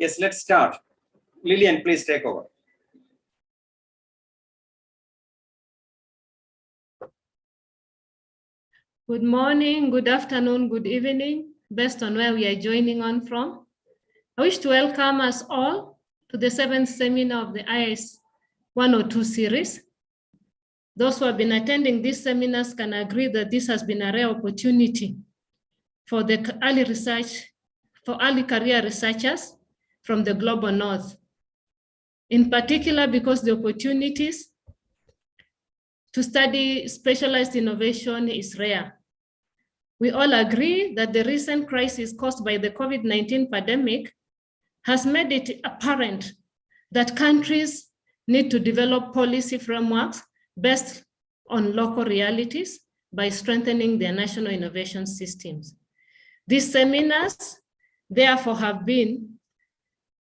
Yes, let's start. Lilian, please take over. Good morning, good afternoon, good evening, based on where we are joining on from. I wish to welcome us all to the 7th seminar of the IS-102 series. Those who have been attending these seminars can agree that this has been a rare opportunity for the early career researchers from the global north. In particular, because the opportunities to study specialized innovation is rare. We all agree that the recent crisis caused by the COVID-19 pandemic has made it apparent that countries need to develop policy frameworks based on local realities by strengthening their national innovation systems. These seminars, therefore, have been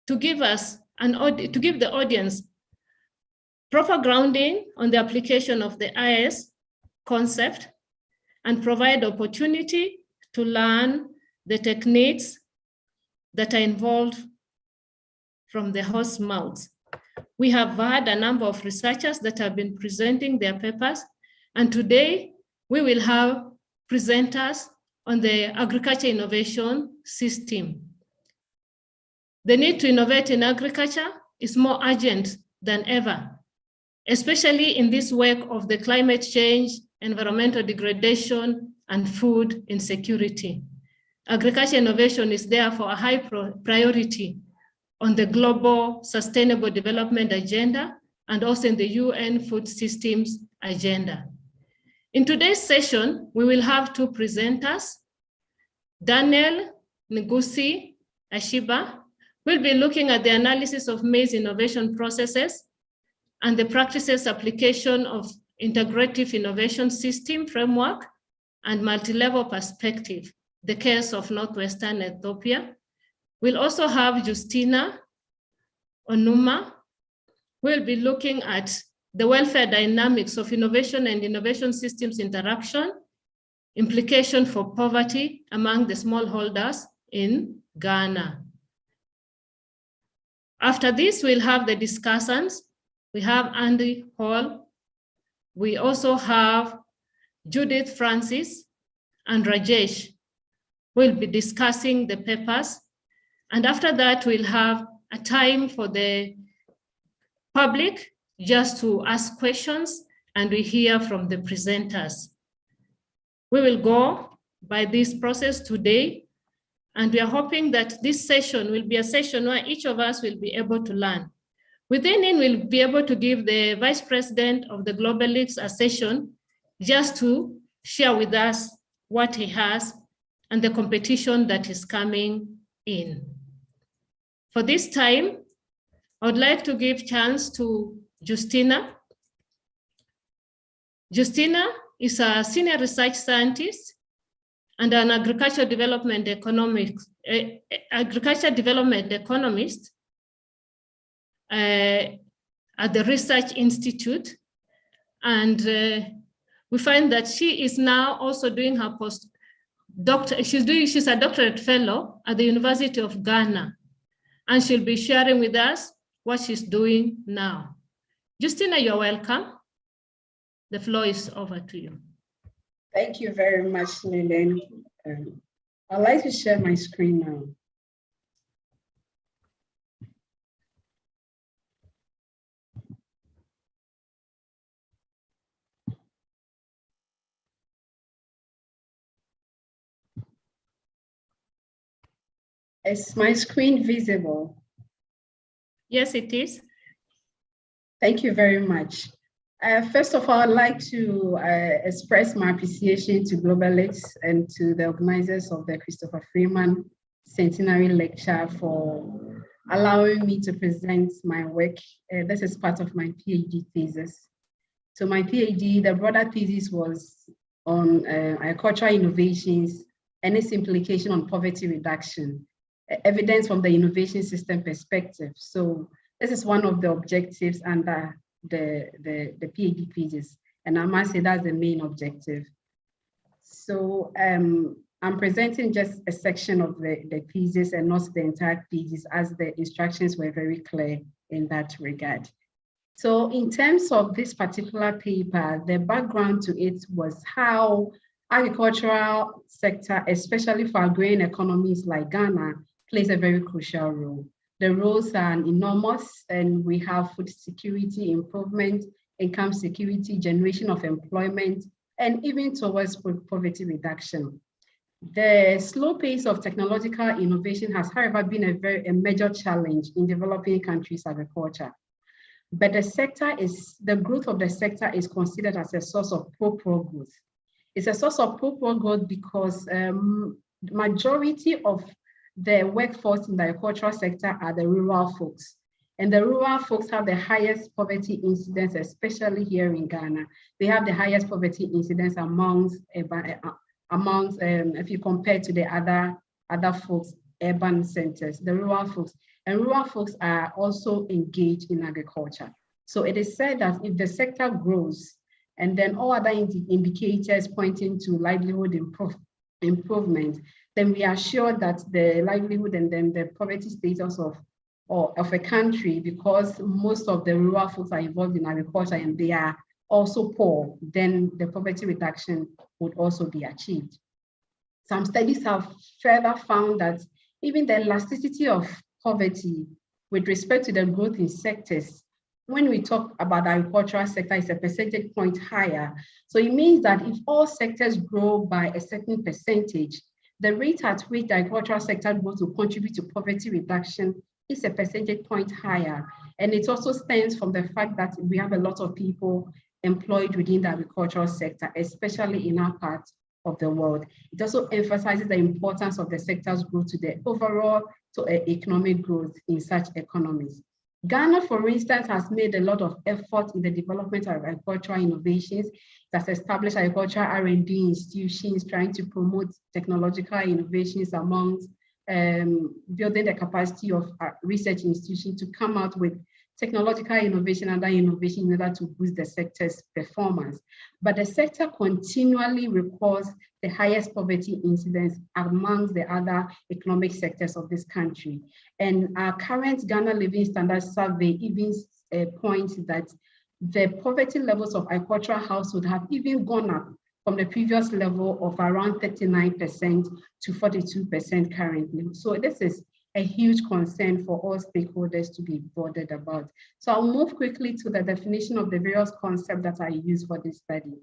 to give the audience proper grounding on the application of the IS concept and provide opportunity to learn the techniques that are involved from the horse mouth. We have had a number of researchers that have been presenting their papers, and today we will have presenters on the agriculture innovation system. The need to innovate in agriculture is more urgent than ever, especially in this wake of the climate change, environmental degradation, and food insecurity. Agriculture innovation is therefore a high priority on the global sustainable development agenda and also in the UN food systems agenda. In today's session, we will have two presenters. Daniel Nigussie Ashiba will be looking at the analysis of maize innovation processes and the practices application of integrative innovation system framework and multi-level perspective, the case of Northwestern Ethiopia. We'll also have Justina Onumah, who will be looking at the welfare dynamics of innovation and innovation systems interaction, implication for poverty among the smallholders in Ghana. After this, we'll have the discussants. We have Andy Hall. We also have Judith Francis and Rajesh, who will be discussing the papers. And after that, we'll have a time for the public just to ask questions and we hear from the presenters. We will go by this process today, and we are hoping that this session will be a session where each of us will be able to learn. Within it, we'll be able to give the Vice President of the Global Leagues a session just to share with us what he has and the competition that is coming in. For this time, I would like to give chance to Justina. Justina is a senior research scientist and an agriculture development economist at the Research Institute. And we find that she is now also doing her she's a doctorate fellow at the University of Ghana. And she'll be sharing with us what she's doing now. Justina, you're welcome. The floor is over to you. Thank you very much, Lilian. I'd like to share my screen now. Is my screen visible? Yes, it is. Thank you very much. First of all, I'd like to express my appreciation to Global Leagues and to the organizers of the Christopher Freeman centenary lecture, for allowing me to present my work. This is part of my PhD thesis. So my PhD, the broader thesis was on agricultural innovations and its implication on poverty reduction, evidence from the innovation system perspective. So this is one of the objectives under the PhD thesis, and I must say that's the main objective. So I'm presenting just a section of the thesis and not the entire thesis, as the instructions were very clear in that regard. So in terms of this particular paper, the background to it was how agricultural sector, especially for agrarian economies like Ghana, plays a very crucial role. The roles are enormous, and we have food security improvement, income security, generation of employment, and even towards poverty reduction. The slow pace of technological innovation has, however, been a major challenge in developing countries' agriculture. But the growth of the sector is considered as a source of pro-poor growth. It's a source of pro-poor growth because majority of the workforce in the agricultural sector are the rural folks. And the rural folks have the highest poverty incidence, especially here in Ghana. They have the highest poverty incidence amongst if you compare to the other folks, urban centers, the rural folks. And rural folks are also engaged in agriculture. So it is said that if the sector grows, and then all other indicators pointing to livelihood improvement, then we are sure that the livelihood and then the poverty status of a country, because most of the rural folks are involved in agriculture and they are also poor, then the poverty reduction would also be achieved. Some studies have further found that even the elasticity of poverty with respect to the growth in sectors, when we talk about the agricultural sector, is a percentage point higher. So it means that if all sectors grow by a certain percentage, the rate at which the agricultural sector grows to contribute to poverty reduction is a percentage point higher. And it also stems from the fact that we have a lot of people employed within the agricultural sector, especially in our part of the world. It also emphasizes the importance of the sector's growth to the overall economic growth in such economies. Ghana, for instance, has made a lot of effort in the development of agricultural innovations. It has established agricultural R&D institutions trying to promote technological innovations amongst building the capacity of research institutions to come out with technological innovation and other innovation in order to boost the sector's performance. But the sector continually records the highest poverty incidence amongst the other economic sectors of this country. And our current Ghana Living Standards Survey even points that the poverty levels of agricultural households have even gone up from the previous level of around 39% to 42% currently. So this is a huge concern for all stakeholders to be bothered about. So I'll move quickly to the definition of the various concepts that I use for this study.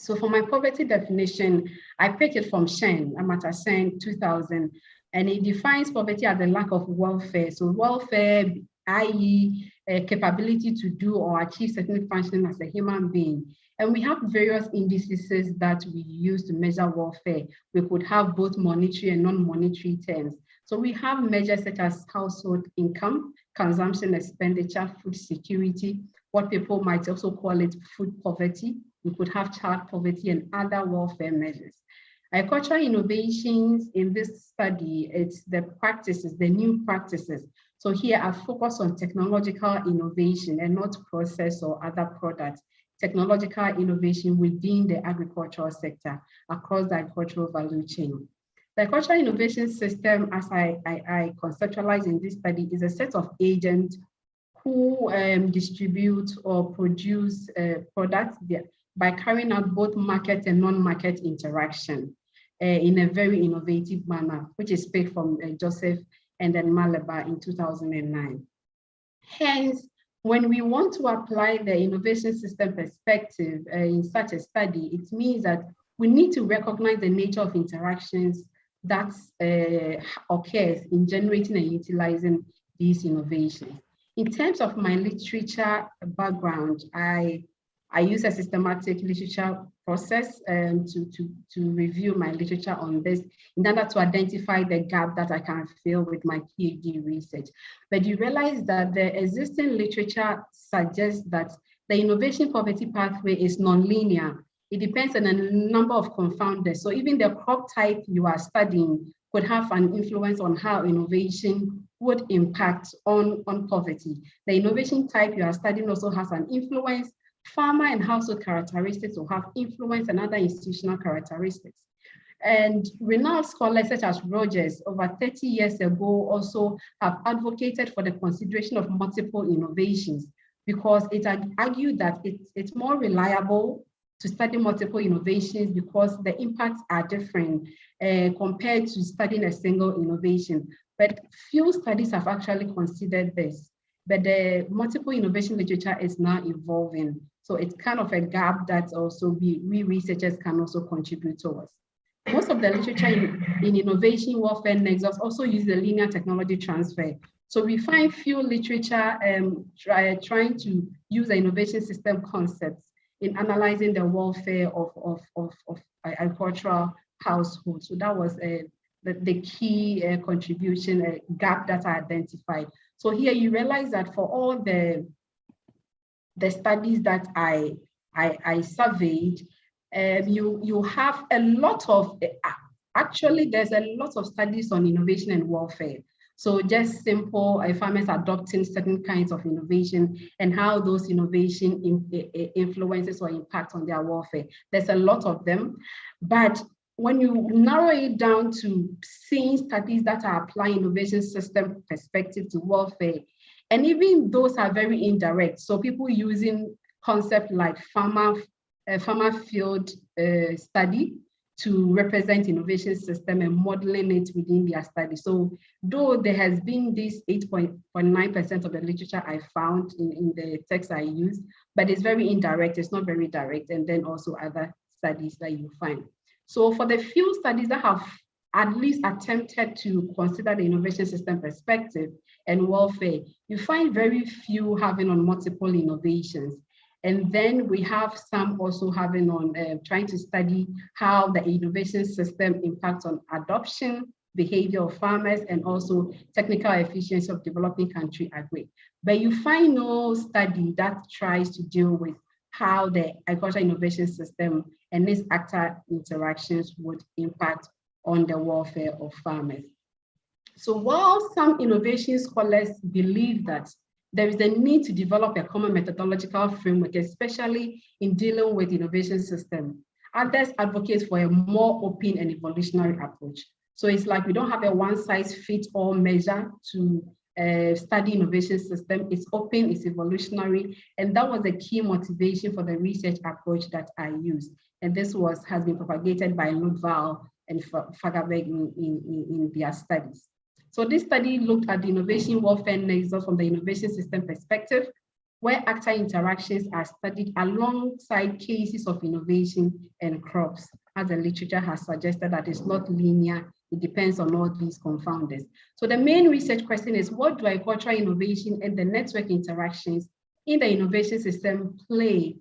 So for my poverty definition, I picked it from Shen, Amartya Sen, 2000, and it defines poverty as the lack of welfare. So welfare, i.e. capability to do or achieve certain function as a human being. And we have various indices that we use to measure welfare. We could have both monetary and non-monetary terms. So we have measures such as household income, consumption expenditure, food security, what people might also call it food poverty. We could have child poverty and other welfare measures. Agricultural innovations in this study, it's the practices, the new practices. So here I focus on technological innovation and not process or other products. Technological innovation within the agricultural sector across the agricultural value chain. The agricultural innovation system, as I conceptualize in this study, is a set of agents who distribute or produce products by carrying out both market and non-market interaction in a very innovative manner, which is picked from Joseph and then Malabar in 2009. Hence, when we want to apply the innovation system perspective in such a study, it means that we need to recognize the nature of interactions that occurs in generating and utilizing these innovations. In terms of my literature background, I use a systematic literature process to review my literature on this in order to identify the gap that I can fill with my PhD research. But you realize that the existing literature suggests that the innovation poverty pathway is nonlinear. It depends on a number of confounders. So even the crop type you are studying could have an influence on how innovation would impact on poverty. The innovation type you are studying also has an influence. Farmer and household characteristics will have influence, and other institutional characteristics. And renowned scholars such as Rajesh over 30 years ago also have advocated for the consideration of multiple innovations, because it had argued that it's more reliable to study multiple innovations because the impacts are different compared to studying a single innovation. But few studies have actually considered this, but the multiple innovation literature is now evolving. So it's kind of a gap that also we researchers can also contribute towards. Most of the literature in innovation warfare nexus also use the linear technology transfer. So we find few literature trying to use the innovation system concepts in analyzing the welfare of agricultural households. So that was the key contribution gap that I identified. So here you realize that for all the studies that I surveyed, you have a lot of, actually there's a lot of studies on innovation and welfare. So just simple farmers adopting certain kinds of innovation and how those innovation influences or impact on their welfare. There's a lot of them, but when you narrow it down to seeing studies that are applying innovation system perspective to welfare, and even those are very indirect. So people using concepts like farmer field study to represent innovation system and modeling it within their study. So though there has been this 8.9% of the literature I found in the text I used, but it's very indirect, it's not very direct, and then also other studies that you find. So for the few studies that have at least attempted to consider the innovation system perspective and welfare, you find very few having on multiple innovations. And then we have some also having on trying to study how the innovation system impacts on adoption, behavior of farmers, and also technical efficiency of developing country agri. But you find no study that tries to deal with how the agricultural innovation system and its actor interactions would impact on the welfare of farmers. So while some innovation scholars believe that there is a need to develop a common methodological framework, especially in dealing with innovation system, others advocate for a more open and evolutionary approach. So it's like we don't have a one-size-fits-all measure to study innovation system. It's open, it's evolutionary, and that was a key motivation for the research approach that I used. And this has been propagated by Ludval and Fagerberg in their studies. So this study looked at the innovation warfare nexus from the innovation system perspective, where actor interactions are studied alongside cases of innovation and crops, as the literature has suggested that it's not linear, it depends on all these confounders. So the main research question is, what do agricultural innovation and the network interactions in the innovation system play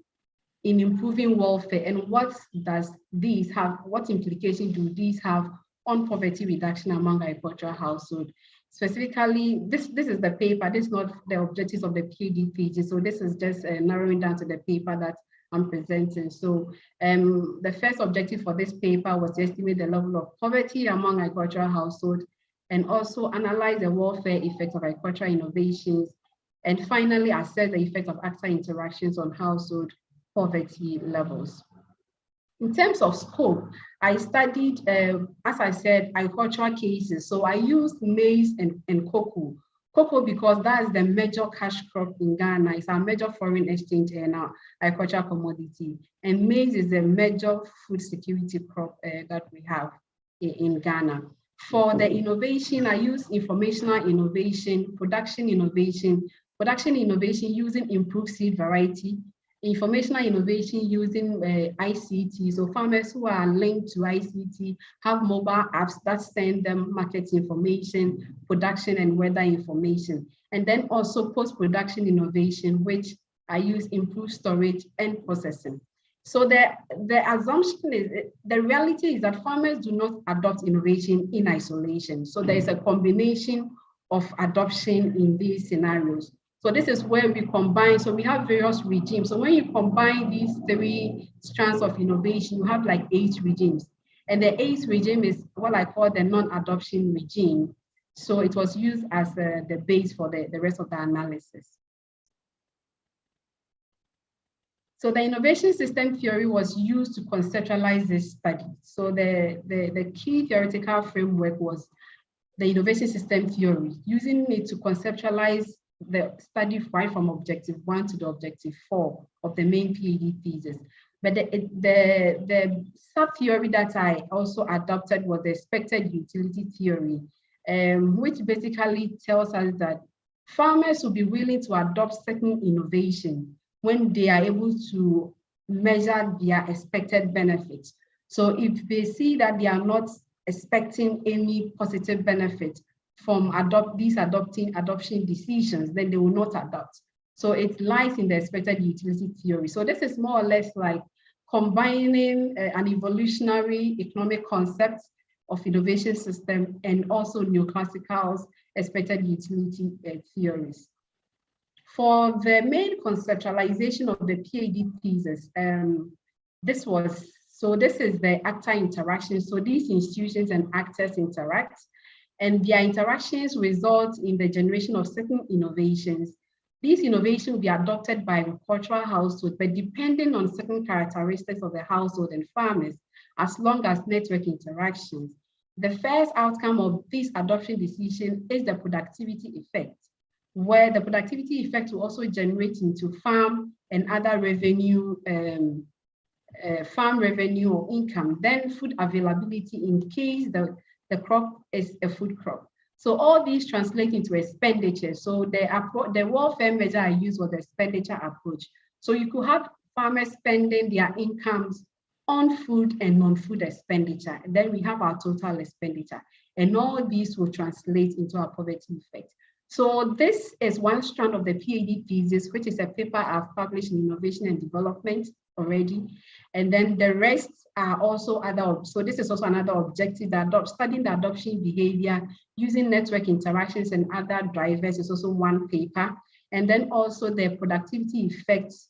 in improving welfare, and what does these have, what implication do these have on poverty reduction among agricultural households? Specifically, this is the paper, this is not the objectives of the PhD pages, so this is just narrowing down to the paper that I'm presenting. So the first objective for this paper was to estimate the level of poverty among agricultural households and also analyze the welfare effects of agricultural innovations, and finally assess the effect of actor interactions on household poverty levels. In terms of scope, I studied, as I said, agricultural cases. So I used maize and cocoa. Cocoa because that is the major cash crop in Ghana. It's our major foreign exchange and our agricultural commodity. And maize is the major food security crop that we have in Ghana. For the innovation, I use informational innovation, production innovation using improved seed variety, informational innovation using ICT. So farmers who are linked to ICT have mobile apps that send them market information, production and weather information. And then also post-production innovation, which I use improved storage and processing. So the assumption is, the reality is that farmers do not adopt innovation in isolation. So there is a combination of adoption in these scenarios. So this is where we combine, so we have various regimes. So when you combine these 3 strands of innovation, you have like 8 regimes. And the 8th regime is what I call the non-adoption regime. So it was used as the base for the rest of the analysis. So the innovation system theory was used to conceptualize this study. So the key theoretical framework was the innovation system theory, using it to conceptualize the study right from objective 1 to the objective 4 of the main PhD thesis. But the sub-theory that I also adopted was the expected utility theory, which basically tells us that farmers will be willing to adopt certain innovation when they are able to measure their expected benefits. So if they see that they are not expecting any positive benefit from adoption decisions, then they will not adopt. So it lies in the expected utility theory. So this is more or less like combining an evolutionary economic concept of innovation system and also neoclassical expected utility theories. For the main conceptualization of the PhD thesis, this is the actor interaction. So these institutions and actors interact, and their interactions result in the generation of certain innovations. These innovations will be adopted by agricultural households, but depending on certain characteristics of the household and farmers, as long as network interactions. The first outcome of this adoption decision is the productivity effect, where the productivity effect will also generate into farm and other revenue, farm revenue or income, then food availability in case the crop is a food crop. So all these translate into expenditure. So the welfare measure I used was the expenditure approach. So you could have farmers spending their incomes on food and non-food expenditure. And then we have our total expenditure. And all these will translate into our poverty effect. So this is one strand of the PhD thesis, which is a paper I've published in Innovation and Development already. And then the rest are also other, so this is also another objective, that studying the adoption behavior using network interactions and other drivers is also one paper. And then also the productivity effects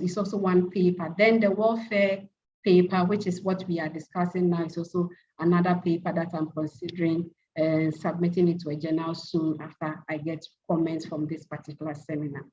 is also one paper. Then the welfare paper, which is what we are discussing now, is also another paper that I'm considering submitting it to a journal soon after I get comments from this particular seminar.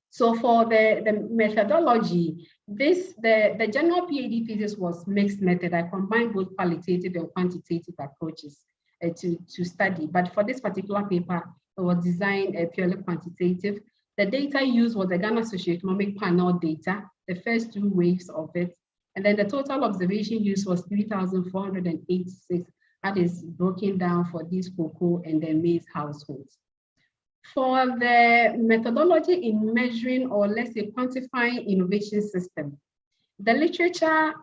So for the methodology, the general PhD thesis was mixed method. I combined both qualitative and quantitative approaches to study. But for this particular paper, it was designed purely quantitative. The data used was the Ghana Socioeconomic Panel data, the first 2 waves of it. And then the total observation used was 3,486. That is broken down for these cocoa and the maize households. For the methodology in measuring, or let's say quantifying innovation system, the literature,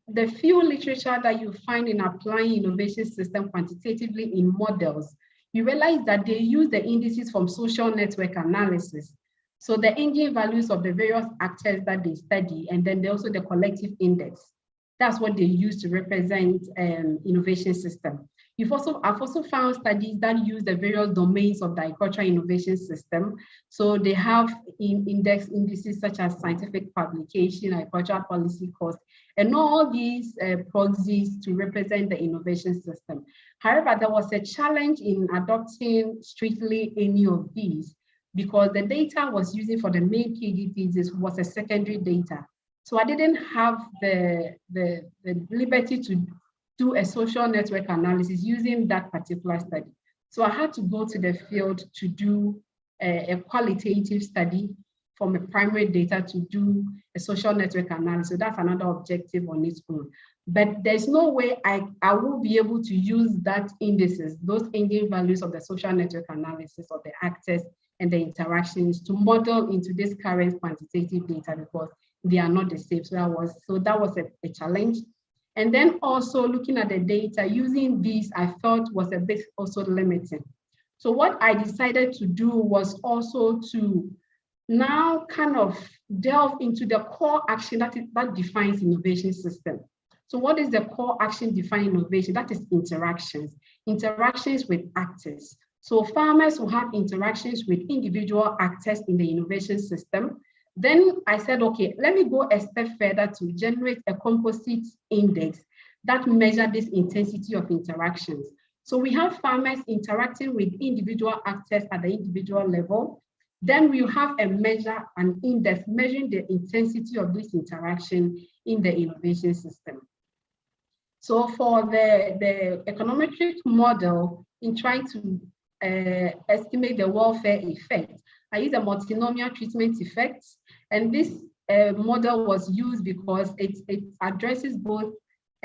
the few literature that you find in applying innovation system quantitatively in models, you realize that they use the indices from social network analysis. So the engine values of the various actors that they study, and then also the collective index. That's what they use to represent innovation system. I've also found studies that use the various domains of the agricultural innovation system. So they have indices such as scientific publication, agricultural policy cost, and all these proxies to represent the innovation system. However, there was a challenge in adopting strictly any of these because the data was using for the main PhD thesis was a secondary data. So I didn't have the liberty to do a social network analysis using that particular study. So I had to go to the field to do a qualitative study from a primary data to do a social network analysis. So that's another objective on its own. But there's no way I will be able to use that indices, those engine values of the social network analysis of the actors and the interactions to model into this current quantitative data because they are not the same. So that was a challenge. And then also looking at the data, using these, I thought was a bit also limiting. So what I decided to do was also to now kind of delve into the core action that defines innovation system. So what is the core action defining innovation? That is interactions with actors. So farmers will have interactions with individual actors in the innovation system. Then I said, okay, let me go a step further to generate a composite index that measures this intensity of interactions. So we have farmers interacting with individual actors at the individual level. Then we have a measure, an index measuring the intensity of this interaction in the innovation system. So for the econometric model, in trying to estimate the welfare effect, I use a multinomial treatment effect. And this model was used because it addresses both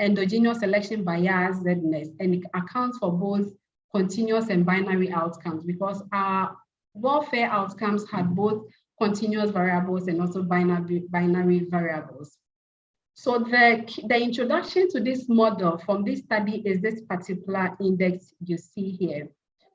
endogenous selection biasness and it accounts for both continuous and binary outcomes, because our welfare outcomes had both continuous variables and also binary variables. So the introduction to this model from this study is this particular index you see here.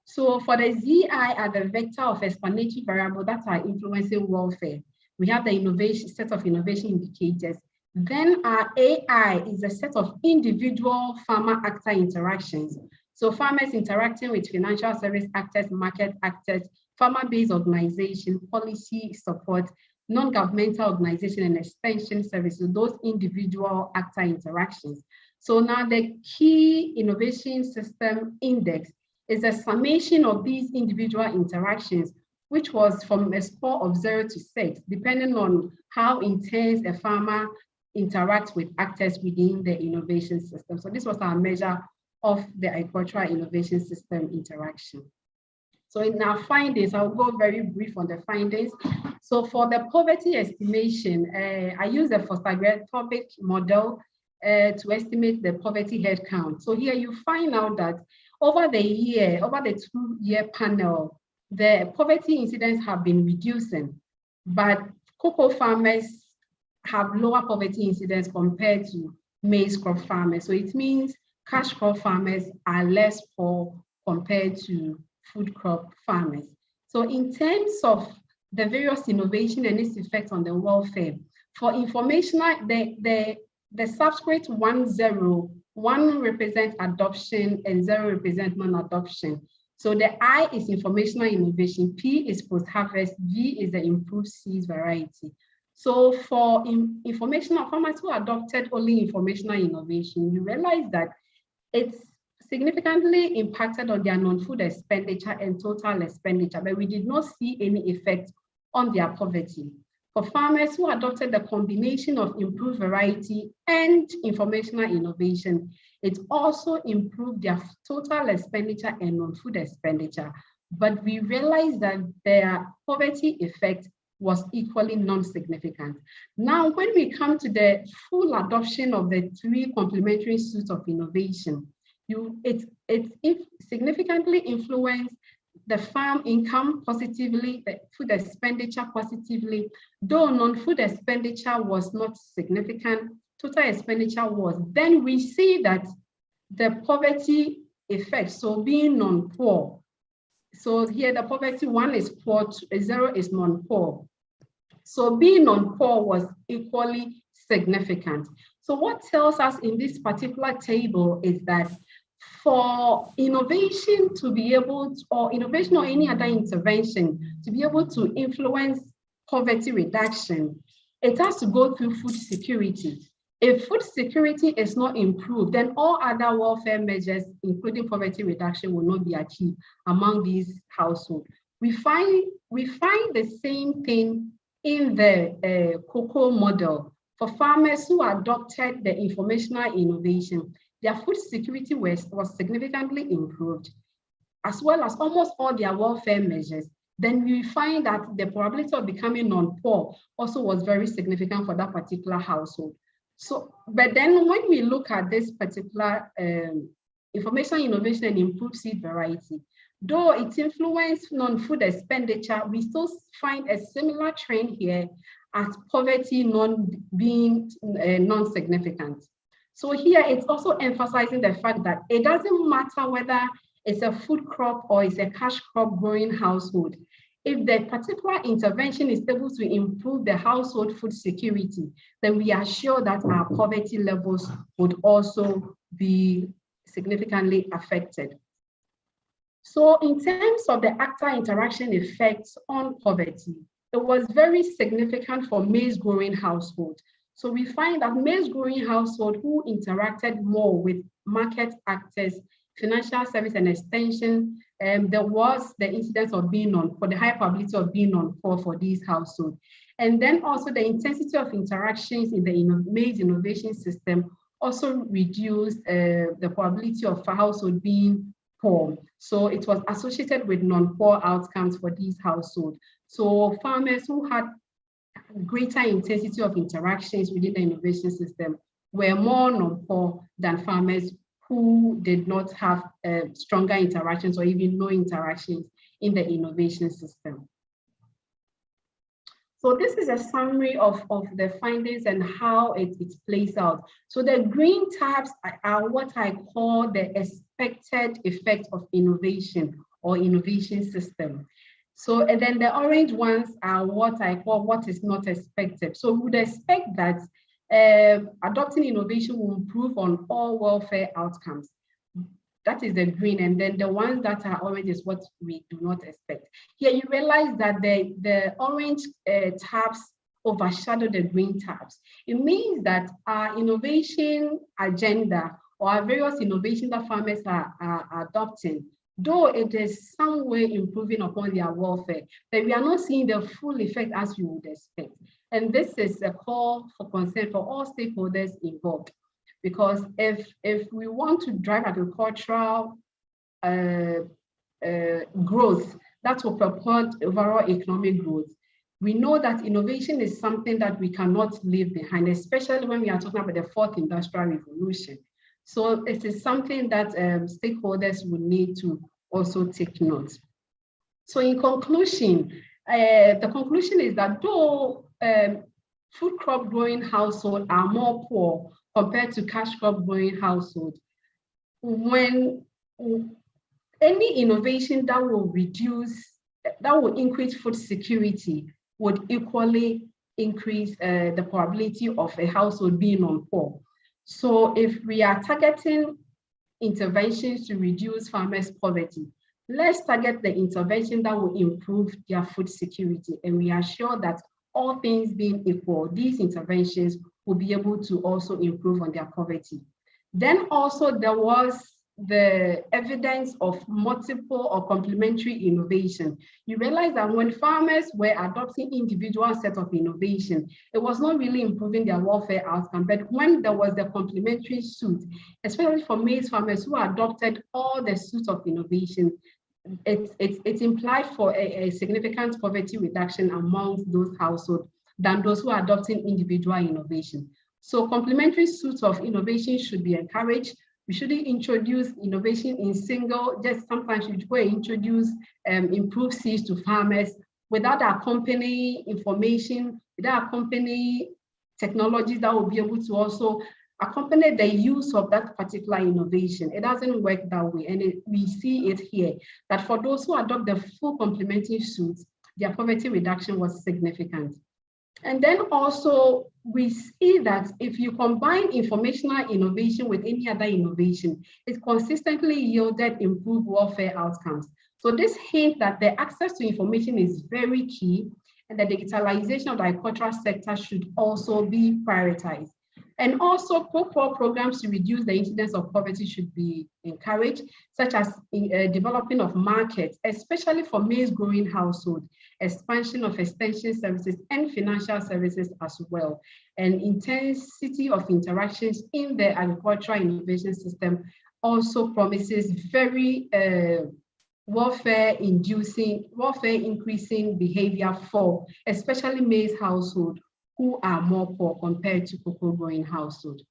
So for the ZI are the vector of explanatory variables that are influencing welfare. We have the innovation set of innovation indicators. Then our AI is a set of individual farmer-actor interactions. So farmers interacting with financial service actors, market actors, farmer-based organization, policy support, non-governmental organization, and extension services, those individual actor interactions. So now the key innovation system index is a summation of these individual interactions, which was from a score of 0 to 6, depending on how intense a farmer interacts with actors within the innovation system. So this was our measure of the agricultural innovation system interaction. So in our findings, I'll go very brief on the findings. So for the poverty estimation, I use the Foster-Topic model to estimate the poverty head count. So here you find out that over the 2-year panel, the poverty incidents have been reducing, but cocoa farmers have lower poverty incidents compared to maize crop farmers. So it means cash crop farmers are less poor compared to food crop farmers. So in terms of the various innovation and its effect on the welfare, for informational, the subscript 10, 1 represents adoption and 0 represents non-adoption. So the I is informational innovation, P is post-harvest, V is the improved seeds variety. So for informational farmers who adopted only informational innovation, you realize that it's significantly impacted on their non-food expenditure and total expenditure, but we did not see any effect on their poverty. For farmers who adopted the combination of improved variety and informational innovation, it also improved their total expenditure and non-food expenditure, but we realized that their poverty effect was equally non-significant. Now, when we come to the full adoption of the 3 complementary suites of innovation, it significantly influenced the farm income positively, the food expenditure positively, though non-food expenditure was not significant, total expenditure was. Then we see that the poverty effect, so being non-poor, so here the poverty 1 is poor, 0 is non-poor. So being non-poor was equally significant. So what tells us in this particular table is that for innovation to be able to, or innovation or any other intervention to be able to influence poverty reduction, it has to go through food security. If food security is not improved, then all other welfare measures, including poverty reduction, will not be achieved among these households. We find the same thing in the cocoa model. For farmers who adopted the informational innovation, their food security was significantly improved, as well as almost all their welfare measures. Then we find that the probability of becoming non-poor also was very significant for that particular household. So, but then when we look at this particular information innovation and improved seed variety, though it influenced non-food expenditure, we still find a similar trend here as poverty being non-significant. So here it's also emphasizing the fact that it doesn't matter whether it's a food crop or it's a cash crop growing household. if the particular intervention is able to improve the household food security, then we are sure that our poverty levels would also be significantly affected. So in terms of the actor interaction effects on poverty, it was very significant for maize-growing households. So we find that maize-growing households who interacted more with market actors, financial service and extension, there was the incidence of being on, for the high probability of being on call for these households. And then also the intensity of interactions in the maize innovation system also reduced the probability of a household being poor. So it was associated with non-poor outcomes for these households. So farmers who had greater intensity of interactions within the innovation system were more non-poor than farmers who did not have stronger interactions or even no interactions in the innovation system. So this is a summary of the findings and how it plays out. So the green tabs are what I call the expected effect of innovation or innovation system. So, and then the orange ones are what I call what is not expected. So we would expect that adopting innovation will improve on all welfare outcomes. That is the green, and then the ones that are orange is what we do not expect. Here you realize that the orange tabs overshadow the green tabs. It means that our innovation agenda or our various innovations that farmers are adopting, though it is some way improving upon their welfare, but we are not seeing the full effect as we would expect. And this is a call for concern for all stakeholders involved. Because if we want to drive agricultural growth that will propel overall economic growth, we know that innovation is something that we cannot leave behind, especially when we are talking about the fourth industrial revolution. So it is something that stakeholders will need to also take note. So in conclusion, the conclusion is that though food crop growing households are more poor compared to cash crop growing households, when any innovation that will increase food security would equally increase the probability of a household being on poor. So if we are targeting interventions to reduce farmers' poverty, let's target the intervention that will improve their food security. And we are sure that all things being equal, these interventions will be able to also improve on their poverty. Then also there was the evidence of multiple or complementary innovation. You realize that when farmers were adopting individual set of innovation, it was not really improving their welfare outcome, but when there was the complementary suite, especially for maize farmers who adopted all the suite of innovation, it implied for a significant poverty reduction amongst those households than those who are adopting individual innovation. So complementary suites of innovation should be encouraged. We shouldn't introduce innovation in single, just sometimes we go introduce improved seeds to farmers without accompanying information, without accompanying technologies that will be able to also accompany the use of that particular innovation. It doesn't work that way. And we see it here, that for those who adopt the full complementary suites, their poverty reduction was significant. And then also we see that if you combine informational innovation with any other innovation, it consistently yielded improved welfare outcomes. So this hints that the access to information is very key, and the digitalization of the agricultural sector should also be prioritized. And also core programs to reduce the incidence of poverty should be encouraged, such as developing of markets, especially for maize growing households, expansion of extension services and financial services as well. And intensity of interactions in the agricultural innovation system also promises very welfare increasing behavior for especially maize households who are more poor compared to cocoa growing households.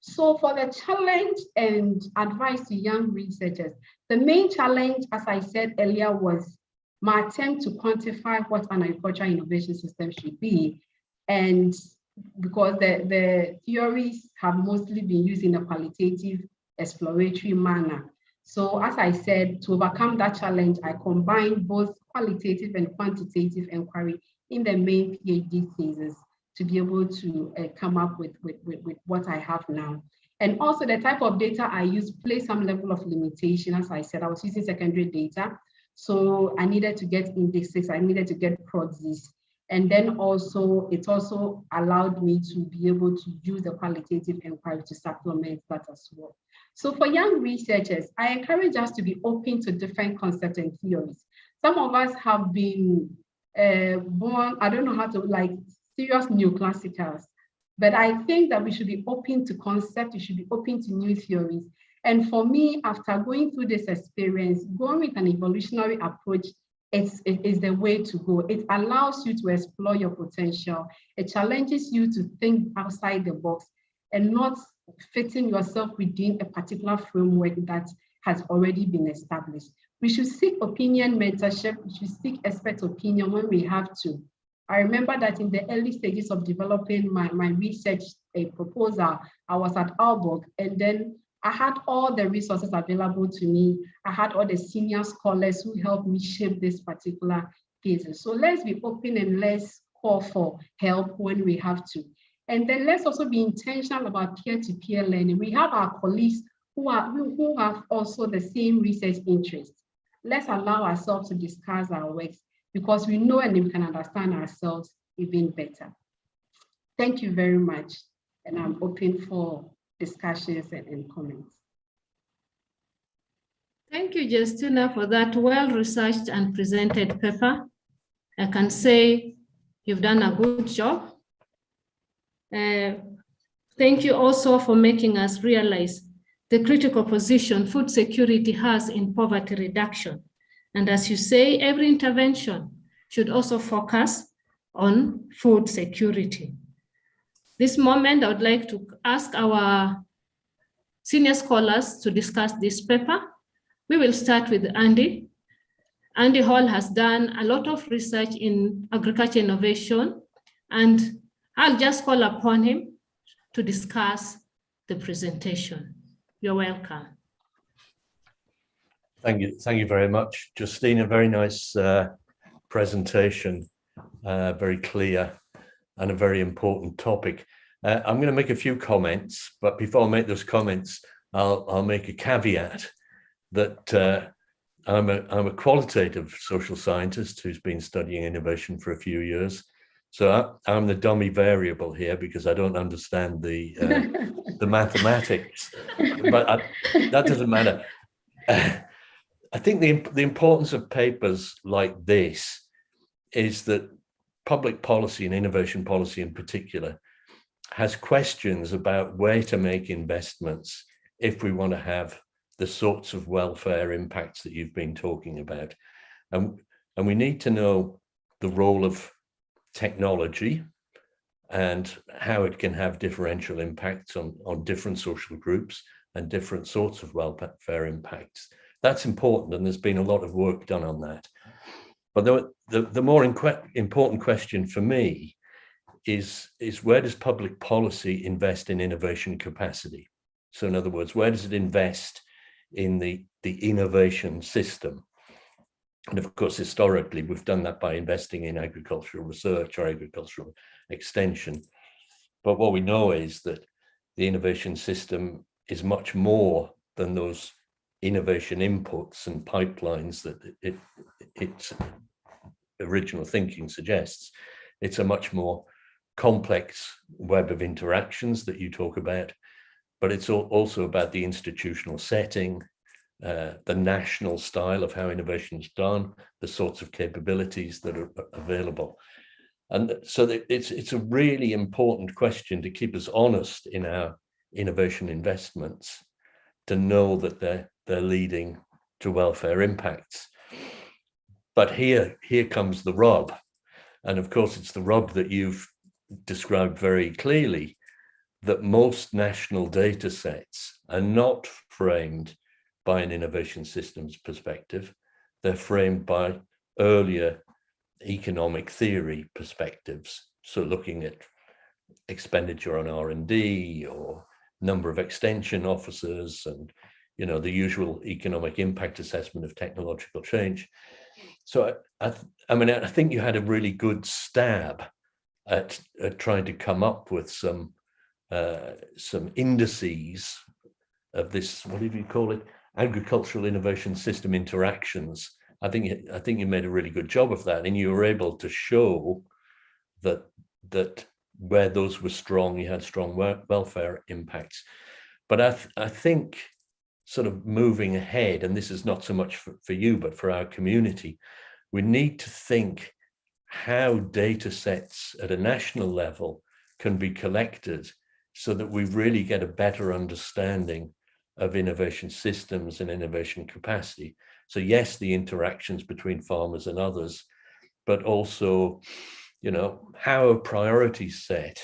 So for the challenge and advice to young researchers, the main challenge, as I said earlier, was my attempt to quantify what an agricultural innovation system should be. And because the theories have mostly been used in a qualitative, exploratory manner. So as I said, to overcome that challenge, I combined both qualitative and quantitative inquiry in the main PhD thesis to be able to come up with what I have now. And also the type of data I use plays some level of limitation. As I said, I was using secondary data. So I needed to get indexes, I needed to get proxies. And then also, it also allowed me to be able to use the qualitative inquiry to supplement that as well. So for young researchers, I encourage us to be open to different concepts and theories. Some of us have been born, I don't know how to, like serious neoclassicals, but I think that we should be open to concepts, we should be open to new theories. And for me, after going through this experience, going with an evolutionary approach is the way to go. It allows you to explore your potential. It challenges you to think outside the box and not fitting yourself within a particular framework that has already been established. We should seek opinion mentorship. We should seek expert opinion when we have to. I remember that in the early stages of developing my research proposal, I was at Aalborg, and then I had all the resources available to me. I had all the senior scholars who helped me shape this particular thesis. So let's be open and let's call for help when we have to. And then let's also be intentional about peer-to-peer learning. We have our colleagues who have also the same research interests. Let's allow ourselves to discuss our works because we know and we can understand ourselves even better. Thank you very much. And I'm open for discussions and comments. Thank you, Justina, for that well-researched and presented paper. I can say you've done a good job. Thank you also for making us realize the critical position food security has in poverty reduction. And as you say, every intervention should also focus on food security. This moment, I would like to ask our senior scholars to discuss this paper. We will start with Andy. Andy Hall has done a lot of research in agriculture innovation, and I'll just call upon him to discuss the presentation. You're welcome. Thank you very much, Justina. Very nice presentation, very clear, and a very important topic. I'm going to make a few comments, but before I make those comments, I'll make a caveat that I'm a qualitative social scientist who's been studying innovation for a few years. So I'm the dummy variable here because I don't understand the mathematics, but that doesn't matter. I think the importance of papers like this is that public policy and innovation policy in particular has questions about where to make investments if we want to have the sorts of welfare impacts that you've been talking about. And we need to know the role of technology and how it can have differential impacts on different social groups and different sorts of welfare impacts. That's important, and there's been a lot of work done on that. But the more important question for me is where does public policy invest in innovation capacity? So in other words, where does it invest in the innovation system? And of course, historically, we've done that by investing in agricultural research or agricultural extension. But what we know is that the innovation system is much more than those innovation inputs and pipelines that its original thinking suggests. It's a much more complex web of interactions that you talk about, but it's also about the institutional setting, the national style of how innovation is done, the sorts of capabilities that are available. And so it's a really important question to keep us honest in our innovation investments, to know that they're leading to welfare impacts. But here comes the rub. And of course, it's the rub that you've described very clearly, that most national data sets are not framed by an innovation systems perspective. They're framed by earlier economic theory perspectives. So looking at expenditure on R&D or number of extension officers and you know, the usual economic impact assessment of technological change. So I mean, I think you had a really good stab at trying to come up with some indices of this, what did you call it? Agricultural innovation system interactions. I think you made a really good job of that, and you were able to show that where those were strong, you had strong welfare impacts. But I think sort of moving ahead, and this is not so much for you, but for our community, we need to think how data sets at a national level can be collected so that we really get a better understanding of innovation systems and innovation capacity. So yes, the interactions between farmers and others, but also, you know, how are priorities set?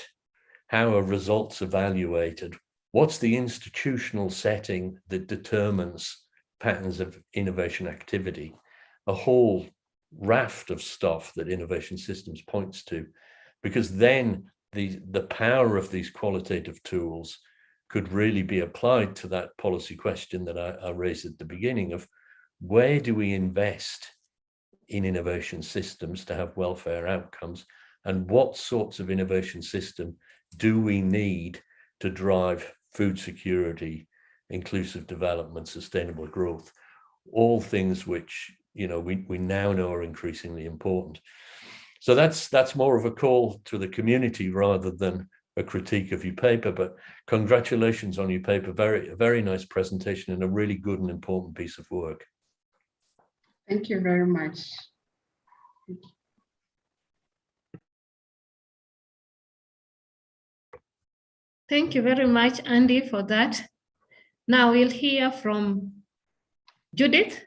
How are results evaluated? What's the institutional setting that determines patterns of innovation activity? A whole raft of stuff that innovation systems points to, because then the power of these qualitative tools could really be applied to that policy question that I raised at the beginning of where do we invest in innovation systems to have welfare outcomes, and what sorts of innovation system do we need to drive food security, inclusive development, sustainable growth, all things which, you know, we now know are increasingly important. So that's more of a call to the community rather than a critique of your paper, but congratulations on your paper. A very nice presentation and a really good and important piece of work. Thank you very much. Thank you very much, Andy, for that. Now we'll hear from Judith.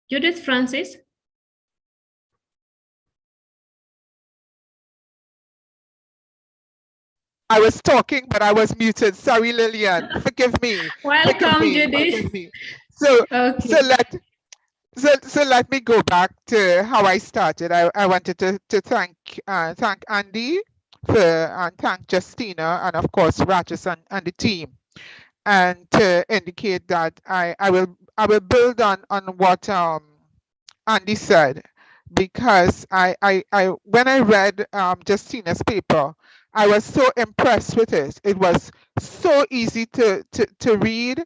Judith Francis. I was talking, but I was muted. Sorry, Lilian. Forgive me. Welcome, Judith. Forgive me. So, okay. so let me go back to how I started. I wanted to thank Andy and thank Justina and of course Rajesh and the team, and to indicate that I will build on what Andy said, because I when I read Justina's paper, I was so impressed with it. It was so easy to read.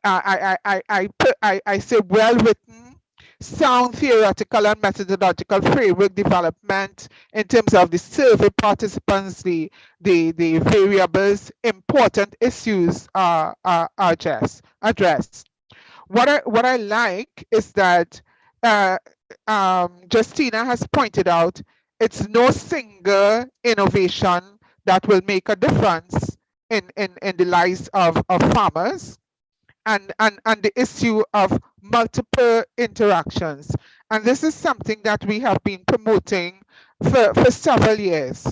I say well written, sound theoretical and methodological framework development in terms of the survey participants, the variables, important issues are addressed. What I like is that Justina has pointed out it's no single innovation that will make a difference in the lives of farmers, and the issue of multiple interactions. And this is something that we have been promoting for several years.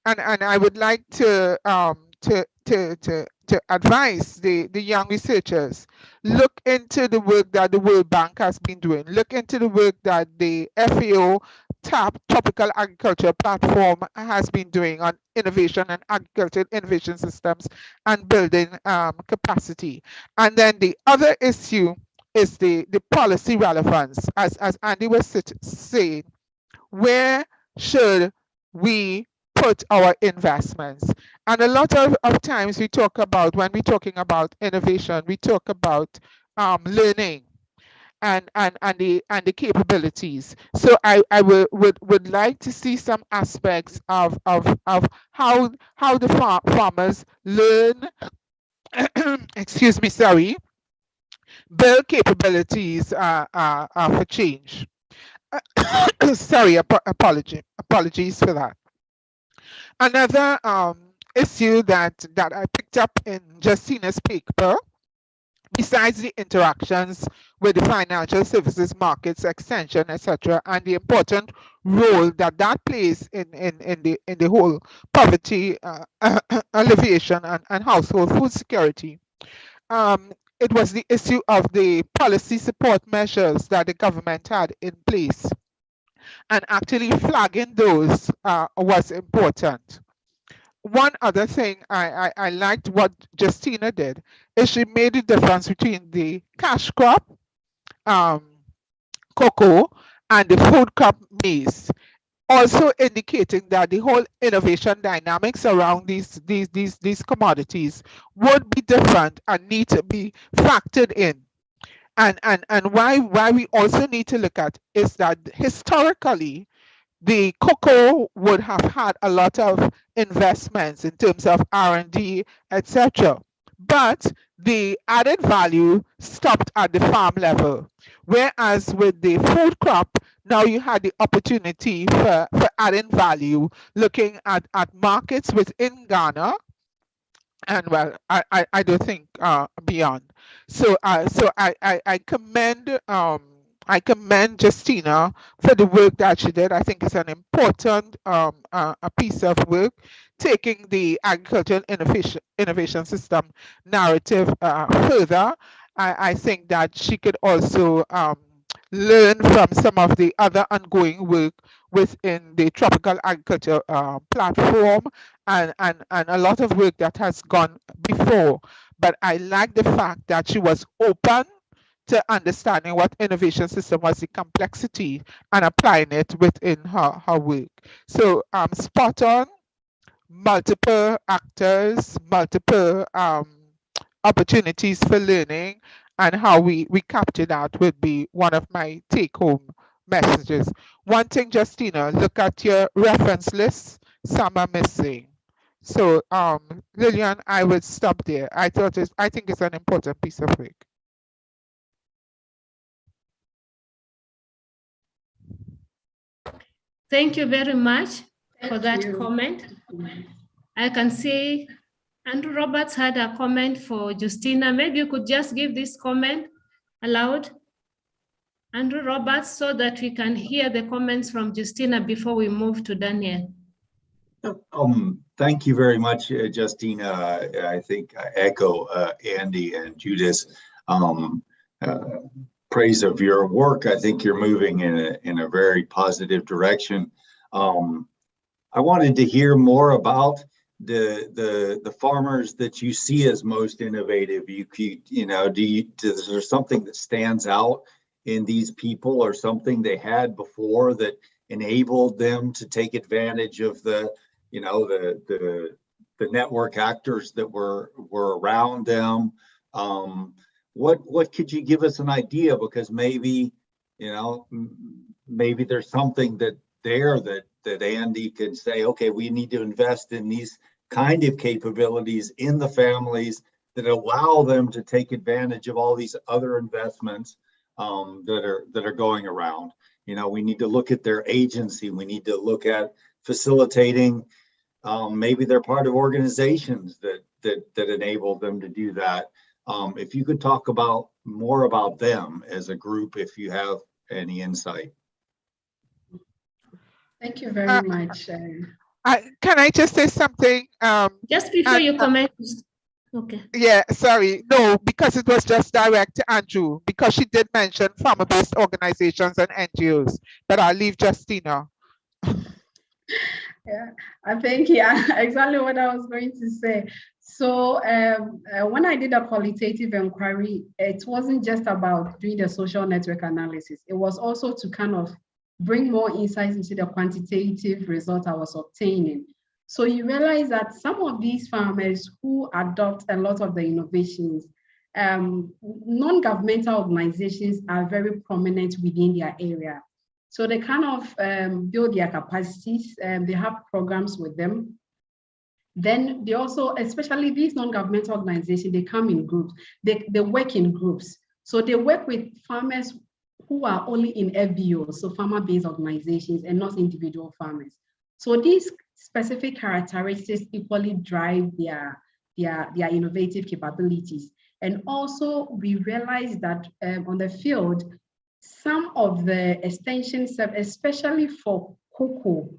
And I would like to advise the young researchers, look into the work that the World Bank has been doing, look into the work that the FAO Tropical Agriculture Platform has been doing on innovation and agricultural innovation systems and building capacity. And then the other issue is the policy relevance. As Andy was saying, where should we put our investments? And a lot of times we talk about, when we're talking about innovation, we talk about learning and the capabilities. So I would like to see some aspects of how the farmers learn excuse me, sorry, build capabilities for change. Sorry, apologies for that. Another issue that I picked up in Justina's paper, besides the interactions with the financial services markets, extension, etc., and the important role that plays in the whole poverty alleviation and household food security. It was the issue of the policy support measures that the government had in place. and actually flagging those was important. One other thing I liked what Justina did is she made the difference between the cash crop, cocoa, and the food crop maize, also indicating that the whole innovation dynamics around these commodities would be different and need to be factored in. And why we also need to look at is that historically the cocoa would have had a lot of investments in terms of R&D, etc. But the added value stopped at the farm level. Whereas with the food crop, now you had the opportunity for adding value, looking at markets within Ghana, and well, I do think beyond. So I commend Justina for the work that she did. I think it's an important a piece of work, taking the agricultural innovation system narrative further. I think that she could also learn from some of the other ongoing work within the tropical agriculture platform, and a lot of work that has gone before. But I like the fact that she was open to understanding what innovation system was, the complexity, and applying it within her work. So spot on, multiple actors, multiple opportunities for learning, and how we capture that would be one of my take-home messages. One thing, Justina, look at your reference list, some are missing. So Lilian, I would stop there. I think it's an important piece of work. Thank you very much for Thank that you. comment. I can see Andrew Roberts had a comment for Justina. Maybe you could just give this comment aloud, Andrew Roberts, so that we can hear the comments from Justina before we move to Daniel. Thank you very much, Justina. I think I echo Andy and Judith praise of your work. I think you're moving in a very positive direction. I wanted to hear more about the farmers that you see as most innovative. You know, is there something that stands out in these people, or something they had before that enabled them to take advantage of the network actors that were around them? What could you give us an idea? Because maybe there's something that Andy could say, okay, we need to invest in these kind of capabilities in the families that allow them to take advantage of all these other investments that are going around. You know, we need to look at their agency. We need to look at facilitating. Maybe they're part of organizations that enable them to do that. If you could talk more about them as a group, if you have any insight. Thank you very much. Can I just say something? Just before you comment. Okay. Yeah, sorry. No, because it was just direct to Andrew, because she did mention farmer-based organizations and NGOs, but I'll leave Justina. Yeah, I think, yeah, exactly what I was going to say. So when I did a qualitative inquiry, it wasn't just about doing the social network analysis. It was also to kind of bring more insights into the quantitative result I was obtaining. So you realize that some of these farmers who adopt a lot of the innovations, non-governmental organizations are very prominent within their area. So they kind of build their capacities, they have programs with them. Then they also, especially these non-governmental organizations, they come in groups, they work in groups. So they work with farmers who are only in FBOs, so farmer-based organizations, and not individual farmers. So these specific characteristics equally drive their innovative capabilities. And also we realize that on the field, some of the extension service, especially for cocoa,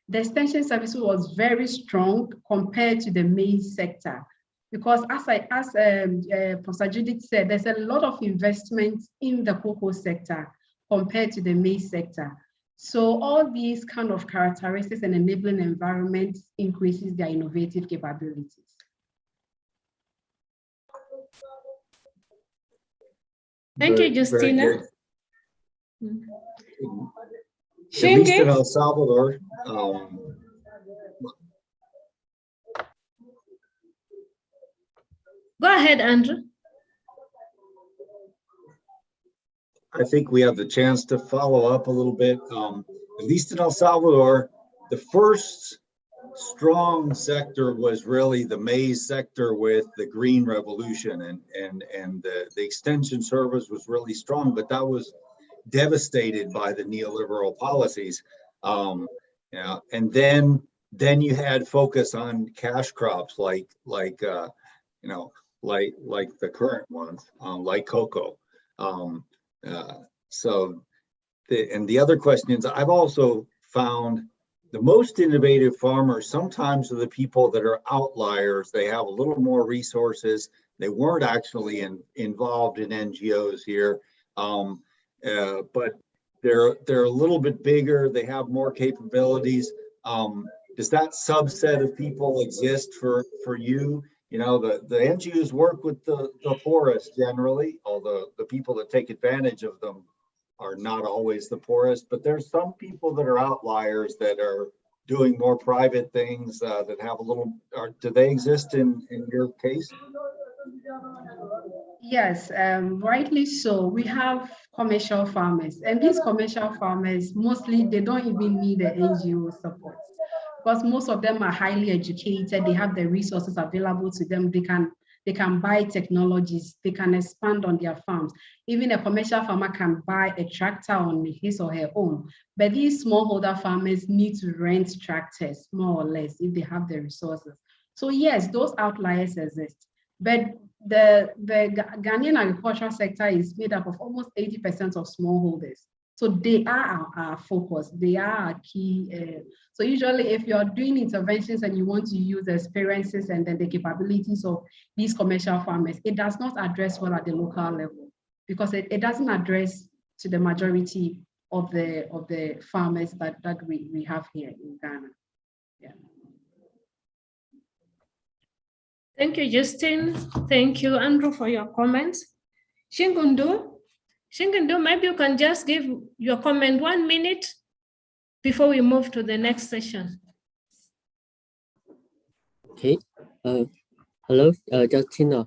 the extension service was very strong compared to the maize sector. Because as Professor Judith said, there's a lot of investment in the cocoa sector compared to the maize sector. So all these kind of characteristics and enabling environments increases their innovative capabilities. Thank you, Justina. At least in El Salvador, Go ahead, Andrew. I think we have the chance to follow up a little bit. At least in El Salvador, the first strong sector was really the maize sector with the Green Revolution, and the extension service was really strong, but that was devastated by the neoliberal policies. Yeah, and then you had focus on cash crops like the current ones, like cocoa. And the other questions, I've also found the most innovative farmers sometimes are the people that are outliers. They have a little more resources. They weren't actually involved in NGOs here, but they're a little bit bigger. They have more capabilities. Does that subset of people exist for you? You know, the NGOs work with the poorest generally, although the people that take advantage of them are not always the poorest, but there's some people that are outliers that are doing more private things that have a little, do they exist in your case? Yes, rightly so. We have commercial farmers, and these commercial farmers, mostly, they don't even need the NGO support because most of them are highly educated. They have the resources available to them. They can buy technologies. They can expand on their farms. Even a commercial farmer can buy a tractor on his or her own. But these smallholder farmers need to rent tractors, more or less, if they have the resources. So yes, those outliers exist. But the Ghanaian agricultural sector is made up of almost 80% of smallholders. So they are our focus. They are our key. So usually if you're doing interventions and you want to use the experiences and then the capabilities of these commercial farmers, it does not address well at the local level because it doesn't address to the majority of the farmers that we have here in Ghana. Yeah. Thank you, Justin. Thank you, Andrew, for your comments. Shingundu, maybe you can just give your comment 1 minute before we move to the next session. Okay. Hello, Justina.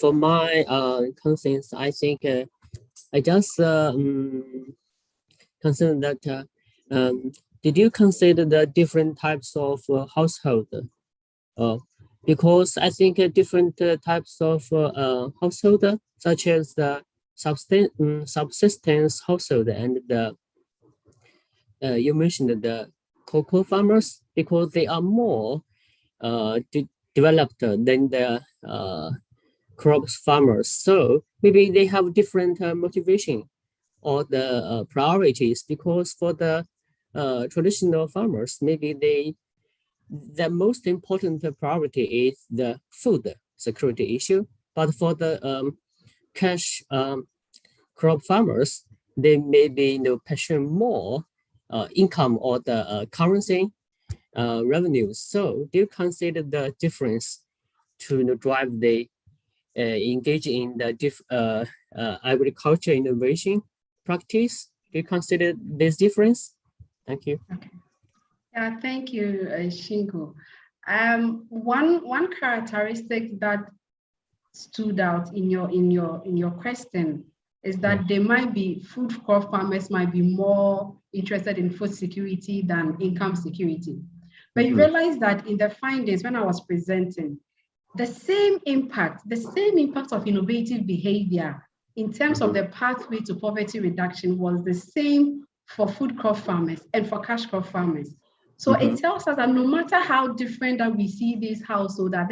For my concerns, I think I just consider that. Did you consider the different types of household? Because I think different types of household, such as the subsistence household and the you mentioned the cocoa farmers, because they are more developed than the crops farmers. So maybe they have different motivation or the priorities, because for the traditional farmers, maybe the most important priority is the food security issue. But for the cash crop farmers, they may be passion more income or the currency revenues. So do you consider the difference to drive the engage in the agriculture innovation practice? Do you consider this difference? Thank you. Okay. Yeah, thank you, Shingo. One characteristic that stood out in your question is that they might be food crop farmers might be more interested in food security than income security. But you realize that in the findings when I was presenting, the same impact of innovative behavior in terms of the pathway to poverty reduction was the same for food crop farmers and for cash crop farmers. So it tells us that no matter how different that we see this household, that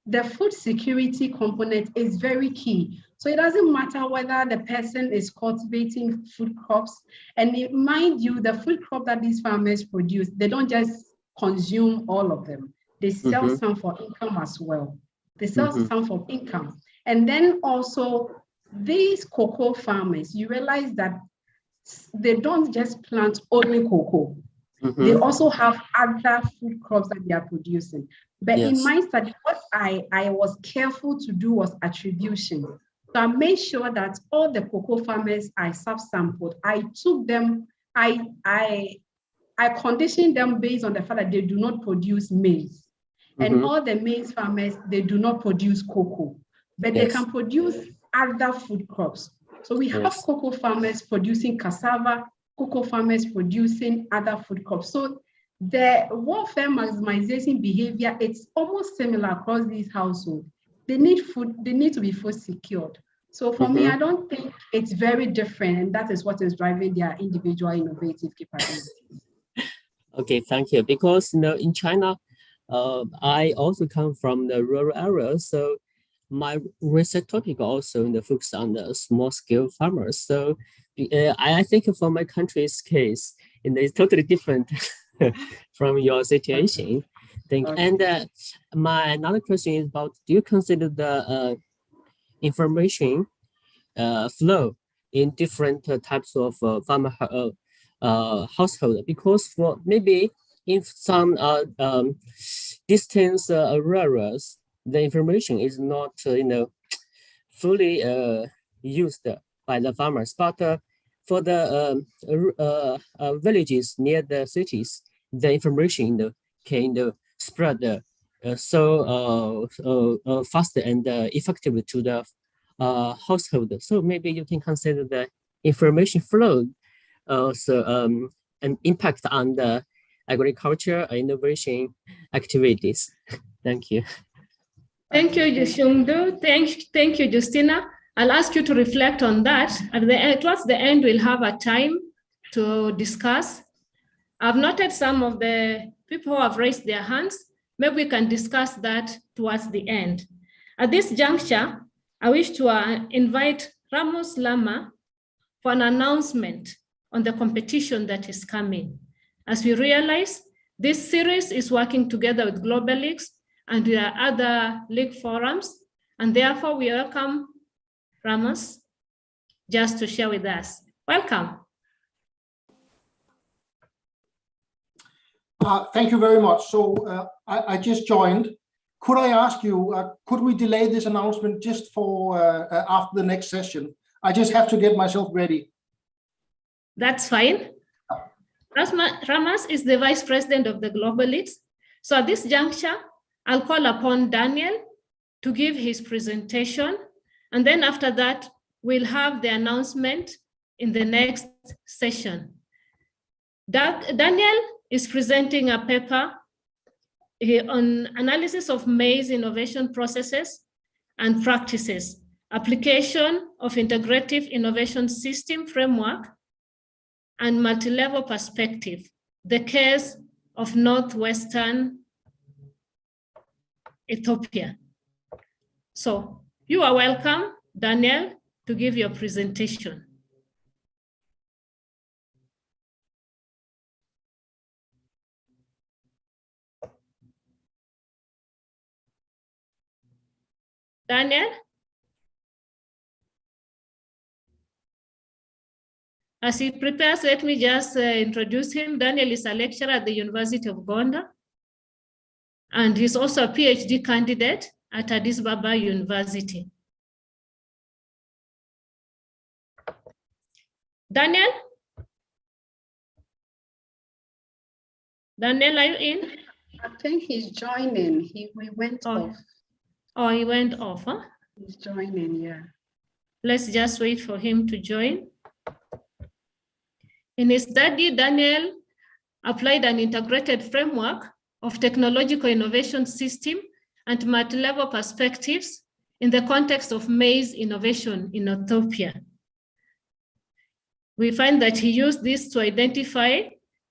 the food security component is very key. So it doesn't matter whether the person is cultivating food crops, and mind you, the food crop that these farmers produce, they don't just consume all of them. They sell some for income as well. They sell some for income. And then also these cocoa farmers, you realize that they don't just plant only cocoa. Mhm. They also have other food crops that they are producing. But in Yes. my study, what I was careful to do was attribution. So I made sure that all the cocoa farmers I subsampled, I took them, I conditioned them based on the fact that they do not produce maize. And Mhm. all the maize farmers, they do not produce cocoa, but they Yes. can produce other food crops. So we have Yes. cocoa farmers producing cassava, cocoa farmers producing other food crops. So the welfare maximization behavior, it's almost similar across these households. They need food, they need to be food secured. So for me, I don't think it's very different, and that is what is driving their individual innovative capabilities. Okay, thank you. Because in China, I also come from the rural area, so my research topic also focus on the small scale farmers. So I think for my country's case, it's totally different from your situation. And my another question is about: do you consider the information flow in different types of farmer household? Because for maybe in some distance areas, the information is not fully used by the farmers, but for the villages near the cities, the information can spread so fast and effective to the household. So maybe you can consider the information flow an impact on the agriculture innovation activities. Thank you. Thank you, Yushungdu. Thank you, Justina. I'll ask you to reflect on that. Towards the end, we'll have a time to discuss. I've noted some of the people who have raised their hands. Maybe we can discuss that towards the end. At this juncture, I wish to invite Ramos Lama for an announcement on the competition that is coming. As we realize, this series is working together with Global Leagues and there are other league forums, and therefore we welcome Ramos just to share with us. Welcome. Thank you very much. So I just joined. Could I ask you, could we delay this announcement just for after the next session? I just have to get myself ready. That's fine. Ramos is the Vice President of the Global Leagues. So at this juncture, I'll call upon Daniel to give his presentation. And then after that, we'll have the announcement in the next session. Daniel is presenting a paper on analysis of maize innovation processes and practices, application of integrative innovation system framework, and multi-level perspective, the case of Northwestern Ethiopia. So you are welcome, Daniel, to give your presentation. Daniel? As he prepares, let me just introduce him. Daniel is a lecturer at the University of Gonda, and he's also a PhD candidate at Addis Ababa University. Daniel? Daniel, are you in? I think he's joining. We went off. Oh, he went off, huh? He's joining, yeah. Let's just wait for him to join. In his study, Daniel applied an integrated framework of technological innovation system and multi-level perspectives in the context of maize innovation in Ethiopia. We find that he used this to identify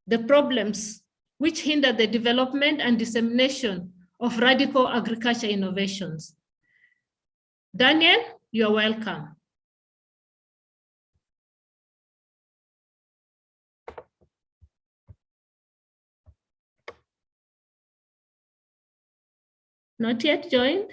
the problems which hinder the development and dissemination of radical agriculture innovations. Daniel, you're welcome. Not yet joined?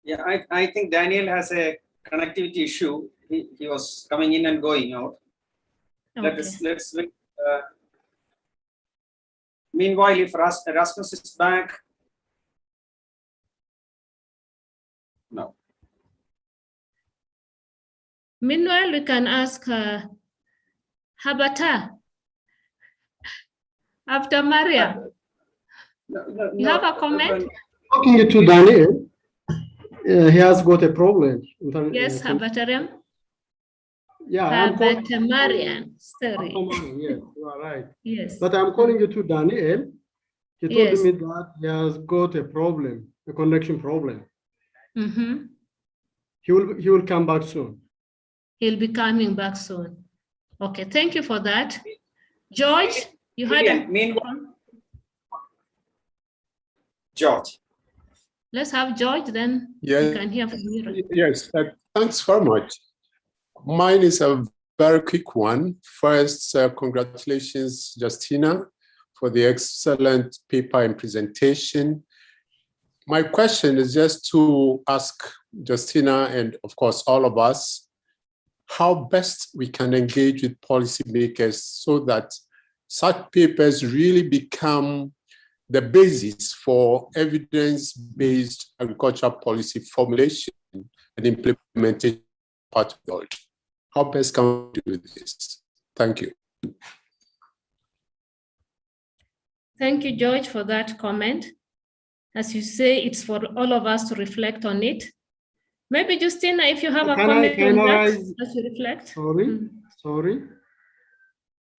Yeah, I think Daniel has a connectivity issue. He was coming in and going out. Okay. Let's wait. Meanwhile, if Erasmus is back. No. Meanwhile, we can ask Habata after Maria. You have a comment? Talking to Daniel, he has got a problem. Yes, Habatariam. Yeah, I'm calling. Habatamarian, sorry. Yes, you are right. Yes. But I'm calling you to Daniel. He told Yes. me that he has got a problem, a connection problem. Mm-hmm. He will come back soon. He'll be coming back soon. Okay, thank you for that. George, you had a... Meanwhile, George. Let's have George, then Yes. you can hear from you. Yes, thanks very much. Mine is a very quick one. First, congratulations, Justina, for the excellent paper and presentation. My question is just to ask Justina and, of course, all of us, how best we can engage with policymakers so that such papers really become the basis for evidence-based agricultural policy formulation and implementation part of the world. How best can we do this? Thank you. Thank you, George, for that comment. As you say, it's for all of us to reflect on it. Maybe Justina, if you have a comment on that, as you reflect. Sorry.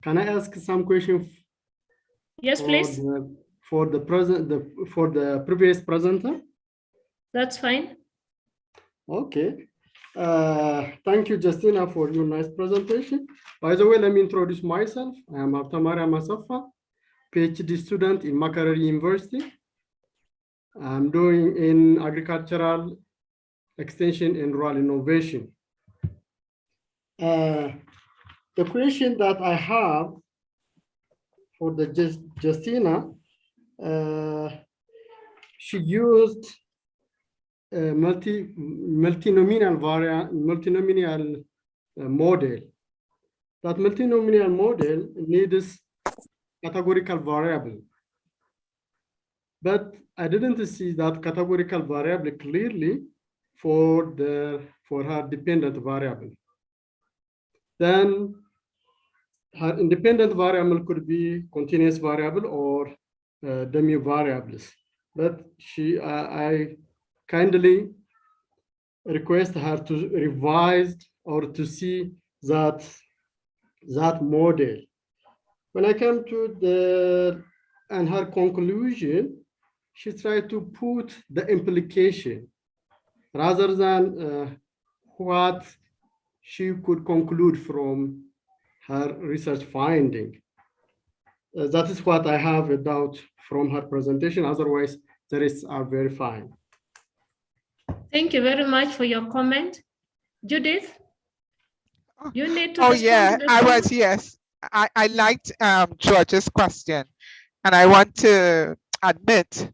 Can I ask some questions? Yes, please. For the previous presenter? That's fine. Okay. Thank you, Justina, for your nice presentation. By the way, let me introduce myself. I am Abtamara Masafa, PhD student in Makerere University. I'm doing in agricultural extension and rural innovation. The question that I have for the Justina, she used a multinomial model. That multinomial model needs categorical variable. But I didn't see that categorical variable clearly for her dependent variable. Then her independent variable could be continuous variable or dummy variables. But I kindly request her to revise or to see that model. When I come to her conclusion, she tried to put the implication rather than what she could conclude from her research finding. That is what I have a doubt from her presentation. Otherwise, the rest are very fine. Thank you very much for your comment. Judith, you need to Oh respond yeah, to this yes. I liked George's question, and I want to admit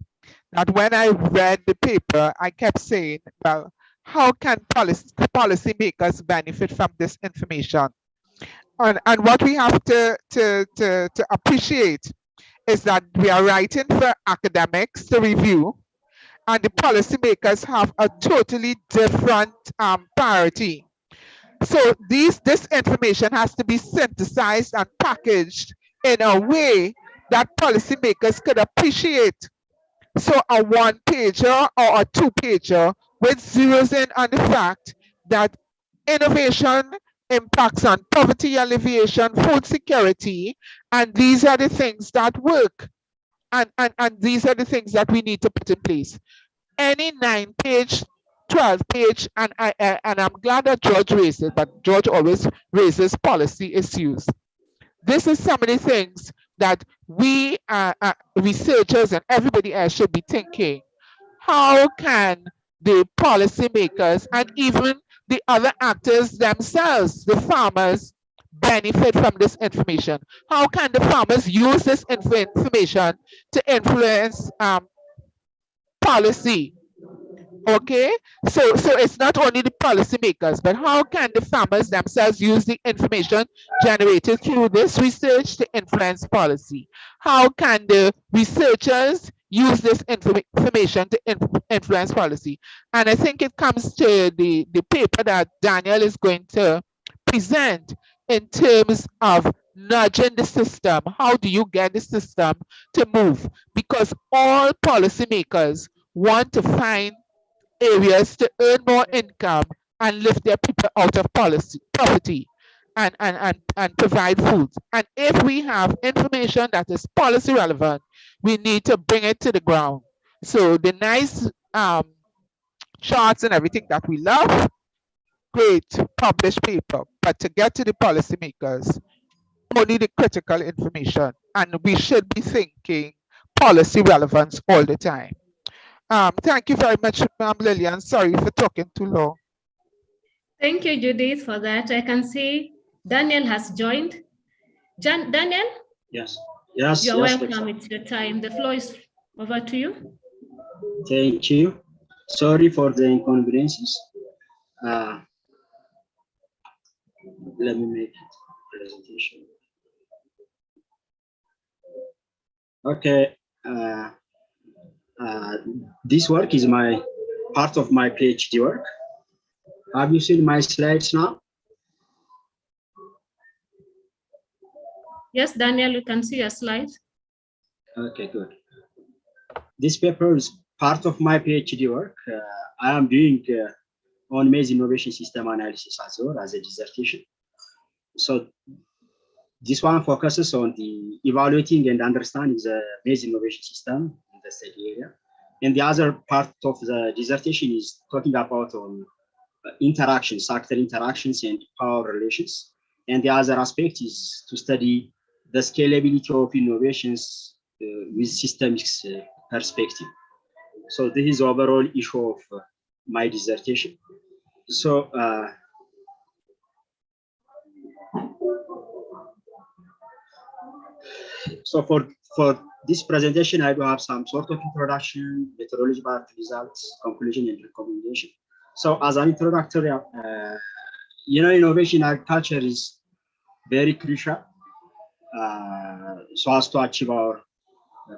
that when I read the paper, I kept saying, well, how can policymakers benefit from this information? And what we have to appreciate is that we are writing for academics to review, and the policymakers have a totally different priority. So this information has to be synthesized and packaged in a way that policymakers could appreciate. So a one-pager or a two-pager with zeroes in on the fact that innovation impacts on poverty alleviation, food security, and these are the things that work. And these are the things that we need to put in place. Any 9-page, 12-page, and I'm glad that George raised it, but George always raises policy issues. This is some of the things that we researchers and everybody else should be thinking. How can the policymakers and even the other actors themselves, the farmers, benefit from this information? How can the farmers use this information to influence policy? Okay, so it's not only the policymakers, but how can the farmers themselves use the information generated through this research to influence policy? How can the researchers use this information to influence policy? And I think it comes to the paper that Daniel is going to present in terms of nudging the system. How do you get the system to move? Because all policymakers want to find areas to earn more income and lift their people out of poverty and provide food. And if we have information that is policy relevant, we need to bring it to the ground. So the nice charts and everything that we love, great, published paper, but to get to the policymakers, only the critical information. And we should be thinking policy relevance all the time. Thank you very much, Lilian. Sorry for talking too long. Thank you, Judith, for that. I can see Daniel has joined. Daniel? Yes. Yes. You're yes, welcome. It's your time. The floor is over to you. Thank you. Sorry for the inconveniences. Let me make a presentation. Okay. This work is part of my PhD work. Have you seen my slides now? Yes, Daniel, you can see your slides. Okay, good. This paper is part of my PhD work. I am doing on maize innovation system analysis as well as a dissertation. So this one focuses on the evaluating and understanding the maize innovation system in the state area. And the other part of the dissertation is talking about on interactions, sector interactions and power relations. And the other aspect is to study the scalability of innovations with systemic perspective. So this is the overall issue of my dissertation. So for this presentation, I will have some sort of introduction, methodology, results, conclusion, and recommendation. So as an introductory, innovation in agriculture is very crucial so as to achieve our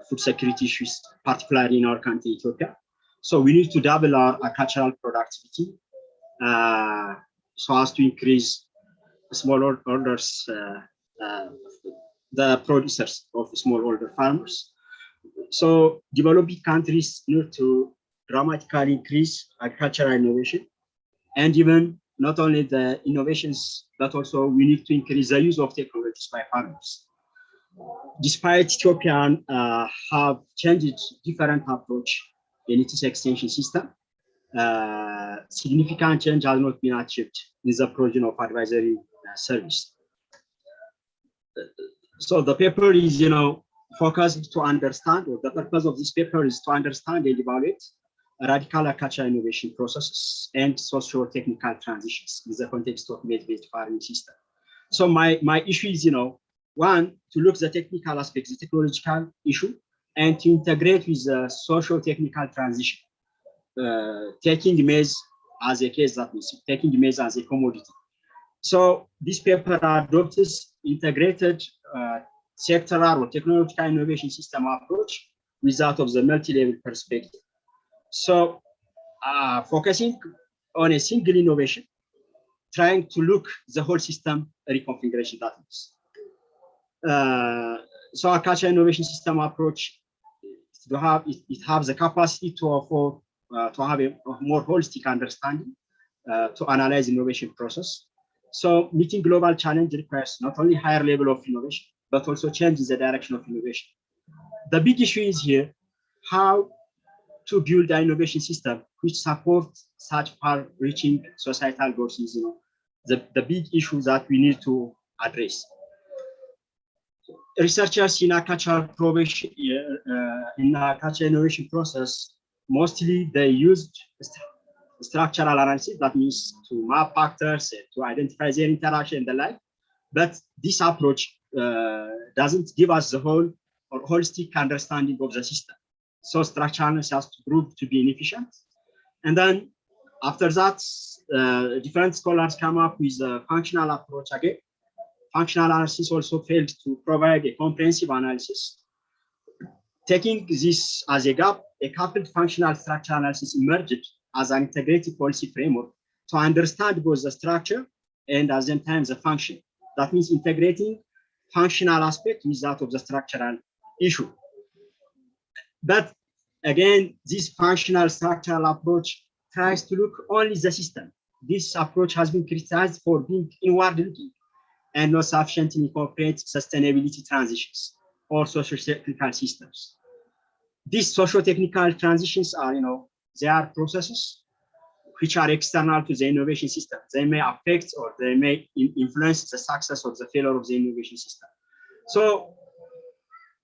food security issues, particularly in our country, Ethiopia. So we need to double our agricultural productivity so as to increase smallholders, the producers of smallholder farmers. So developing countries need to dramatically increase agricultural innovation, and even not only the innovations, but also we need to increase the use of technologies by farmers. Despite Ethiopia have changed different approach in its extension system, significant change has not been achieved in the provision of advisory service. So the paper is, focused to understand, or the purpose of this paper is to understand and evaluate radical agricultural innovation processes and socio-technical transitions in the context of maize-based farming system. So my issue is, one, to look at the technical aspects, the technological issue, and to integrate with the socio-technical transition, taking maize as a case, that means taking maize as a commodity. So this paper adopts integrated sectoral or technological innovation system approach with that of the multi-level perspective. So focusing on a single innovation, trying to look the whole system reconfiguration, that means. So agricultural innovation system approach, it has the capacity to afford to have a more holistic understanding to analyze innovation process. So meeting global challenge requires not only higher level of innovation, but also changes the direction of innovation. The big issue is here, how to build an innovation system which supports such far-reaching societal goals is, the big issue that we need to address. Researchers in agricultural innovation process, mostly they used structural analysis, that means to map factors, to identify their interaction and the like. But this approach doesn't give us the whole or holistic understanding of the system. So structural analysis has to prove to be inefficient. And then after that, different scholars come up with a functional approach again. Functional analysis also failed to provide a comprehensive analysis. Taking this as a gap, a coupled functional structure analysis emerged as an integrated policy framework to understand both the structure and at the same time the function. That means integrating functional aspect with that of the structural issue. But again, this functional structural approach tries to look only the system. This approach has been criticized for being inward-looking and not sufficiently incorporate sustainability transitions or socio-technical systems. These socio-technical transitions are, they are processes which are external to the innovation system. They may affect or they may influence the success or the failure of the innovation system. So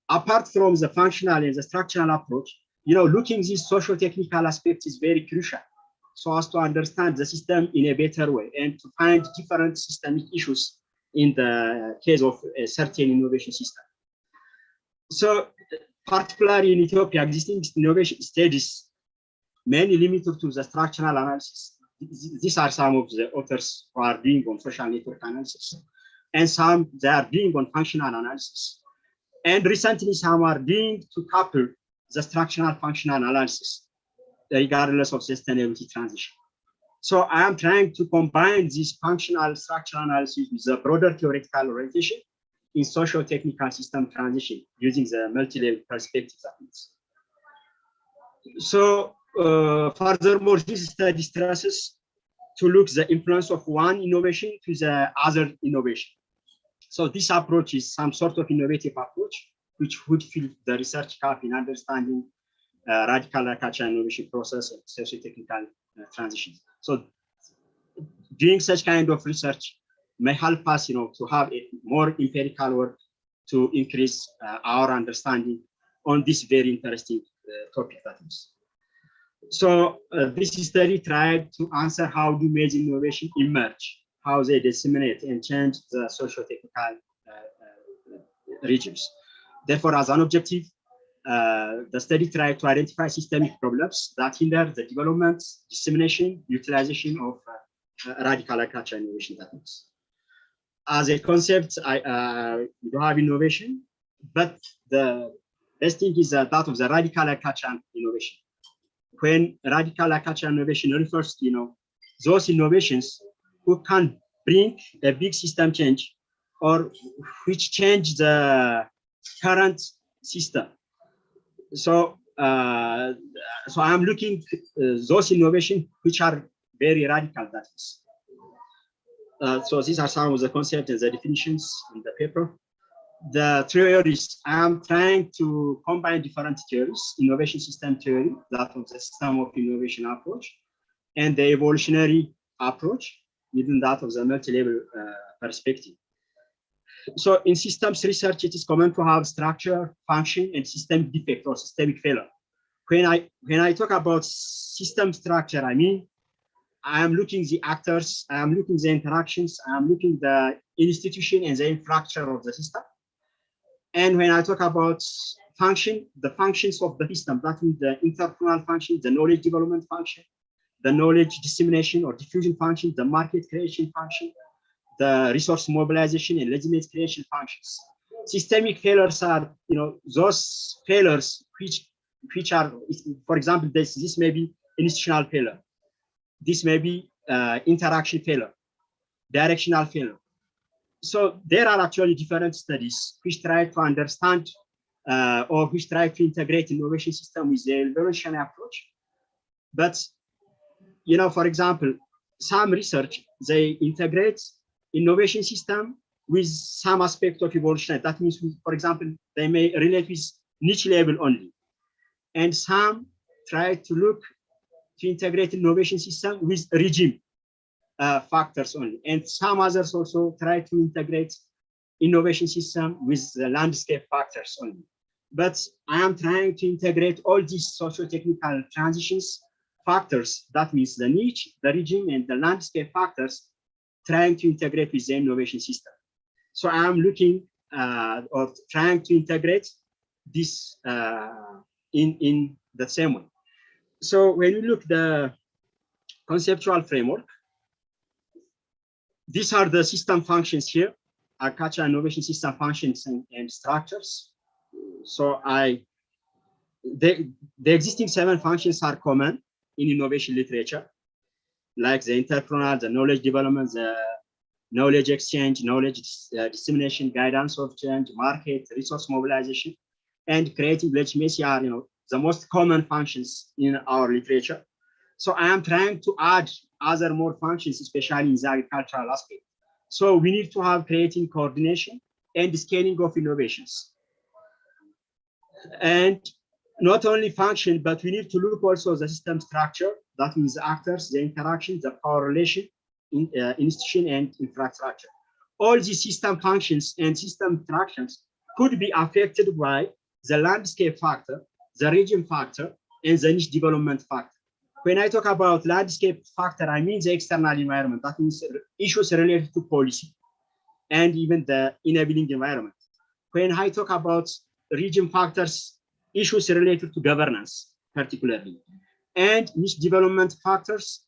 apart from the functional and the structural approach, looking these socio-technical aspects is very crucial so as to understand the system in a better way and to find different systemic issues in the case of a certain innovation system. So particularly in Ethiopia, existing innovation studies mainly limited to the structural analysis. These are some of the authors who are doing on social network analysis, and some they are doing on functional analysis. And recently, some are doing to couple the structural functional analysis, regardless of sustainability transition. So I am trying to combine this functional structural analysis with a broader theoretical orientation in socio-technical system transition using the multi-level perspective. So furthermore, this study stresses to look the influence of one innovation to the other innovation. So this approach is some sort of innovative approach, which would fill the research gap in understanding radical agriculture innovation process and socio-technical transitions. So doing such kind of research may help us, to have a more empirical work to increase our understanding on this very interesting topic. That is. So this study tried to answer how do major innovation emerge, how they disseminate and change the socio-technical regions. Therefore, as an objective, the study tried to identify systemic problems that hinder the development, dissemination, utilization of radical agriculture innovation techniques. As a concept, we don't have innovation, but the best thing is that of the radical agriculture innovation. When radical agriculture innovation refers to, those innovations who can bring a big system change or which change the current system. So, so I am looking those innovations which are very radical. That is. So these are some of the concepts and the definitions in the paper. The theories, I am trying to combine different theories: innovation system theory, that of the system of innovation approach, and the evolutionary approach within that of the multi-level perspective. So in systems research, it is common to have structure, function, and systemic defect or systemic failure. When I talk about system structure, I mean, I am looking the actors, I am looking the interactions, I am looking the institution and the infrastructure of the system. And when I talk about function, the functions of the system, that means the internal function, the knowledge development function, the knowledge dissemination or diffusion function, the market creation function, the resource mobilization and legitimate creation functions. Systemic failures are, those failures which are, for example, this may be institutional failure. This may be interaction failure, directional failure. So there are actually different studies which try to understand or which try to integrate innovation system with the evolutionary approach. But, for example, some research, they integrate innovation system with some aspect of evolution. That means, for example, they may relate with niche level only. And some try to look to integrate innovation system with regime factors only. And some others also try to integrate innovation system with the landscape factors only. But I am trying to integrate all these socio-technical transitions factors, that means the niche, the regime, and the landscape factors, trying to integrate with the innovation system. So I am looking or trying to integrate this in the same way. So when you look the conceptual framework. These are the system functions here, agricultural innovation system functions and structures. So the existing 7 functions are common in innovation literature, like the entrepreneurial, the knowledge development, the knowledge exchange, knowledge dissemination, guidance of change, market, resource mobilization, and creative legitimacy are, the most common functions in our literature. So I am trying to add other more functions, especially in the agricultural aspect. So we need to have creating coordination and scaling of innovations. And not only function, but we need to look also the system structure, that means the actors, the interaction, the power relation, institution and infrastructure. All these system functions and system interactions could be affected by the landscape factor, the region factor, and the niche development factor. When I talk about landscape factor, I mean the external environment, that means issues related to policy and even the enabling environment. When I talk about region factors, issues related to governance, particularly, and niche development factors,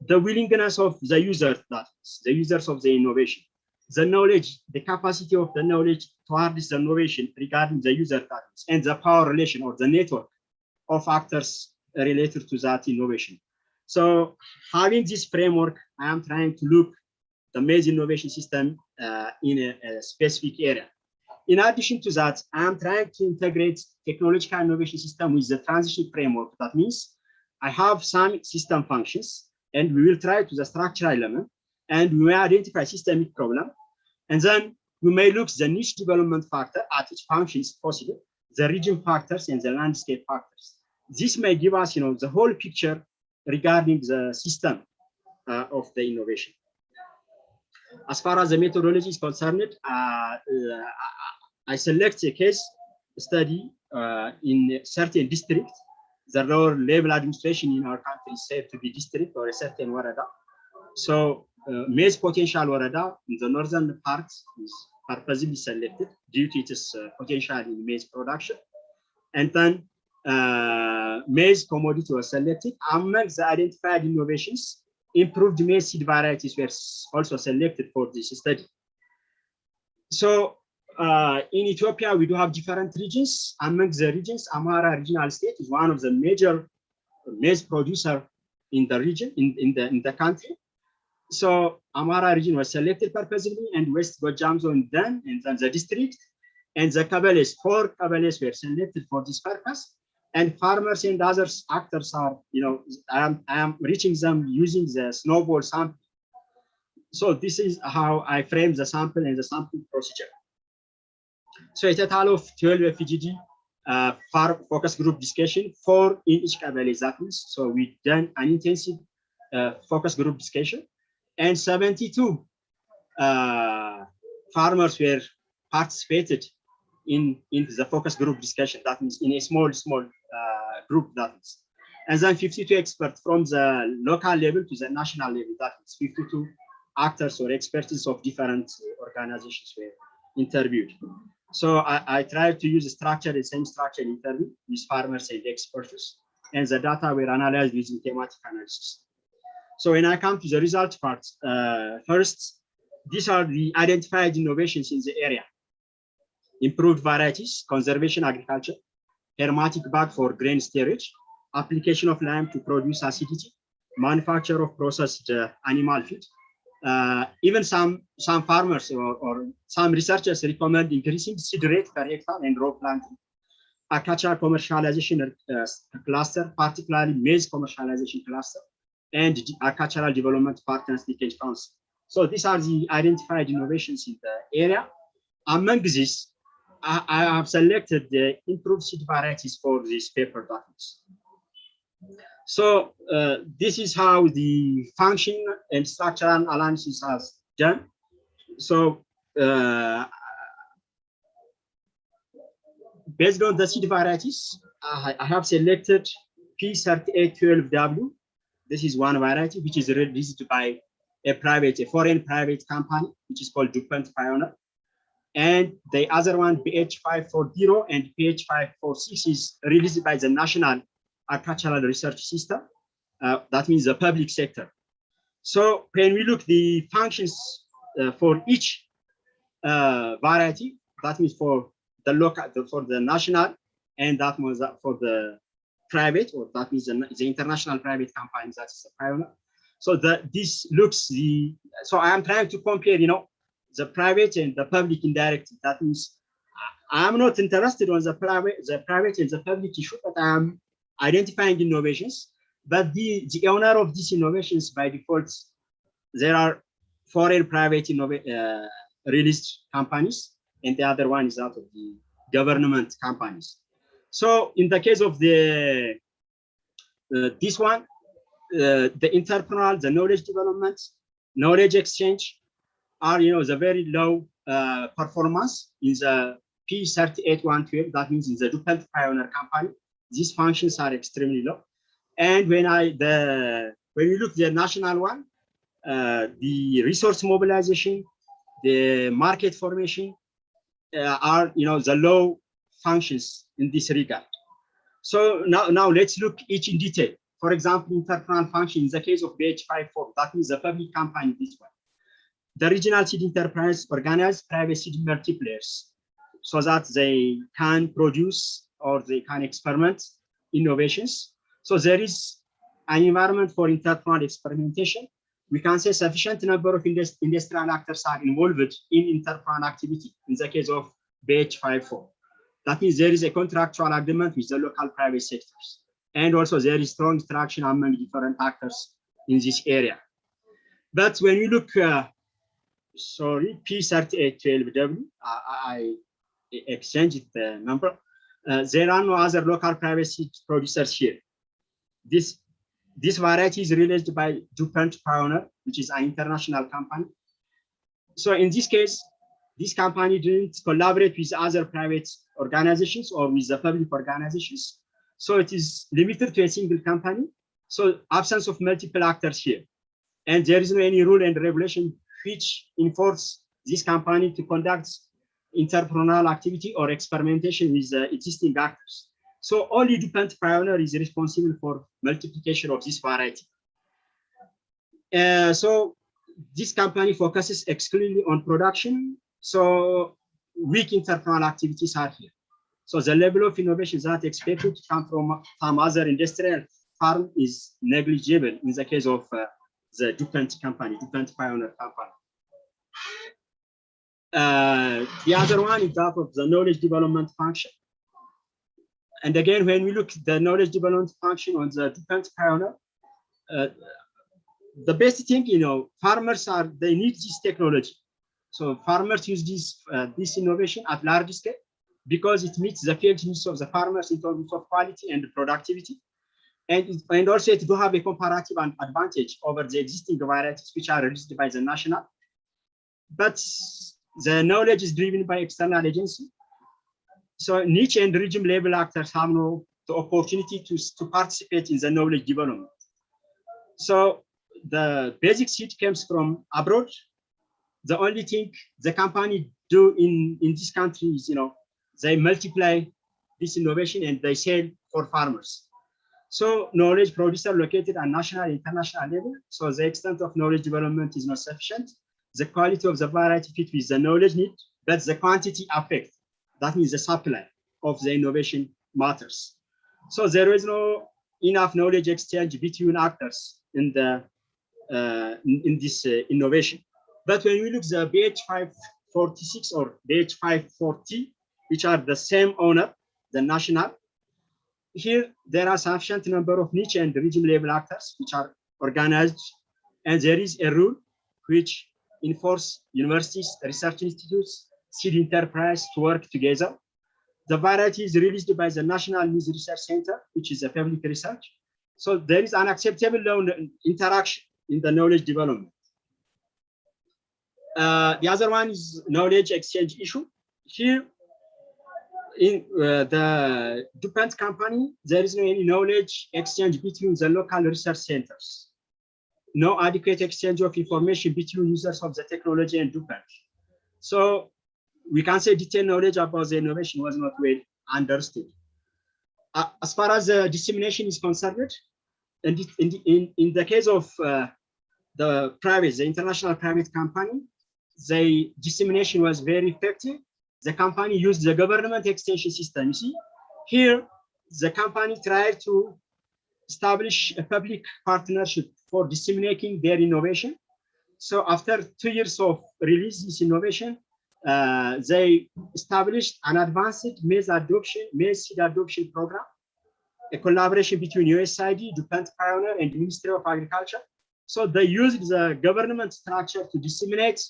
the willingness of the users, that is, the users of the innovation, the knowledge, the capacity of the knowledge to harness the innovation regarding the user patterns, and the power relation or the network of actors related to that innovation. So having this framework, I am trying to look the maize innovation system in a specific area. In addition to that, I am trying to integrate technological innovation system with the transition framework. That means I have some system functions, and we will try to the structural element, and we may identify systemic problem, and then we may look the niche development factor at which function is possible, the region factors and the landscape factors. This may give us, the whole picture regarding the system of the innovation. As far as the methodology is concerned, I select a case study in a certain district. The lower level administration in our country is said to be district or a certain warada. So maize potential warada in the northern part is purposely selected due to its potential in maize production. And then maize commodity was selected. Among the identified innovations, improved maize seed varieties were also selected for this study. So in Ethiopia, we do have different regions. Among the regions, Amhara regional state is one of the major maize producer in the region, in the country. So Amhara region was selected purposely, and West Gojam zone then, and then the district, and the Kabbales, 4 Kabbales were selected for this purpose. And farmers and other actors are, I am reaching them using the snowball sample. So this is how I frame the sample and the sampling procedure. So a total of 12 FGD farm focus group discussion, 4 in each Kabbale, that means. So we done an intensive focus group discussion, and 72 farmers were participated in the focus group discussion, that means in a small group, that is. And then 52 experts from the local level to the national level, that is 52 actors or experts of different organizations were interviewed. So I tried to use the same structure interview with farmers and experts, and the data were analyzed using thematic analysis. So when I come to the result part, first, these are the identified innovations in the area: improved varieties, conservation agriculture, hermetic bag for grain storage, application of lime to produce acidity, manufacture of processed animal feed. Even some farmers or some researchers recommend increasing seed rate per hectare and row planting. Agricultural commercialization cluster, particularly maize commercialization cluster, and agricultural development partners linkage council. So these are the identified innovations in the area. Among these, I have selected the improved seed varieties for this paper documents. So this is how the function and structural analysis has done. So based on the seed varieties, I have selected P3812W. This is one variety which is released by a foreign private company, which is called DuPont Pioneer. And the other one, PH540 and PH546, is released by the National Agricultural Research System. that means the public sector. So when we look the functions for each variety, that means for the local, for the national, and that was for the private, or that means the international private companies, that's the pioneer. So this looks so I am trying to compare, the private and the public indirect. That means I'm not interested on the private and the public issue, but I'm identifying innovations. But the owner of these innovations by default, there are foreign private released companies, and the other one is out of the government companies. So in the case of this one, the entrepreneurial, the knowledge development, knowledge exchange are, the very low performance in the P38112. That means in the DuPont Pioneer company, these functions are extremely low. And when we look at the national one, the resource mobilization, the market formation are, the low functions in this regard. So now let's look each in detail. For example, entrepreneurial function in the case of BH54, that means the public company, this one. The regional seed enterprise organize private seed multipliers so that they can produce or they can experiment innovations. So there is an environment for entrepreneurial experimentation. We can say sufficient number of industrial actors are involved in entrepreneurial activity in the case of BH54. That means there is a contractual agreement with the local private sectors. And also there is strong interaction among different actors in this area. But when we look, P3812W, I exchanged the number. There are no other local private seed producers here. This variety is released by DuPont Pioneer, which is an international company. So in this case, this company didn't collaborate with other private organizations or with the public organizations. So it is limited to a single company. So absence of multiple actors here. And there is no any rule and regulation which enforce this company to conduct entrepreneurial activity or experimentation with existing actors. So only DuPont Pioneer is responsible for multiplication of this variety. So this company focuses exclusively on production. So weak entrepreneurial activities are here. So the level of innovation that expected to come from some other industrial farm is negligible in the case of the DuPont company, DuPont Pioneer company. The other one is that of the knowledge development function. And again, when we look at the knowledge development function on the DuPont Pioneer, the best thing, farmers they need this technology. So farmers use this innovation at large scale because it meets the field needs of the farmers in terms of quality and productivity. And also it do have a comparative advantage over the existing varieties which are released by the national. But the knowledge is driven by external agency. So niche and region level actors have the opportunity to participate in the knowledge development. So the basic seed comes from abroad. The only thing the company do in this country is, they multiply this innovation and they sell for farmers. So knowledge producer located at national and international level. So the extent of knowledge development is not sufficient. The quality of the variety fit with the knowledge need, but the quantity affect. That means the supply of the innovation matters. So there is no enough knowledge exchange between actors in this innovation. But when we look at the BH546 or BH540, which are the same owner, the national, here there are sufficient number of niche and region level actors which are organized, and there is a rule which enforce universities, research institutes, seed enterprise to work together. The variety is released by the National News Research Center, which is a public research. So there is an acceptable interaction in the knowledge development. The other one is knowledge exchange issue. Here in the DuPont company, there is no any knowledge exchange between the local research centers. No adequate exchange of information between users of the technology and DuPont. So we can say detailed knowledge about the innovation was not well understood. As far as the dissemination is concerned, in the case of the international private company, the dissemination was very effective. The company used the government extension system. You see, here the company tried to establish a public partnership for disseminating their innovation. So after 2 years of release this innovation, they established an advanced maize seed adoption program, a collaboration between USAID, DuPont Pioneer, and the Ministry of Agriculture. So they used the government structure to disseminate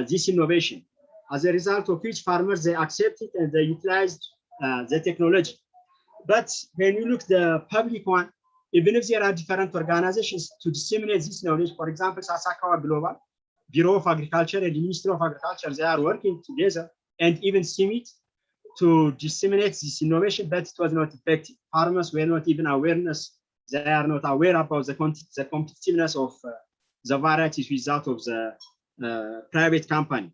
this innovation. As a result of which farmers, they accepted and they utilized the technology. But when you look the public one, even if there are different organizations to disseminate this knowledge, for example, Sasakawa Global, Bureau of Agriculture and the Ministry of Agriculture, they are working together, and even CIMIT to disseminate this innovation, but it was not effective. Farmers were not even they are not aware about the competitiveness of the varieties without of the private company.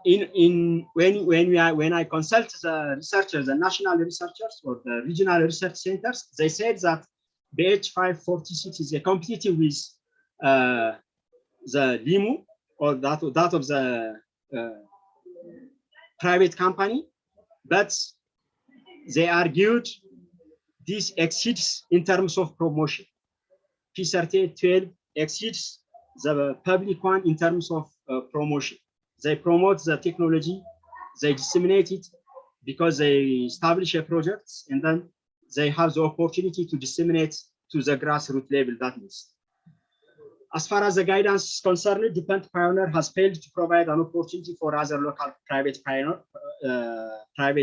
When I consult the researchers, the national researchers or the regional research centers, they said that BH546 is competitive with the LIMU or that of the private company, but they argued this exceeds in terms of promotion. P3812 exceeds the public one in terms of promotion. They promote the technology, they disseminate it because they establish a project, and then they have the opportunity to disseminate to the grassroots level. That means, as far as the guidance is concerned, DuPont Pioneer has failed to provide an opportunity for other local private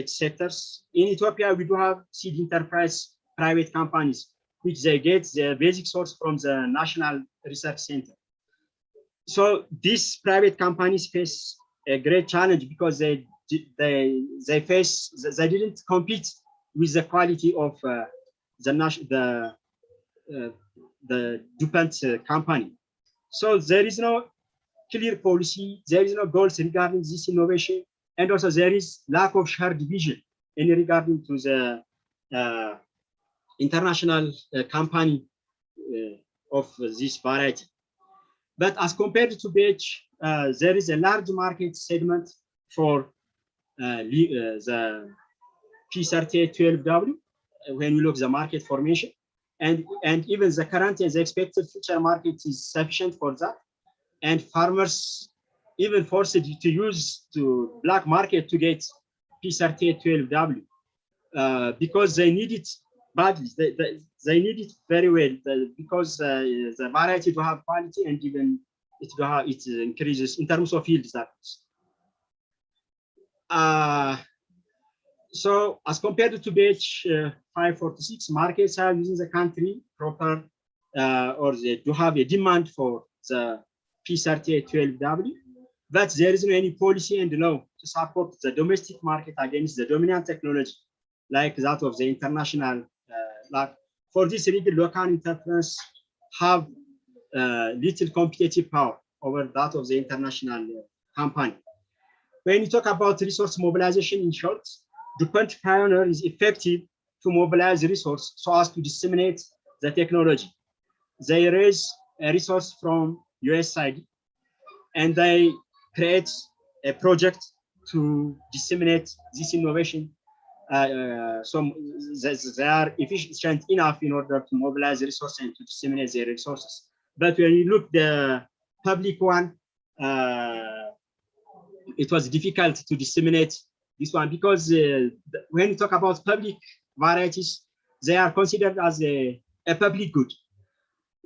sectors. In Ethiopia, we do have seed enterprise private companies, which they get their basic source from the National Research Center. So these private companies face a great challenge because they didn't compete with the quality of the DuPont company. So there is no clear policy, there is no goals regarding this innovation, and also there is lack of shared vision in regarding to the international company of this variety. But as compared to BH, there is a large market segment for the P3812W when we look at the market formation, and even the current and the expected future market is sufficient for that. And farmers even forced to use to black market to get P3812W because they need it badly. They need it very well because the variety to have quality and even it increases in terms of yields. So as compared to BH 546, markets are within the country proper or they do have a demand for the P3812W, but there isn't any policy and law to support the domestic market against the dominant technology like that of the international. For this reason, local entrepreneurs have little competitive power over that of the international company. When you talk about resource mobilization, in short, DuPont Pioneer is effective to mobilize resource so as to disseminate the technology. They raise a resource from USAID and they create a project to disseminate this innovation. So they are efficient enough in order to mobilize resources and to disseminate their resources. But when you look the public one, it was difficult to disseminate this one because when you talk about public varieties, they are considered as a public good.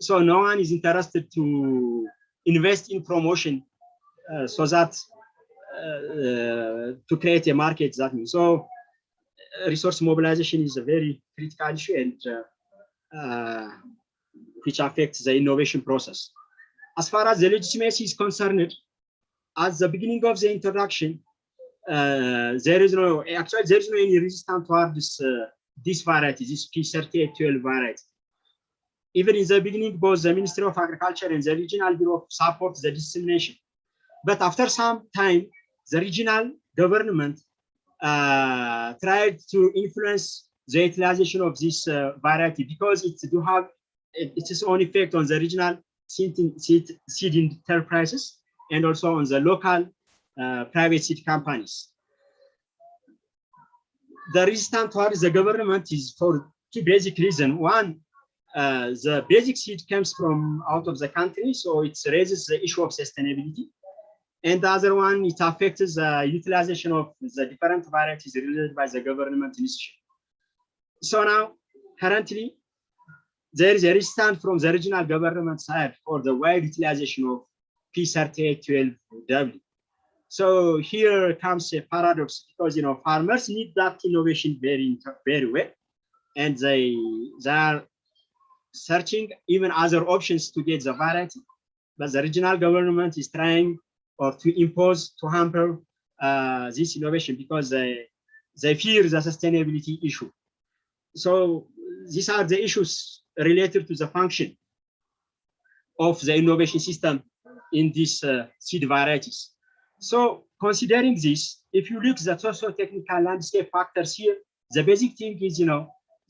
So no one is interested to invest in promotion so that to create a market. That means so. Resource mobilization is a very critical issue and which affects the innovation process. As far as the legitimacy is concerned, at the beginning of the introduction, there is no any resistance toward this variety, this P3812 variety. Even in the beginning, both the Ministry of Agriculture and the Regional Bureau support the dissemination. But after some time, the regional government tried to influence the utilization of this variety, because it do have its own effect on the regional seed enterprises and also on the local private seed companies. The resistance towards the government is for two basic reasons. One, the basic seed comes from out of the country, so it raises the issue of sustainability. And the other one, it affects the utilization of the different varieties related by the government initiative. So now, currently, there is a resistance from the regional government side for the wide utilization of P3812W. So here comes a paradox, because farmers need that innovation very well, and they are searching even other options to get the variety, but the regional government is trying to impose, to hamper this innovation, because they fear the sustainability issue. So these are the issues related to the function of the innovation system in these seed varieties. So considering this, if you look at the socio-technical landscape factors here, the basic thing is,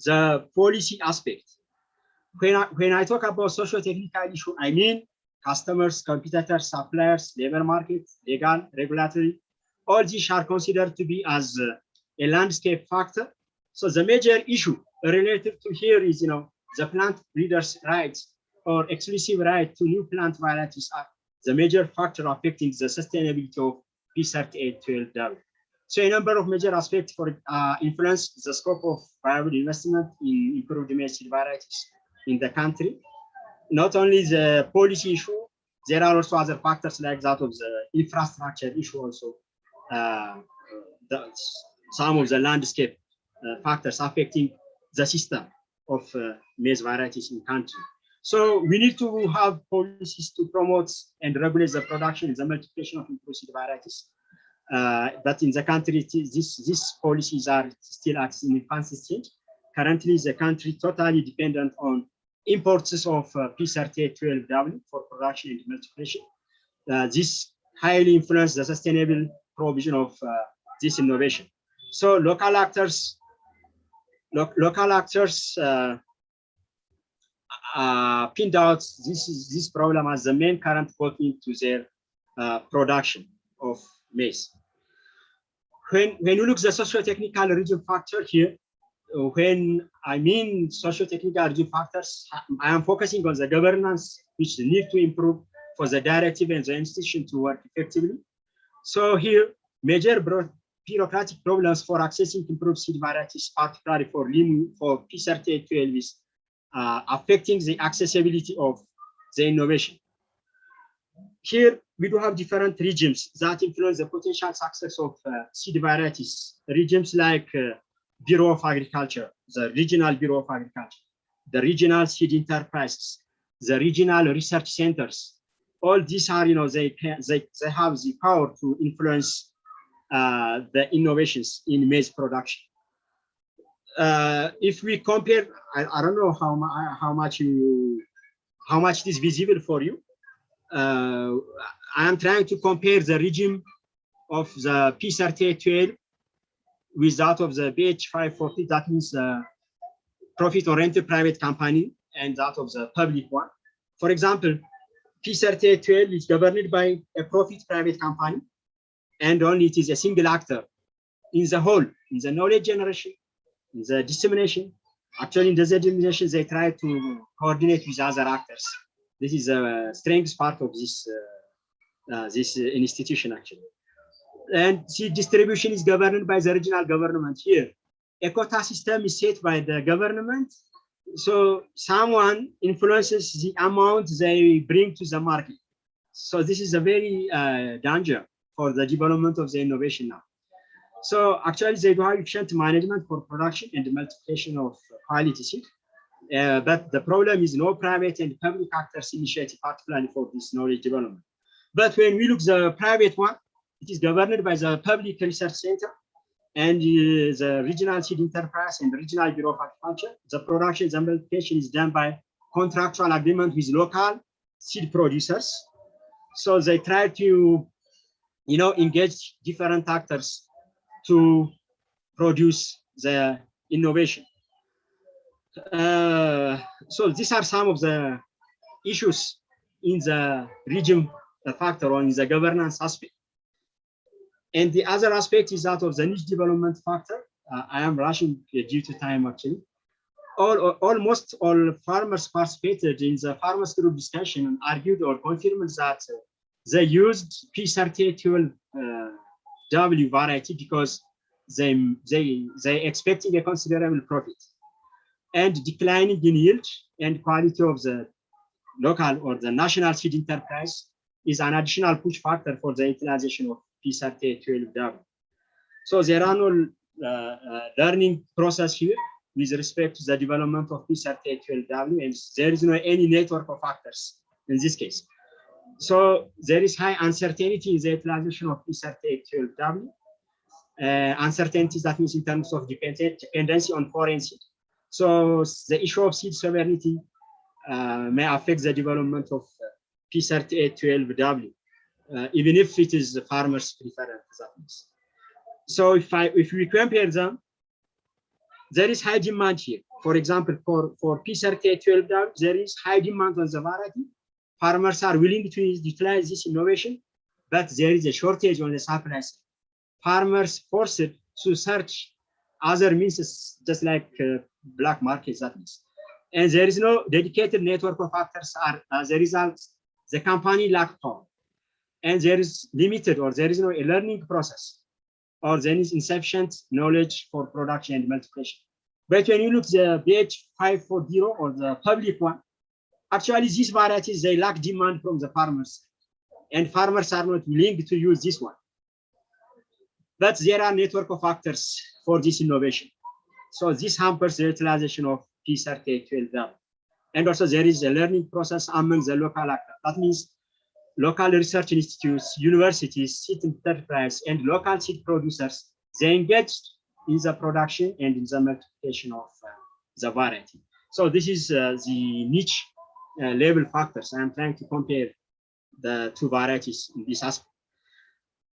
the policy aspect. When I talk about socio-technical issue, I mean customers, competitors, suppliers, labor market, legal, regulatory, all these are considered to be as a landscape factor. So the major issue related to here is, the plant breeders' rights or exclusive right to new plant varieties are the major factor affecting the sustainability of P3812W. So a number of major aspects for influence the scope of viable investment in improved maize seed varieties in the country. Not only the policy issue, there are also other factors like that of the infrastructure issue also. Some of the landscape factors affecting the system of maize varieties in country. So we need to have policies to promote and regulate the production and the multiplication of improved seed varieties. But in the country, these policies are still at an infancy stage. Currently, the country totally dependent on imports of P3812W for production and multiplication. This highly influences the sustainable provision of this innovation. So local actors pinned out this problem as the main current bottleneck to their production of maize. When you look at the socio-technical region factor here, when I mean socio-technical region factors, I am focusing on the governance, which need to improve for the directive and the institution to work effectively. So here, major bureaucratic problems for accessing improved seed varieties, particularly for P3812, is affecting the accessibility of the innovation. Here, we do have different regimes that influence the potential success of seed varieties. Regimes like Bureau of Agriculture, the Regional Bureau of Agriculture, the Regional Seed Enterprises, the Regional Research Centers. All these are, they have the power to influence the innovations in maize production. If we compare, I don't know how much it is visible for you. I am trying to compare the regime of the P3812 with that of the BH540, that means profit-oriented private company, and that of the public one. For example, P3812 is governed by a profit private company, and only it is a single actor in the whole, in the knowledge generation, in the dissemination. Actually, in the dissemination, they try to coordinate with other actors. This is the strength part of this institution, actually. And seed distribution is governed by the regional government here. A quota system is set by the government. So someone influences the amount they bring to the market. So this is a very danger for the development of the innovation now. So actually, they do have efficient management for production and multiplication of quality seed. But the problem is no private and public actors initiative, particularly for this knowledge development. But when we look at the private one, it is governed by the Public Research Center and the Regional Seed Enterprise and the Regional Bureau of Agriculture. The production and multiplication is done by contractual agreement with local seed producers. So they try to, engage different actors to produce the innovation. So these are some of the issues in the regime factor or in the governance aspect. And the other aspect is that of the niche development factor. I am rushing due to time actually. Almost all farmers participated in the farmers group discussion and argued or confirmed that they used P3812W variety because they expecting a considerable profit, and declining in yield and quality of the local or the national seed enterprise is an additional push factor for the utilization of P3812W. So there are no learning process here with respect to the development of P3812W, and there is no any network of factors in this case. So there is high uncertainty in the utilization of P3812W. Uncertainties, that means in terms of dependency on foreign seed. So the issue of seed sovereignty may affect the development of P3812W, even if it is the farmers' preferred. So if we compare them, there is high demand here. For example, for P3812W, there is high demand on the variety. Farmers are willing to utilize this innovation, but there is a shortage on the supply side. Farmers forced to search other means, just like black markets, that means. And there is no dedicated network of actors. As a result, the company lack power. And there is limited, or there is no learning process, or there is insufficient knowledge for production and multiplication. But when you look the BH540 or the public one, actually these varieties, they lack demand from the farmers, and farmers are not willing to use this one. But there are network of actors for this innovation. So this hampers the utilization of P3812W. And also there is a learning process among the local actors. That means local research institutes, universities, seed enterprise, and local seed producers, they engaged in the production and in the multiplication of the variety. So this is the niche level factors. I'm trying to compare the two varieties in this aspect.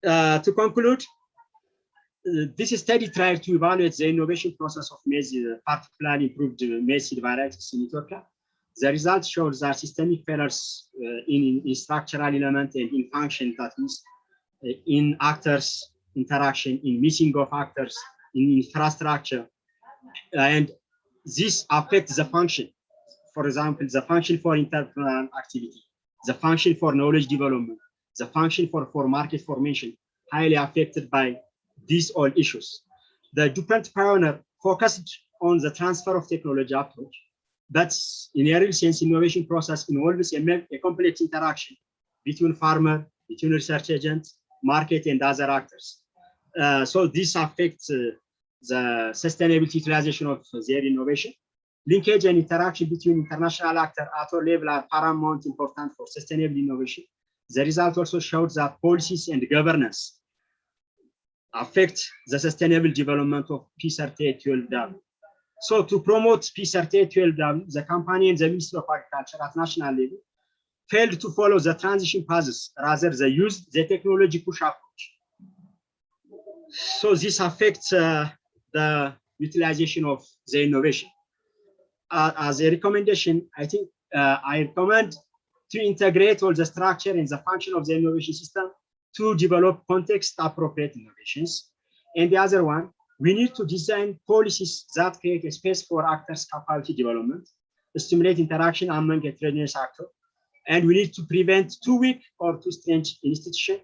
To conclude, this study tried to evaluate the innovation process of maize, particularly improved maize seed varieties in Ethiopia. The results showed that systemic failures in structural element and in function, that means in actors interaction, in missing of actors, in infrastructure, and this affects the function. For example, the function for entrepreneurial activity, the function for knowledge development, the function for market formation, highly affected by these all issues. The DuPont pioneer focused on the transfer of technology approach, but in a real sense, innovation process involves a complex interaction between farmer, between research agents, market, and other actors. So this affects the sustainability utilization of their innovation. Linkage and interaction between international actors at all levels are paramount important for sustainable innovation. The result also shows that policies and governance affect the sustainable development of P3812W. So to promote P3812W, the company and the Ministry of Agriculture at national level failed to follow the transition paths, rather they used the technology push approach. So this affects the utilization of the innovation. As a recommendation, I think I recommend to integrate all the structure and the function of the innovation system to develop context-appropriate innovations. And the other one, we need to design policies that create a space for actors' capability development, stimulate interaction among heterogeneous actors, and we need to prevent too weak or too strange institutions,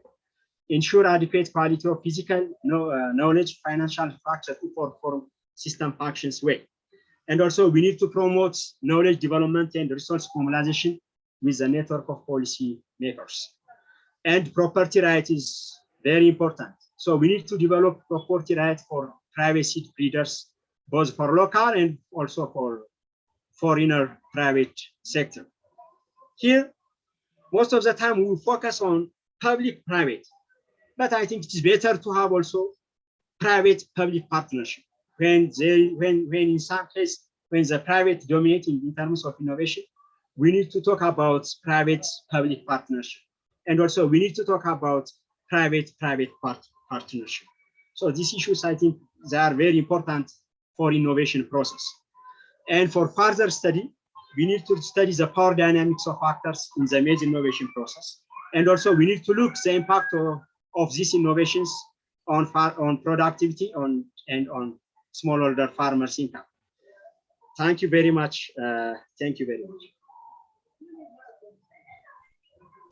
ensure adequate quality of physical knowledge, financial infrastructure to perform system functions well. And also we need to promote knowledge development and resource mobilization with a network of policy makers. And property right is very important. So we need to develop property right for private seed breeders, both for local and also for foreigner private sector. Here, most of the time we focus on public-private, but I think it is better to have also private-public partnership. When in some cases, when the private dominating in terms of innovation, we need to talk about private-public partnership. And also we need to talk about private-private partnership. So these issues, I think, they are very important for innovation process. And for further study, we need to study the power dynamics of factors in the maize innovation process. And also we need to look the impact of these innovations on productivity and on smallholder farmers' income. Thank you very much. Thank you very much.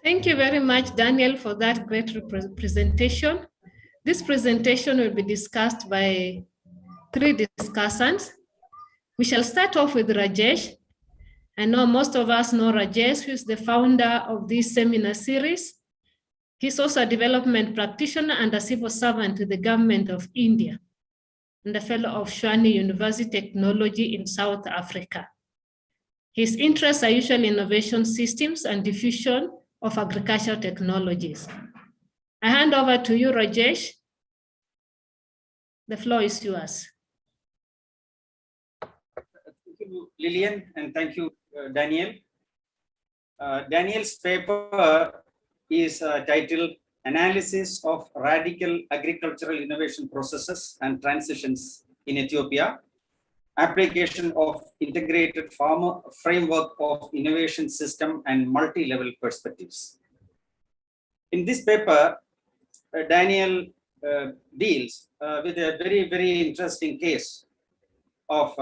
Thank you very much, Daniel, for that great presentation. This presentation will be discussed by 3 discussants. We shall start off with Rajesh. I know most of us know Rajesh, who is the founder of this seminar series. He's also a development practitioner and a civil servant to the government of India, and a fellow of Shwani University Technology in South Africa. His interests are usually innovation systems and diffusion of agricultural technologies. I hand over to you, Rajesh. The floor is yours. Thank you, Lilian, and thank you, Daniel. Daniel's paper is titled Analysis of Radical Agricultural Innovation Processes and Transitions in Ethiopia, Application of Integrated Farmer Framework of Innovation System and Multi-Level Perspectives. In this paper, Daniel deals with a very, very interesting case of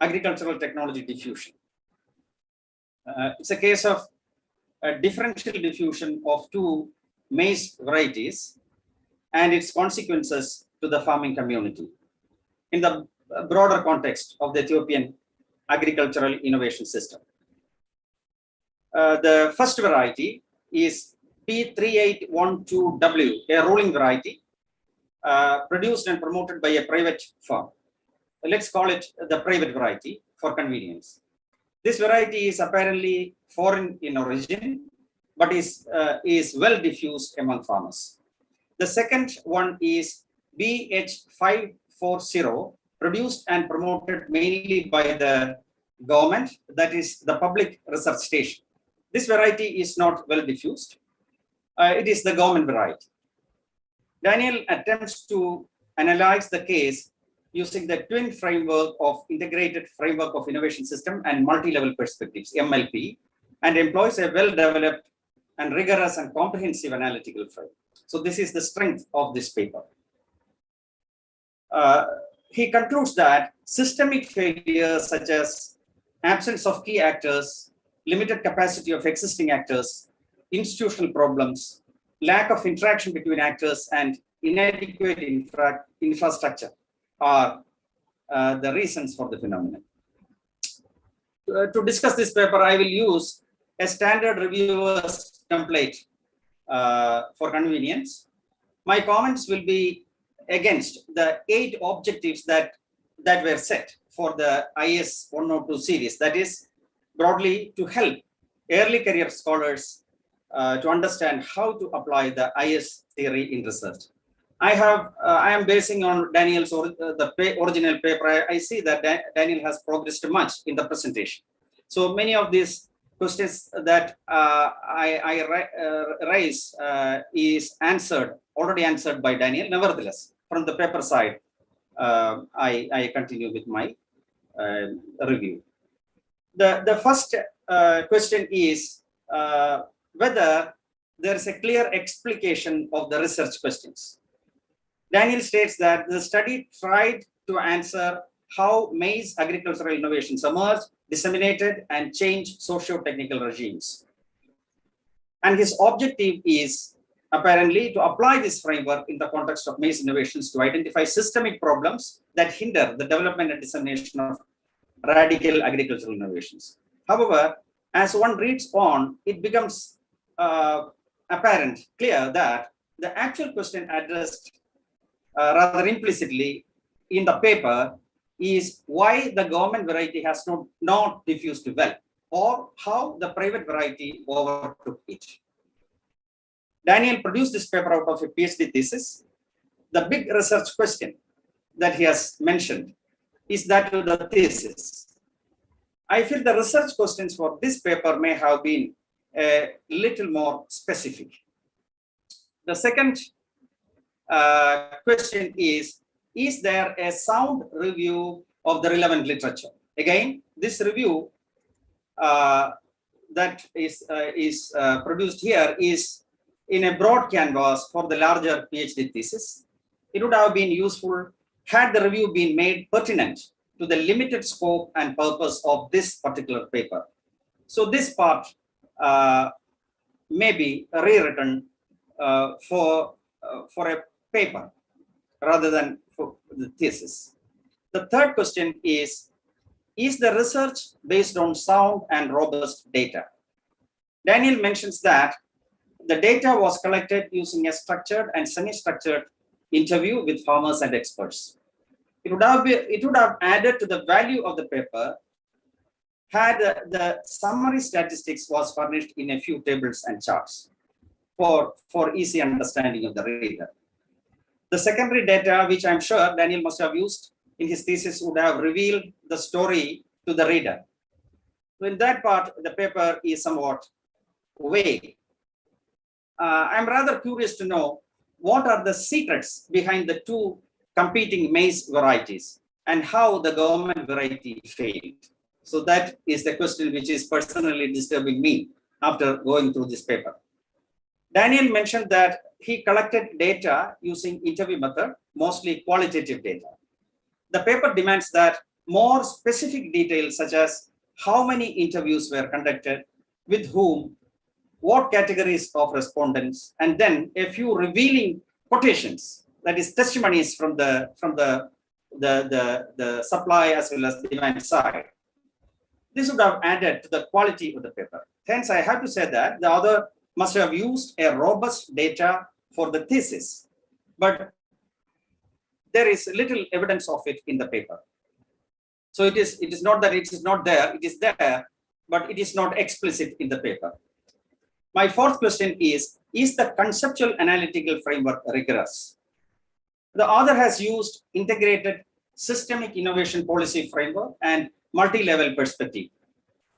agricultural technology diffusion. It's a case of a differential diffusion of 2 maize varieties and its consequences to the farming community in the broader context of the Ethiopian agricultural innovation system. The first variety is P3812W, a ruling variety produced and promoted by a private firm. Let's call it the private variety for convenience. This variety is apparently foreign in origin, but is well diffused among farmers. The second one is BH540, produced and promoted mainly by the government, that is the public research station. This variety is not well diffused. It is the government variety. Daniel attempts to analyze the case using the twin framework of integrated framework of innovation system and multi-level perspectives, MLP, and employs a well-developed and rigorous and comprehensive analytical framework. So this is the strength of this paper. He concludes that systemic failures such as absence of key actors, limited capacity of existing actors, institutional problems, lack of interaction between actors, and inadequate infrastructure are the reasons for the phenomenon. To discuss this paper, I will use a standard reviewer's template for convenience. My comments will be against the 8 objectives that were set for the IS-102 series, that is broadly to help early career scholars to understand how to apply the IS theory in research. I am basing on Daniel's original paper. I see that Daniel has progressed much in the presentation. So many of these questions that I raise is already answered by Daniel. Nevertheless, from the paper side, I continue with my review. The first question is whether there is a clear explication of the research questions. Daniel states that the study tried to answer how maize agricultural innovations emerged, disseminated, and changed socio-technical regimes. And his objective is apparently to apply this framework in the context of maize innovations to identify systemic problems that hinder the development and dissemination of radical agricultural innovations. However, as one reads on, it becomes clear that the actual question addressed rather implicitly in the paper is why the government variety has not diffused well, or how the private variety overtook it. Daniel produced this paper out of a PhD thesis. The big research question that he has mentioned is that of the thesis. I feel the research questions for this paper may have been a little more specific. The second question is is there a sound review of the relevant literature? Again, this review that is produced here is in a broad canvas for the larger PhD thesis. It would have been useful had the review been made pertinent to the limited scope and purpose of this particular paper. So this part may be rewritten for a paper rather than for the thesis. The third question is the research based on sound and robust data? Daniel mentions that the data was collected using a structured and semi-structured interview with farmers and experts. It would have added to the value of the paper had the summary statistics was furnished in a few tables and charts for easy understanding of the reader. The secondary data, which I'm sure Daniel must have used in his thesis, would have revealed the story to the reader. So in that part, the paper is somewhat vague. I'm rather curious to know what are the secrets behind the two competing maize varieties and how the government variety failed. So that is the question which is personally disturbing me after going through this paper. Daniel mentioned that he collected data using interview method, mostly qualitative data. The paper demands that more specific details such as how many interviews were conducted, with whom, what categories of respondents, and then a few revealing quotations, that is testimonies from the supply as well as demand side. This would have added to the quality of the paper. Hence, I have to say that the author must have used a robust data for the thesis, but there is little evidence of it in the paper. So it is not that it is not there, it is there, but it is not explicit in the paper. My fourth question is the conceptual analytical framework rigorous? The author has used integrated systemic innovation policy framework and multi-level perspective,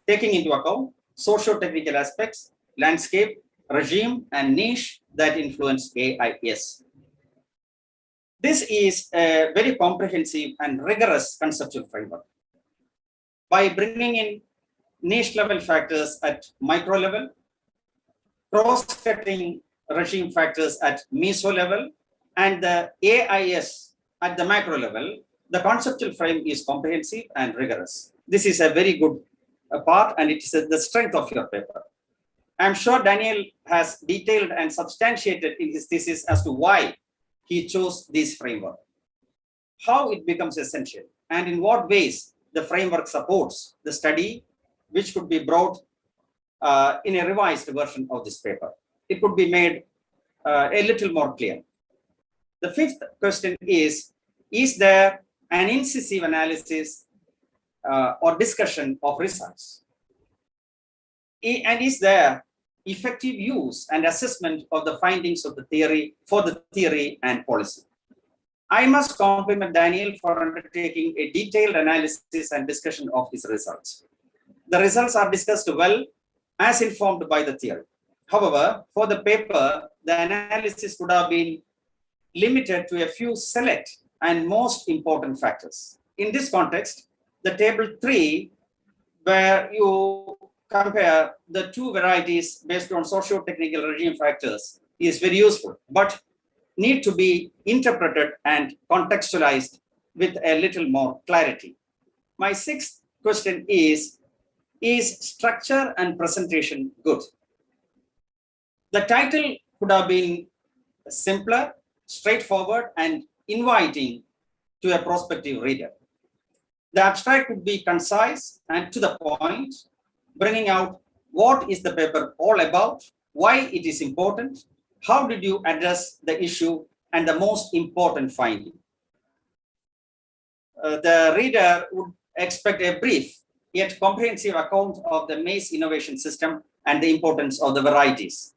taking into account socio-technical aspects, landscape, regime, and niche that influence AIS. This is a very comprehensive and rigorous conceptual framework. By bringing in niche level factors at micro level, cross-cutting regime factors at meso level, and the AIS at the macro level, the conceptual frame is comprehensive and rigorous. This is a very good part, and it is the strength of your paper. I'm sure Daniel has detailed and substantiated in his thesis as to why he chose this framework, how it becomes essential, and in what ways the framework supports the study, which could be brought in a revised version of this paper. It could be made a little more clear. The fifth question is there an incisive analysis or discussion of results? And is there effective use and assessment of the findings of the theory for the theory and policy? I must compliment Daniel for undertaking a detailed analysis and discussion of his results. The results are discussed well as informed by the theory. However, for the paper, the analysis could have been limited to a few select and most important factors. In this context, the table 3, where you compare the two varieties based on socio-technical regime factors, is very useful, but need to be interpreted and contextualized with a little more clarity. My sixth question is structure and presentation good? The title could have been simpler, straightforward, and inviting to a prospective reader. The abstract could be concise and to the point, bringing out what is the paper all about, why it is important, how did you address the issue, and the most important finding. The reader would expect a brief yet comprehensive account of the maize innovation system and the importance of the varieties.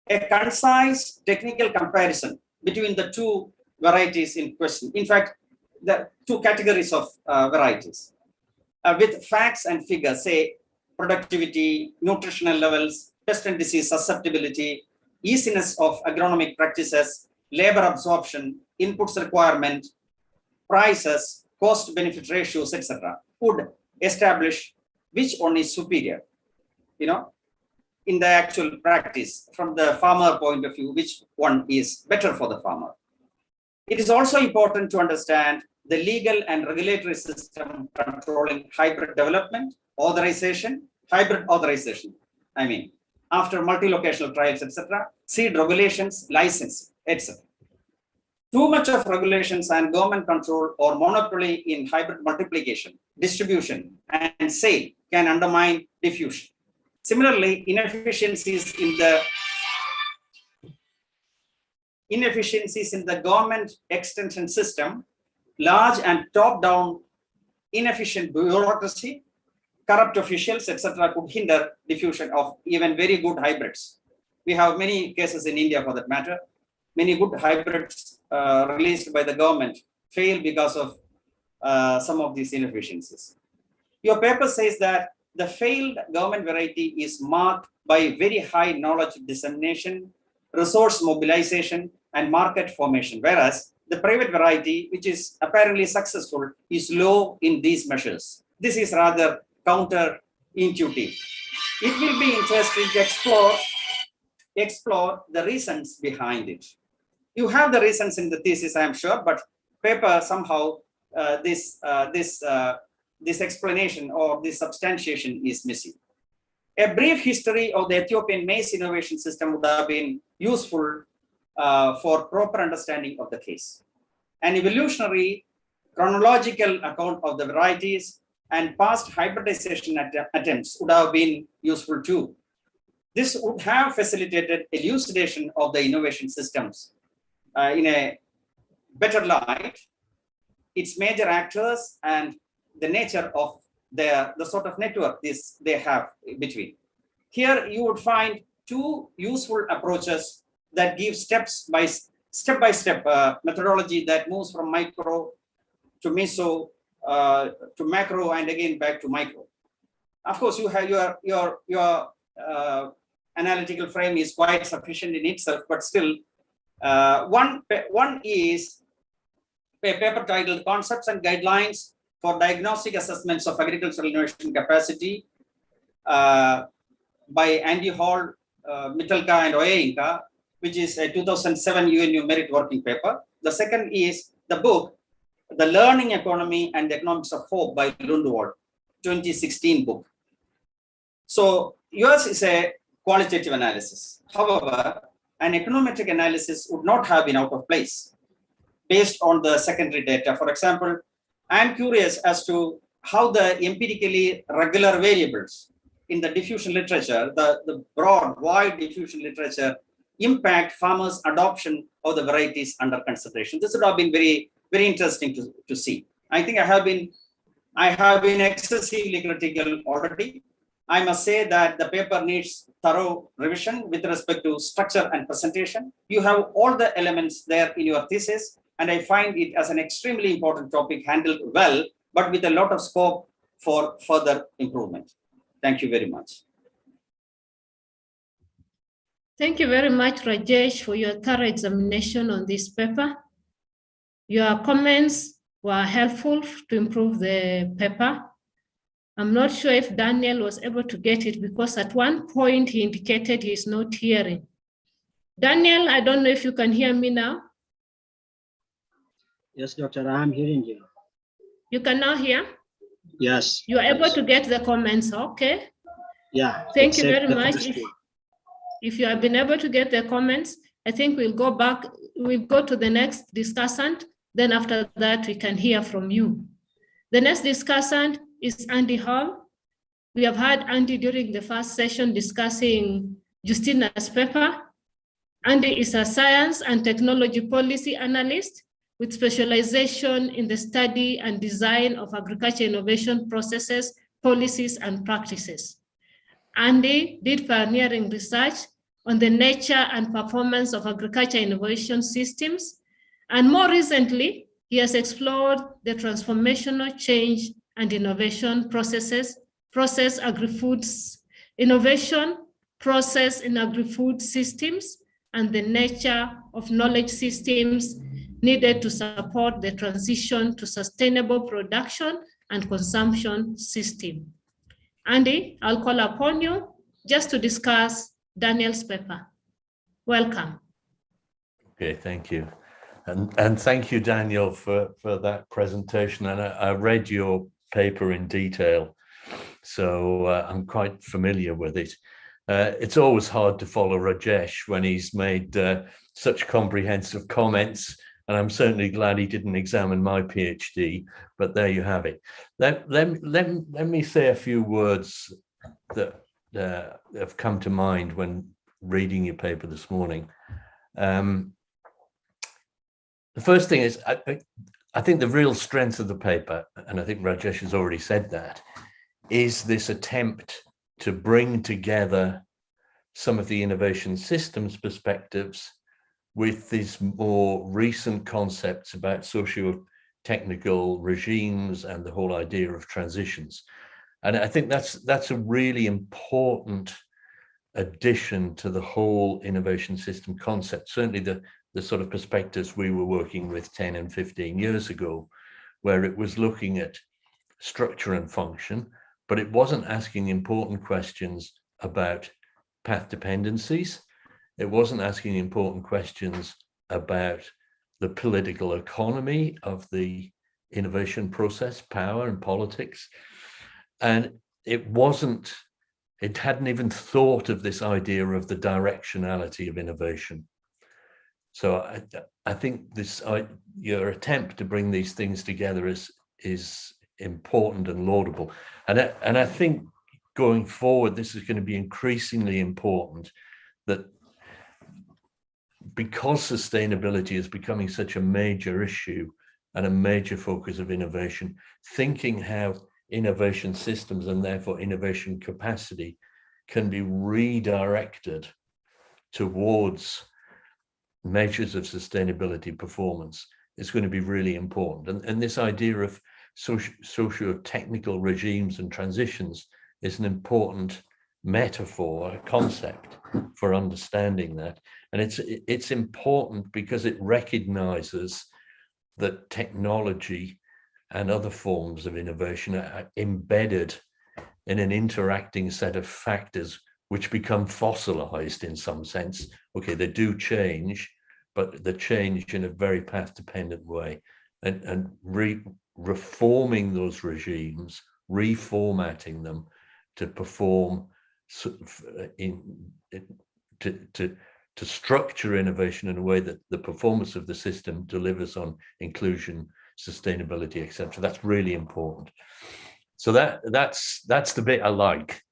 A concise technical comparison between the two varieties in question. In fact, the two categories of varieties with facts and figures, say productivity, nutritional levels, pest and disease susceptibility, easiness of agronomic practices, labor absorption, inputs requirement, prices, cost-benefit ratios, etc., would establish which one is superior, in the actual practice, from the farmer point of view, which one is better for the farmer. It is also important to understand the legal and regulatory system controlling hybrid development, hybrid authorization, after multi-locational trials, etc., seed regulations, licensing, etc. Too much of regulations and government control or monopoly in hybrid multiplication, distribution, and sale can undermine diffusion. Similarly, inefficiencies in the government extension system, large and top-down inefficient bureaucracy, corrupt officials, etc., could hinder diffusion of even very good hybrids. We have many cases in India for that matter. Many good hybrids released by the government fail because of some of these inefficiencies. Your paper says that the failed government variety is marked by very high knowledge dissemination, resource mobilization, and market formation, whereas the private variety, which is apparently successful, is low in these measures. This is rather counterintuitive. It will be interesting to explore the reasons behind it. You have the reasons in the thesis, I am sure, but paper somehow this explanation or this substantiation is missing. A brief history of the Ethiopian maize innovation system would have been useful for proper understanding of the case. An evolutionary chronological account of the varieties and past hybridization attempts would have been useful too. This would have facilitated elucidation of the innovation systems in a better light, its major actors, and the nature of the sort of network they have between. Here you would find two useful approaches that give step-by-step methodology that moves from micro to meso to macro and again back to micro. Of course, you have your analytical frame is quite sufficient in itself, but still one is a paper titled Concepts and Guidelines for Diagnostic Assessments of Agricultural Innovation Capacity by Andy Hall, Mittalka and Oyeinka, which is a 2007 UNU merit working paper. The second is the book, The Learning Economy and the Economics of Hope by Lundwald, 2016 book. So yours is a qualitative analysis. However, an econometric analysis would not have been out of place based on the secondary data. For example, I'm curious as to how the empirically regular variables in the diffusion literature, the broad, wide diffusion literature, impact farmers' adoption of the varieties under consideration. This would have been very, very interesting to see. I think I have been excessively critical already. I must say that the paper needs thorough revision with respect to structure and presentation. You have all the elements there in your thesis, and I find it as an extremely important topic handled well, but with a lot of scope for further improvement. Thank you very much. Thank you very much, Rajesh, for your thorough examination on this paper. Your comments were helpful to improve the paper. I'm not sure if Daniel was able to get it because at one point he indicated he's not hearing. Daniel, I don't know if you can hear me now. Yes, Doctor, I'm hearing you. You can now hear? Yes. You're able to get the comments, okay? Yeah. Thank you very much. If you have been able to get the comments, I think we'll go to the next discussant. Then after that, we can hear from you. The next discussant is Andy Hall. We have had Andy during the first session discussing Justina's paper. Andy is a science and technology policy analyst with specialization in the study and design of agriculture innovation processes, policies, and practices. Andy did pioneering research on the nature and performance of agriculture innovation systems. And more recently, he has explored the transformational change and innovation process agri-foods, innovation process in agri-food systems, and the nature of knowledge systems needed to support the transition to sustainable production and consumption system. Andy, I'll call upon you just to discuss Daniel's paper. Welcome. Okay, thank you. And thank you, Daniel, for that presentation. And I read your paper in detail, so I'm quite familiar with it. It's always hard to follow Rajesh when he's made such comprehensive comments, and I'm certainly glad he didn't examine my PhD, but there you have it. Let me say a few words that have come to mind when reading your paper this morning. The first thing is, I think the real strength of the paper, and I think Rajesh has already said that, is this attempt to bring together some of the innovation systems perspectives with these more recent concepts about socio-technical regimes and the whole idea of transitions. And I think that's a really important addition to the whole innovation system concept, certainly the sort of perspectives we were working with 10 and 15 years ago, where it was looking at structure and function, but it wasn't asking important questions about path dependencies. It wasn't asking important questions about the political economy of the innovation process, power and politics. And it hadn't even thought of this idea of the directionality of innovation. So I think your attempt to bring these things together is important and laudable. And I think going forward, this is going to be increasingly important, that because sustainability is becoming such a major issue and a major focus of innovation, thinking how innovation systems and therefore innovation capacity can be redirected towards measures of sustainability performance is going to be really important. And this idea of socio-technical regimes and transitions is an important metaphor, a concept for understanding that. And it's important because it recognizes that technology and other forms of innovation are embedded in an interacting set of factors which become fossilized in some sense. Okay, they do change, but they change in a very path-dependent way. And reforming those regimes, reformatting them to perform, to structure innovation in a way that the performance of the system delivers on inclusion, sustainability, etc. That's really important. So that's the bit I like.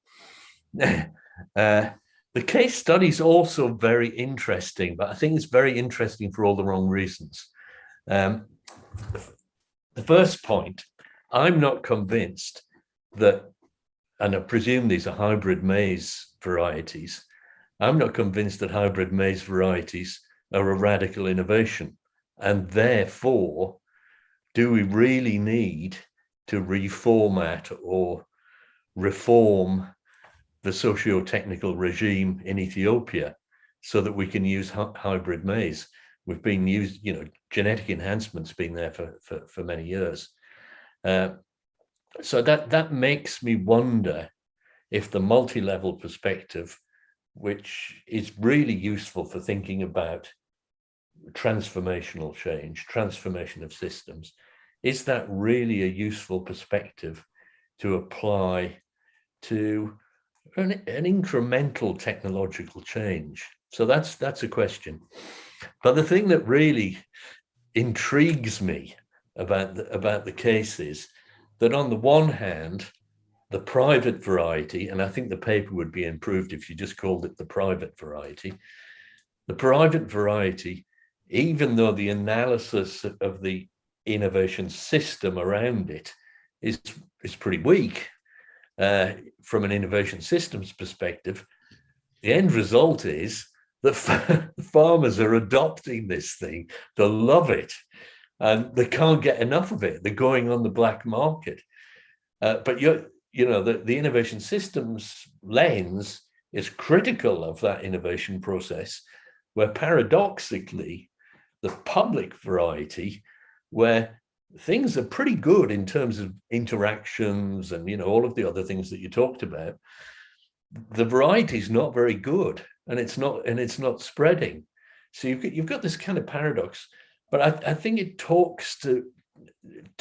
The case study is also very interesting, but I think it's very interesting for all the wrong reasons. The first point, I'm not convinced that, and I presume these are hybrid maize varieties, I'm not convinced that hybrid maize varieties are a radical innovation. And therefore, do we really need to reformat or reform the socio-technical regime in Ethiopia so that we can use hybrid maize? We've been used, genetic enhancement's been there for many years. So that makes me wonder if the multi-level perspective, which is really useful for thinking about transformational change, transformation of systems, is that really a useful perspective to apply to an incremental technological change? So that's a question. But the thing that really intrigues me about the case is that on the one hand, the private variety, and I think the paper would be improved if you just called it the private variety. The private variety, even though the analysis of the innovation system around it is pretty weak from an innovation systems perspective, the end result is that farmers are adopting this thing. They love it and they can't get enough of it. They're going on the black market. But the innovation systems lens is critical of that innovation process, where paradoxically, the public variety, where things are pretty good in terms of interactions and, you know, all of the other things that you talked about. The variety is not very good, and it's not spreading. So you've got this kind of paradox. But I think it talks to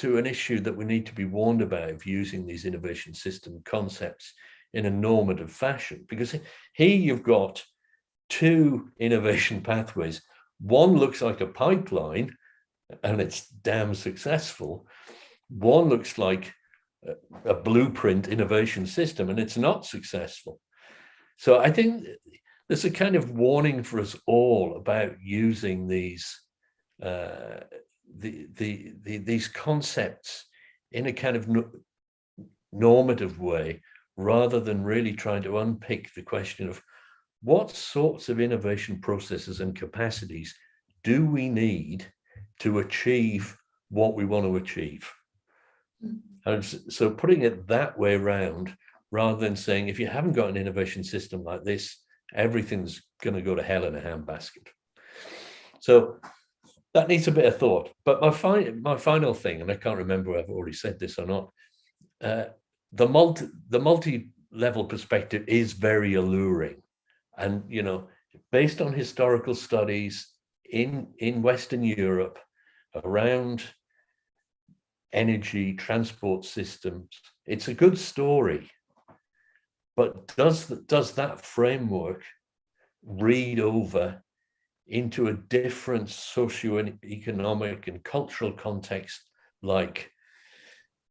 an issue that we need to be warned about of using these innovation system concepts in a normative fashion, because here you've got two innovation pathways. One looks like a pipeline and it's damn successful. One looks like a blueprint innovation system and it's not successful. So I think there's a kind of warning for us all about using these these concepts in a kind of normative way, rather than really trying to unpick the question of what sorts of innovation processes and capacities do we need to achieve what we want to achieve. And so putting it that way around, rather than saying, if you haven't got an innovation system like this, everything's going to go to hell in a handbasket. So that needs a bit of thought. But my final thing, and I can't remember if I've already said this or not, the multi-level perspective is very alluring. And, you know, based on historical studies in Western Europe around energy, transport systems, it's a good story. But does that framework read over into a different socio-economic and cultural context like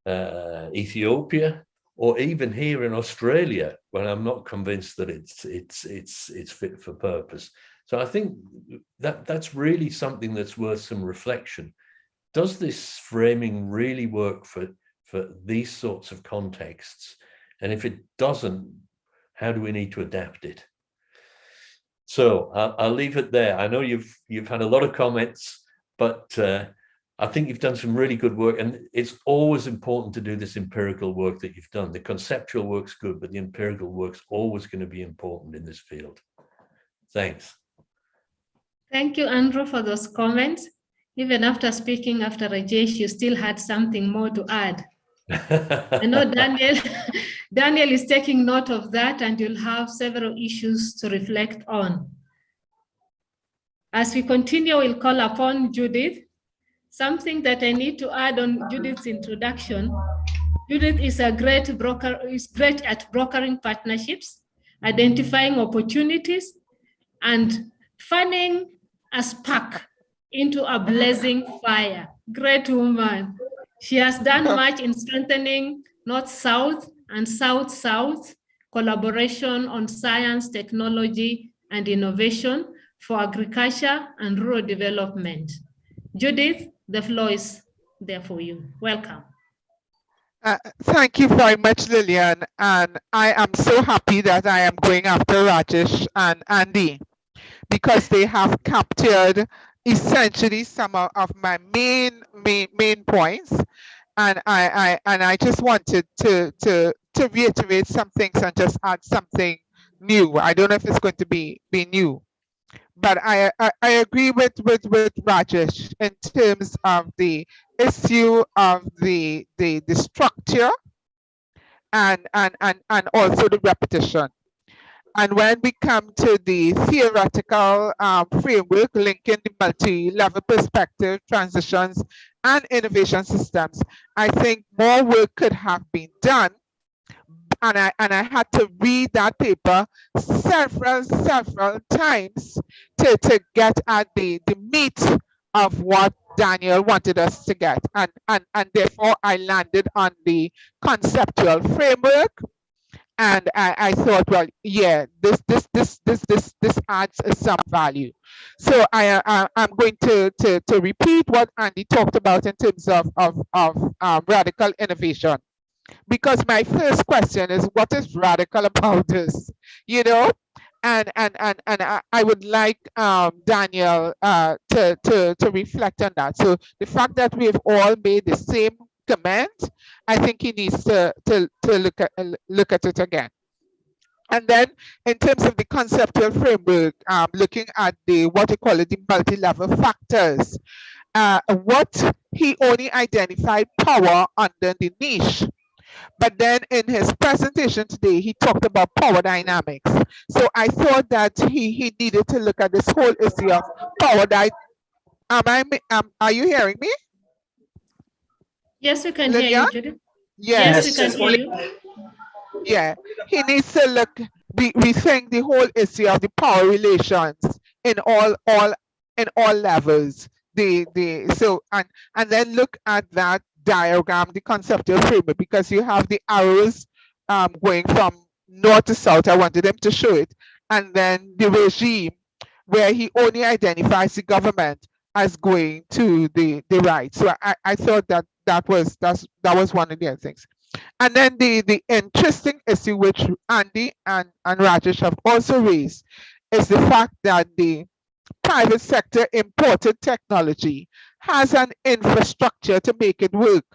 Ethiopia, or even here in Australia, when I'm not convinced that it's fit for purpose? So I think that's really something that's worth some reflection. Does this framing really work for these sorts of contexts? And if it doesn't, how do we need to adapt it? So I'll leave it there. I know you've had a lot of comments, but I think you've done some really good work, and it's always important to do this empirical work that you've done. The conceptual work's good, but the empirical work's always going to be important in this field. Thanks. Thank you, Andrew, for those comments. Even after speaking after Rajesh, you still had something more to add. I know Daniel is taking note of that, and you'll have several issues to reflect on. As we continue, we'll call upon Judith. Something that I need to add on Judith's introduction: Judith is a great broker, is great at brokering partnerships, identifying opportunities, and fanning a spark into a blazing fire. Great woman. She has done much in strengthening North-South and South-South collaboration on science, technology, and innovation for agriculture and rural development. Judith, the floor is there for you. Welcome. Thank you very much, Lilian. And I am so happy that I am going after Rajesh and Andy, because they have captured essentially some of my main points. And I just wanted to reiterate some things and just add something new. I don't know if it's going to be new, but I agree with Rajesh in terms of the issue of the structure and also the repetition. And when we come to the theoretical framework linking the multi-level perspective, transitions, and innovation systems, I think more work could have been done. And I had to read that paper several times to get at the meat of what Daniel wanted us to get. And therefore I landed on the conceptual framework. And I thought, well, yeah, this adds some value. So I'm going to repeat what Andy talked about in terms of radical innovation, because my first question is, what is radical about this? You know, and I would like Daniel to reflect on that. So the fact that we've all made the same comment, I think he needs to look at it again. And then in terms of the conceptual framework, looking at the, what you call it, the multi-level factors, what he only identified power under the niche. But then in his presentation today, he talked about power dynamics. So I thought that he needed to look at this whole issue of power are you hearing me? Yes, we can Lilian? hear you, Judith. Yes, Yes, we can hear you. Yeah, he needs to look, rethink the whole issue of the power relations in all levels. And then look at that diagram, the conceptual framework, because you have the arrows going from north to south. I wanted them to show it, and then the regime where he only identifies the government as going to the right. So I thought that was one of the other things. And then the interesting issue which Andy and Rajesh have also raised is the fact that the private sector imported technology has an infrastructure to make it work,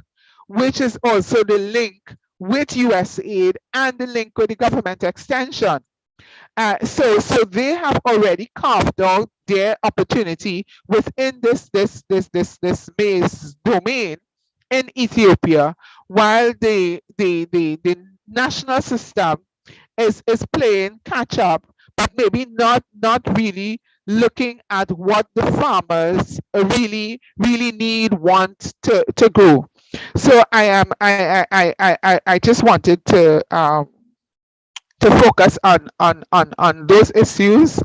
which is also the link with USAID and the link with the government extension. So they have already carved out their opportunity within this maize domain in Ethiopia, while the national system is playing catch up, but maybe not really looking at what the farmers really want to grow. So I just wanted to focus on those issues.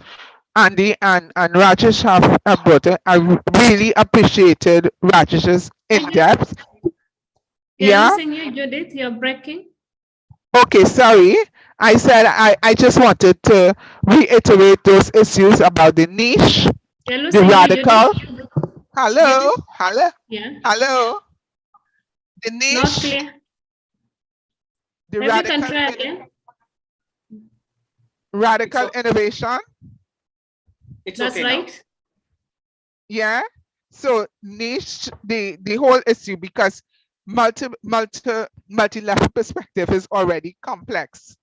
Andy and Rajesh have brought it. I really appreciated Rajesh's in-depth. Yeah, losing you, Judith, you're breaking. Okay, sorry. I said I just wanted to reiterate those issues about the niche, the radical. Hello, hello, hello. The niche. Not clear. The Maybe radical. you can try again. Radical innovation. That's right. Yeah. So niche, the whole issue, because multi-level perspective is already complex.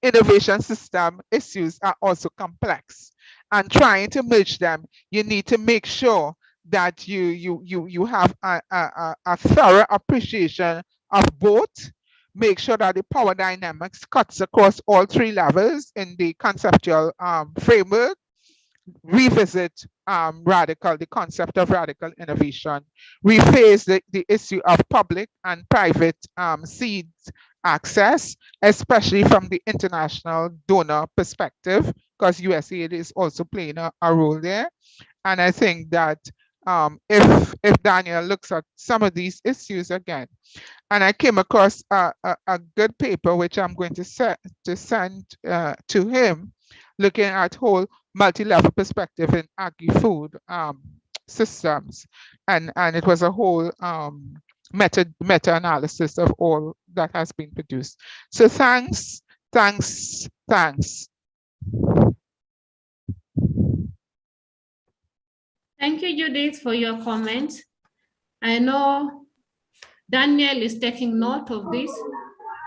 Innovation system issues are also complex, and trying to merge them, you need to make sure that you have a thorough appreciation of both. Make sure that the power dynamics cuts across all three levels in the conceptual framework. Revisit the concept of radical innovation. Rephrase the issue of public and private seeds access, especially from the international donor perspective, because USAID is also playing a role there. And I think that if Daniel looks at some of these issues again, and I came across a good paper which I'm going to send to him, looking at whole multi-level perspective in agri-food systems, and it was a whole meta-analysis of all that has been produced. So thanks. Thank you, Judith, for your comments. I know Daniel is taking note of this.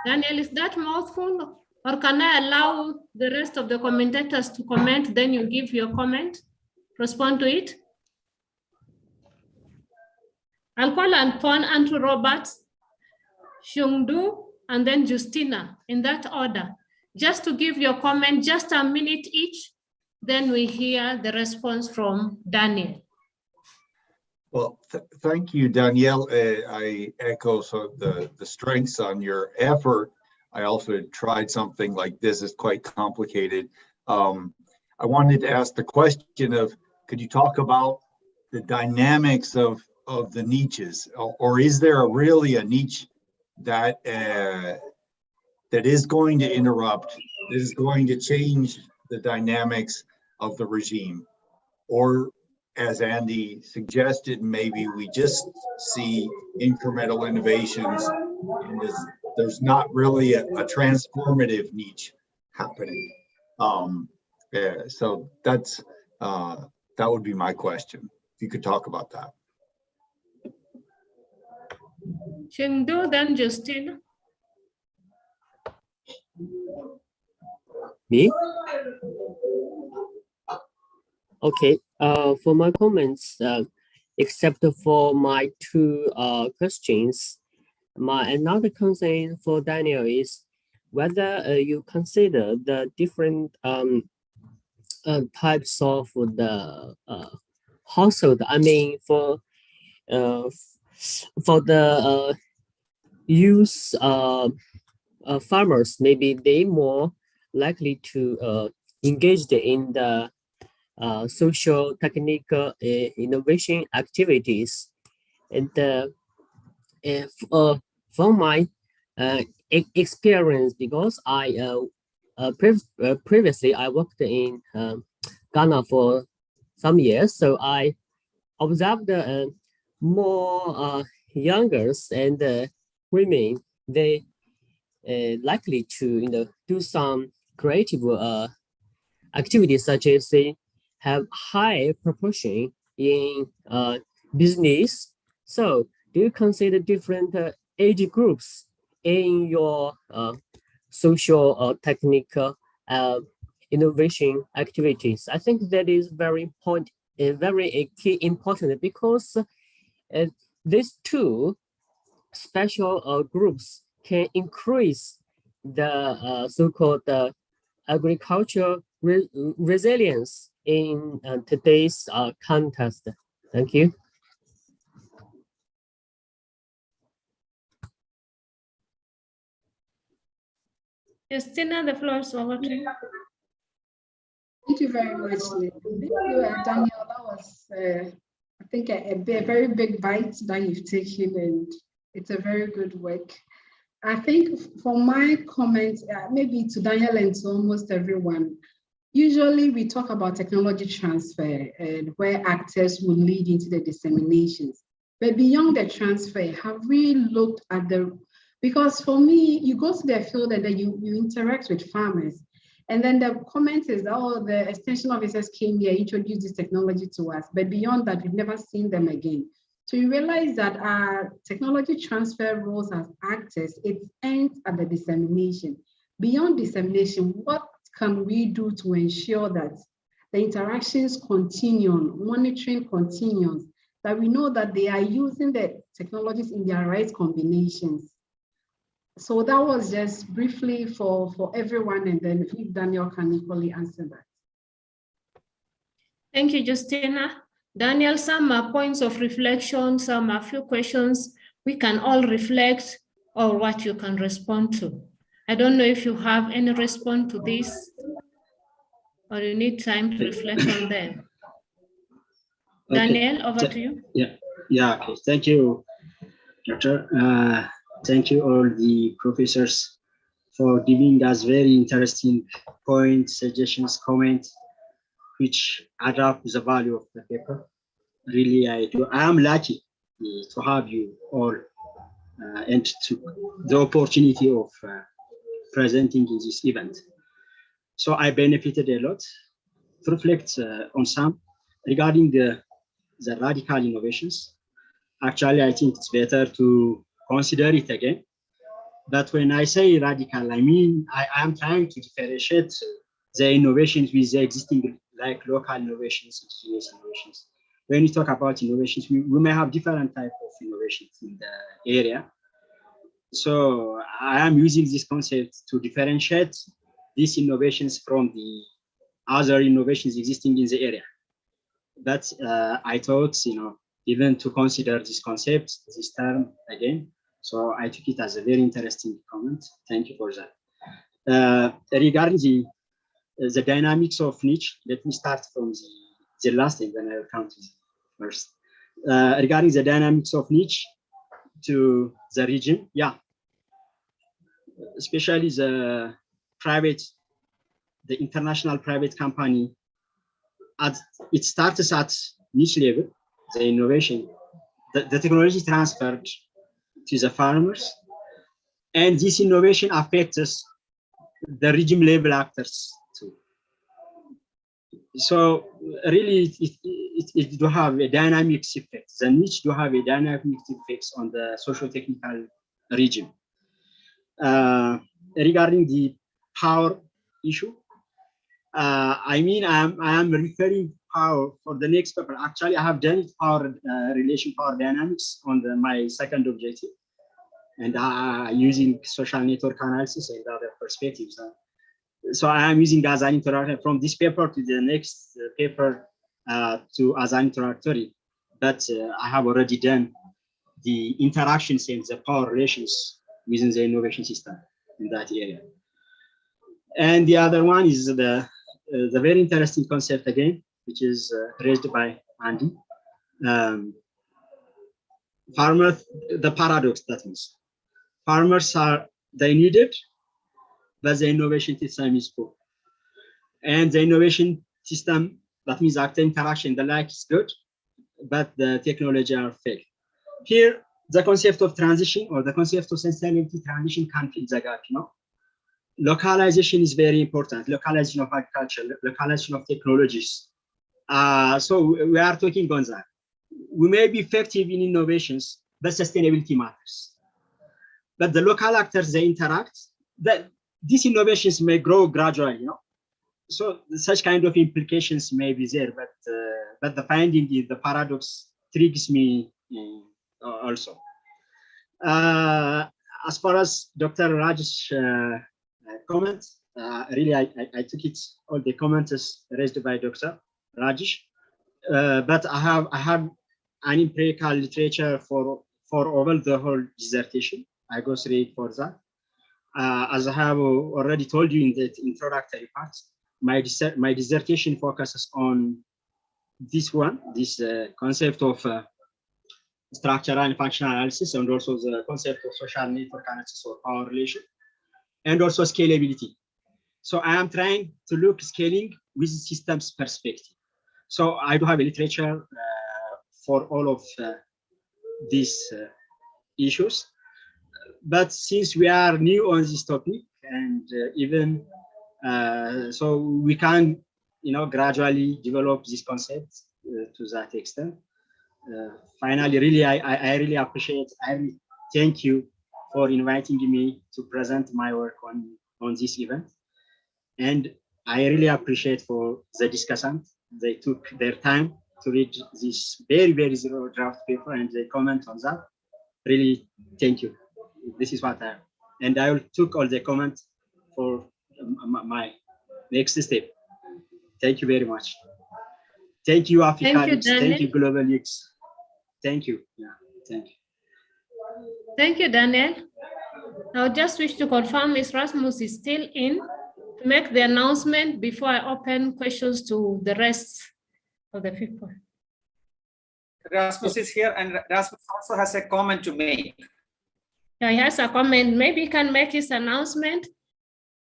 Daniel, is that mouthful? Or can I allow the rest of the commentators to comment, then you give your comment, respond to it? I'll call upon Andrew Roberts, Shungdu, and then Justina, in that order. Just to give your comment, just a minute each, then we hear the response from Daniel. Well, thank you, Danielle. I echo the strengths on your effort. I also tried something like this. It's quite complicated. I wanted to ask the question of, could you talk about the dynamics of the niches, or is there really a niche that that is going to interrupt, that is going to change the dynamics of the regime? Or, as Andy suggested, maybe we just see incremental innovations and there's not really a transformative niche happening. So that would be my question, if you could talk about that. Shingdu, then Justina. Me? Okay. For my comments, except for my two questions, my another concern for Daniel is whether you consider the different types of the household. I mean, for the youth farmers, maybe they more likely to engage in the social technical innovation activities. And if, from my experience, because I previously I worked in Ghana for some years, so I observed more youngers and women. They likely to do some creative activities, such as they have high proportion in business. So do you consider different age groups in your social or technical innovation activities? I think that is very important, very key important, because these two special groups can increase the so-called agricultural resilience in today's context. Thank you. Justina, the floor is over to you. Thank you very much, Thank you, Daniel. That was, I think, a very big bite that you've taken, and it's a very good work. I think for my comments, maybe to Daniel and to almost everyone, usually we talk about technology transfer and where actors will lead into the disseminations. But beyond the transfer, have we looked at because for me, you go to the field and then you interact with farmers. And then the comment is, oh, the extension officers came here, introduced this technology to us. But beyond that, we've never seen them again. So you realize that our technology transfer roles as actors, it ends at the dissemination. Beyond dissemination, what can we do to ensure that the interactions continue, monitoring continues, that we know that they are using the technologies in their right combinations? So that was just briefly for everyone, and then if Daniel can equally answer that. Thank you, Justina. Daniel, some are points of reflection, some are few questions we can all reflect or what you can respond to. I don't know if you have any response to this or you need time to reflect on them. Okay. Daniel, over to you. Yeah, okay. Thank you, Doctor. Thank you all the professors for giving us very interesting points, suggestions, comments, which add up the value of the paper. Really, I am lucky to have you all and to the opportunity of presenting in this event. So I benefited a lot. To reflect on some regarding the radical innovations. Actually, I think it's better to consider it again. But when I say radical, I mean I am trying to differentiate the innovations with the existing, like local innovations, indigenous innovations. When you talk about innovations, we may have different types of innovations in the area. So I am using this concept to differentiate these innovations from the other innovations existing in the area. But I thought, even to consider this concept, this term again. So I took it as a very interesting comment. Thank you for that. Regarding the dynamics of niche, let me start from the last and then I'll come to the first. Regarding the dynamics of niche to the region, yeah, especially the international private company, it starts at niche level, the innovation, the technology transferred to the farmers, and this innovation affects the regime level actors too. So really, it do have a dynamic effect. The niche do have a dynamic effect on the socio-technical regime. Regarding the power issue, I mean, I am referring power for the next paper. Actually, I have done it power power dynamics on my second objective, and using social network analysis and other perspectives. So I am using as an introduction from this paper to the next paper as an introductory. But I have already done the interactions and the power relations within the innovation system in that area. And the other one is the very interesting concept again, which is raised by Andy. Farmers, the paradox, that means farmers they needed, but the innovation system is poor. And the innovation system, that means active interaction, the like is good, but the technology are failed. Here, the concept of transition or the concept of sustainability transition can fill the gap, you know. Localization is very important. Localization of agriculture, localization of technologies. So we are talking on that. We may be effective in innovations, but sustainability matters. But the local actors, they interact, that these innovations may grow gradually, you know. So such kind of implications may be there, but the finding is the paradox triggers me also. As far as Dr. Rajesh comments, really I took it all the comments raised by Dr. Rajesh, but I have an empirical literature for over the whole dissertation. I go straight for that. As I have already told you in the introductory part, my dissertation focuses on this concept of structural and functional analysis, and also the concept of social network analysis or power relation, and also scalability. So I am trying to look scaling with systems perspective. So I do have a literature for all of these issues. But since we are new on this topic, and even so we can, gradually develop this concept to that extent. Finally, really, I really appreciate, I really thank you for inviting me to present my work on this event. And I really appreciate for the discussants. They took their time to read this very, very zero draft paper and they comment on that. Really, thank you. This is what I am. And I will took all the comments for my next step. Thank you very much. Thank you, Africa. Thank you, Global Leaks. Thank you. Yeah, thank you. Thank you, Daniel. I just wish to confirm Ms. Rasmus is still in to make the announcement before I open questions to the rest of the people. Rasmus is here, and Rasmus also has a comment to make. Yeah, he has a comment. Maybe he can make his announcement.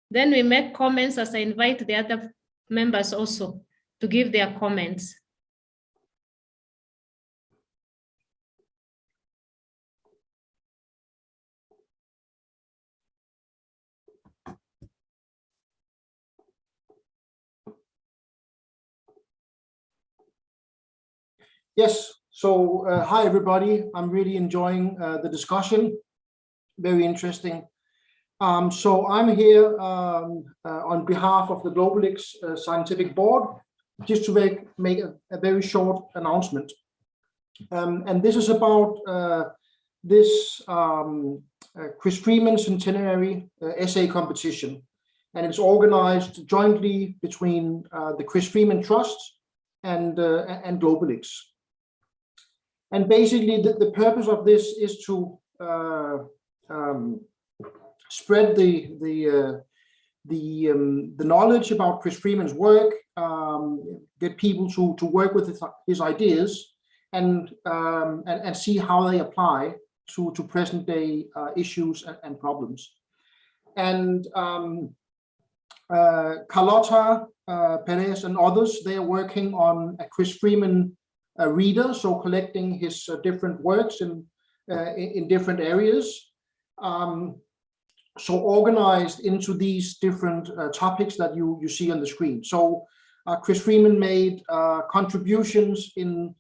Then we make comments as I invite the other members also to give their comments. Yes, so hi everybody. I'm really enjoying the discussion. Very interesting. So I'm here on behalf of the GlobalX Scientific Board, just to make a very short announcement. And this is about this Chris Freeman centenary essay competition. And it's organized jointly between the Chris Freeman Trust and GlobalX. And basically the purpose of this is to spread the knowledge about Chris Freeman's work, get people to work with his ideas, and see how they apply to present day issues and problems. And Carlota Perez and others, they are working on a Chris Freeman reader, so collecting his different works in different areas. So organized into these different topics that you see on the screen. So Chris Freeman made contributions in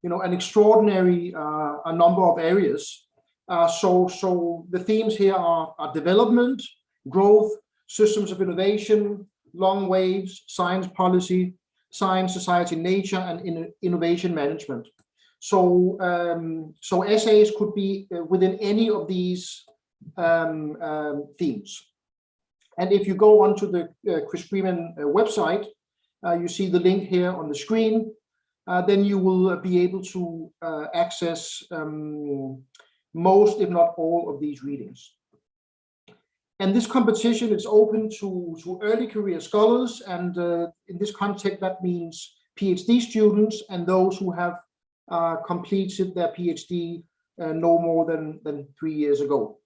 an extraordinary a number of areas. So the themes here are development, growth, systems of innovation, long waves, science policy, science, society, nature, and innovation management. So, so essays could be within any of these themes. And if you go onto the Chris Freeman website, you see the link here on the screen, then you will be able to access most, if not all, of these readings. And this competition is open to early career scholars, and in this context, that means PhD students and those who have completed their PhD no more than 3 years ago.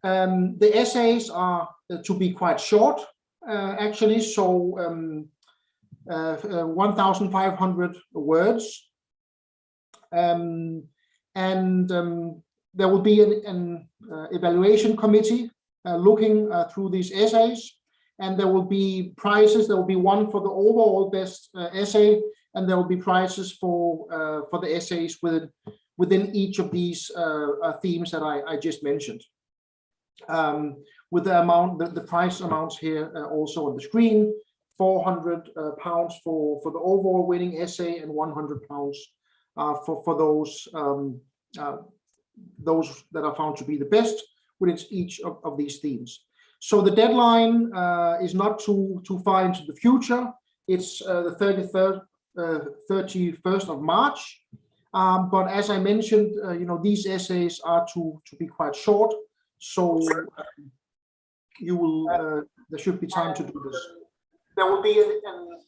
The essays are to be quite short, actually, so 1,500 words. There will be an evaluation committee looking through these essays, and there will be prizes. There will be one for the overall best essay, and there will be prizes for the essays within each of these themes that I just mentioned. With the amount, the prize amounts here also on the screen: £400 for the overall winning essay, and £100 for those that are found to be the best within each of these themes. So the deadline is not too far into the future. It's the 31st of March. But as I mentioned, you know, these essays are to be quite short. So you will there should be time to do this. There will be an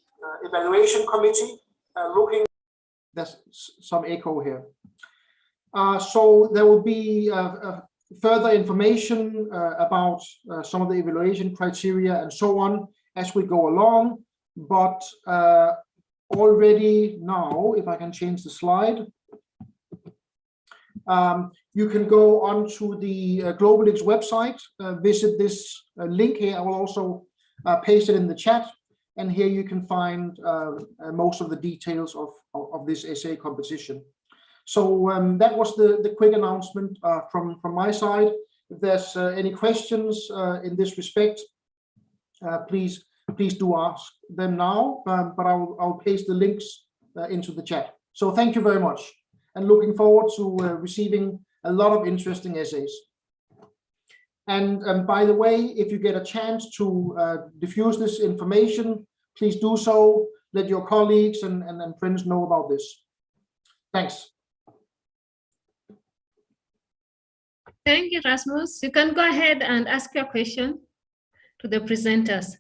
evaluation committee looking. There's some echo here. So there will be further information about some of the evaluation criteria and so on as we go along. But already now, if I can change the slide, you can go onto the GlobalX website, visit this link here. I will also paste it in the chat. And here you can find most of the details of this essay competition. So that was the quick announcement from my side. If there's any questions in this respect, please do ask them now, but I'll paste the links into the chat. So thank you very much, and looking forward to receiving a lot of interesting essays. And by the way, if you get a chance to diffuse this information, please do so. Let your colleagues and friends know about this. Thanks. Thank you, Rasmus. You can go ahead and ask your question to the presenters.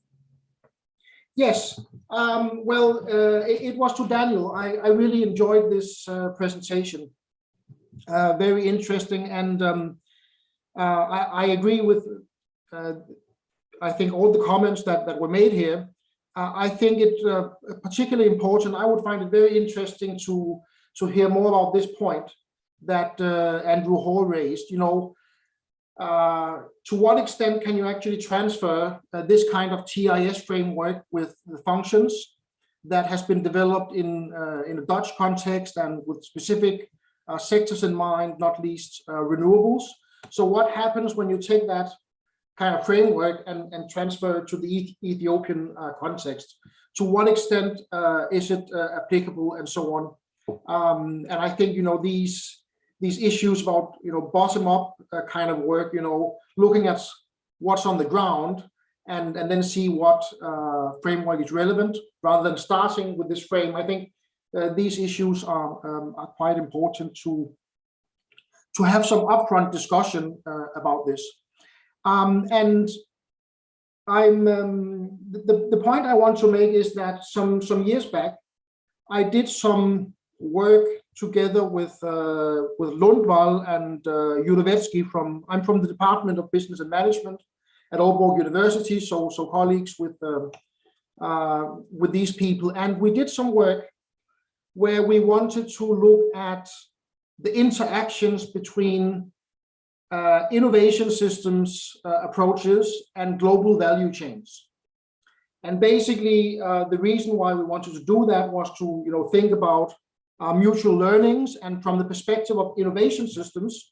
Yes, well, it was to Daniel. I really enjoyed this presentation. Very interesting, and I agree with, I think, all the comments that were made here. I think it's particularly important. I would find it very interesting to hear more about this point that Andrew Hall raised. You know, to what extent can you actually transfer this kind of TIS framework with the functions that has been developed in a Dutch context and with specific sectors in mind, not least renewables? So what happens when you take that kind of framework and transfer it to the Ethiopian context? To what extent is it applicable, and so on? And I think, you know, these issues about, you know, bottom-up kind of work, you know, looking at what's on the ground and then see what framework is relevant rather than starting with this frame. I think these issues are quite important to have some upfront discussion about this. And I'm the point I want to make is that some years back, I did some work together with Lundvall and Judith from, I'm from the Department of Business and Management at Aalborg University, so colleagues with these people, and we did some work where we wanted to look at the interactions between innovation systems approaches and global value chains. And basically, the reason why we wanted to do that was to, you know, think about mutual learnings, and from the perspective of innovation systems,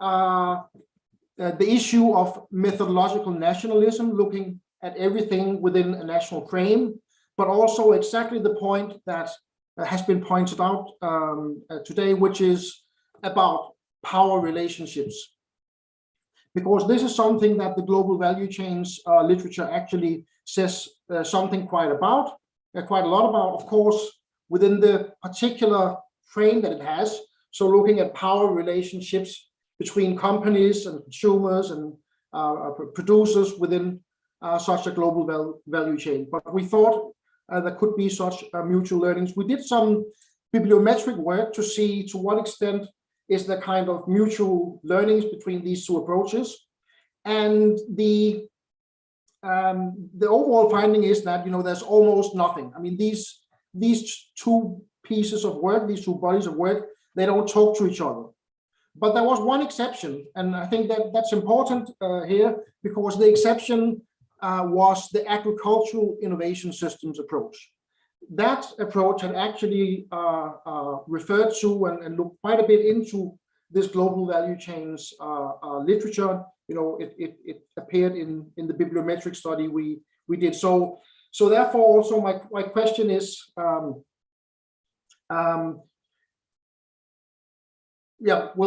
the issue of methodological nationalism, looking at everything within a national frame, but also exactly the point that has been pointed out today, which is about power relationships. Because this is something that the global value chains literature actually says something quite a lot about, of course, within the particular frame that it has. So looking at power relationships between companies and consumers and producers within such a global value chain. But we thought there could be such mutual learnings. We did some bibliometric work to see to what extent is the kind of mutual learnings between these two approaches. And the overall finding is that, there's almost nothing. I mean, these two pieces of work, these two bodies of work, they don't talk to each other. But there was one exception, and I think that that's important here, because the exception was the agricultural innovation systems approach. That approach had actually referred to and looked quite a bit into this global value chains literature. It appeared in the bibliometric study we did. So therefore, also my question is,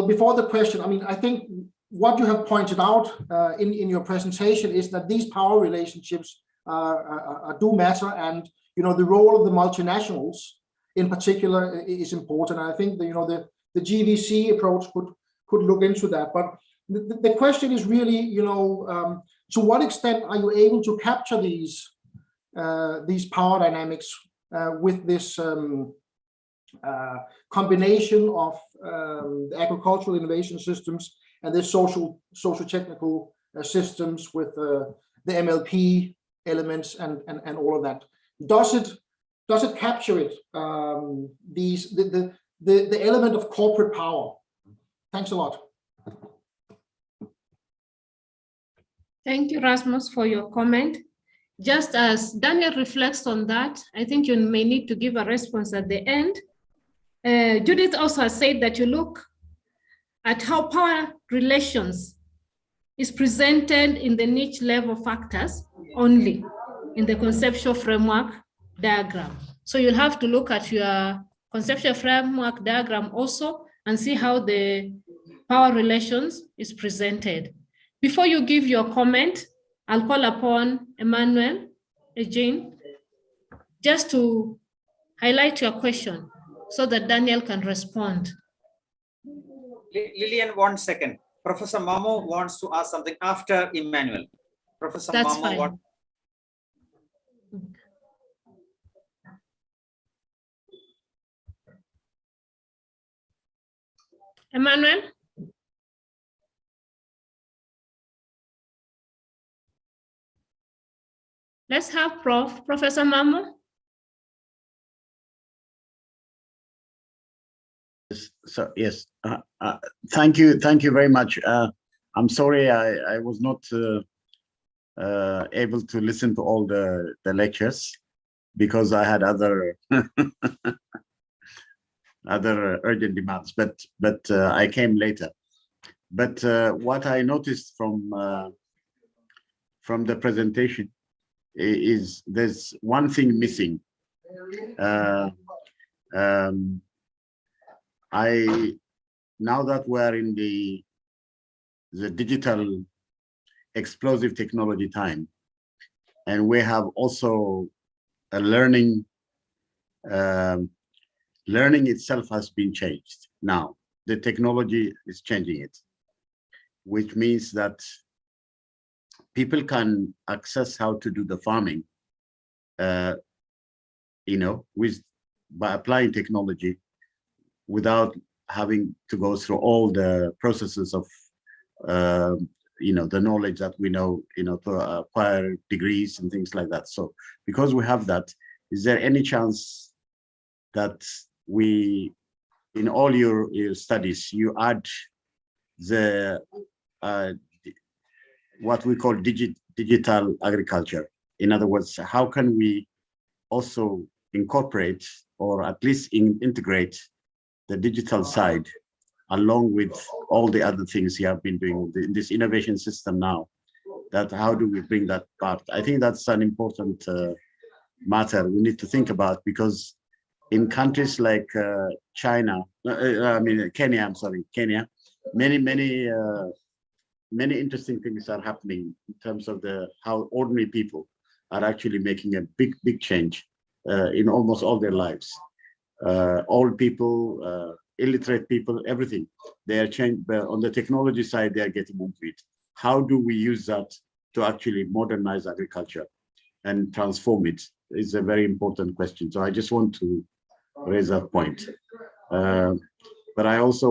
before the question, I mean, I think what you have pointed out in your presentation is that these power relationships do matter, and the role of the multinationals in particular is important. I think the GVC approach could look into that. But the question is really, to what extent are you able to capture these power dynamics with this combination of the agricultural innovation systems and the social technical systems with the MLP elements and all of that? Does it capture it, the element of corporate power? Thanks a lot. Thank you, Rasmus, for your comment. Just as Daniel reflects on that, I think you may need to give a response at the end. Judith also has said that you look at how power relations is presented in the niche level factors only in the conceptual framework diagram. So you'll have to look at your conceptual framework diagram also and see how the power relations is presented. Before you give your comment, I'll call upon Emmanuel, Jane, just to highlight your question so that Daniel can respond. Lilian, 1 second. Professor Mamo wants to ask something after Emmanuel. Professor That's Mamo, fine. Emmanuel? Let's have Professor Mamo. So yes, thank you very much. I'm sorry I was not able to listen to all the lectures because I had other other urgent demands, but I came later. But what I noticed from the presentation is there's one thing missing. Now that we're in the digital explosive technology time, and we have also a learning itself has been changed. Now the technology is changing it, which means that people can access how to do the farming, by applying technology without having to go through all the processes of, the knowledge that we know, to acquire degrees and things like that. So because we have that, is there any chance that we, in all your studies, you add the what we call digital agriculture? In other words, how can we also incorporate or at least integrate the digital side along with all the other things you have been doing in this innovation system now that how do we bring that part? I think that's an important matter we need to think about, because in countries like Kenya, many interesting things are happening in terms of how ordinary people are actually making a big change in almost all their lives. Old people, illiterate people, everything. They are changed, but on the technology side, they are getting into it. How do we use that to actually modernize agriculture and transform it? Is a very important question. So I just want to raise that point. But I also,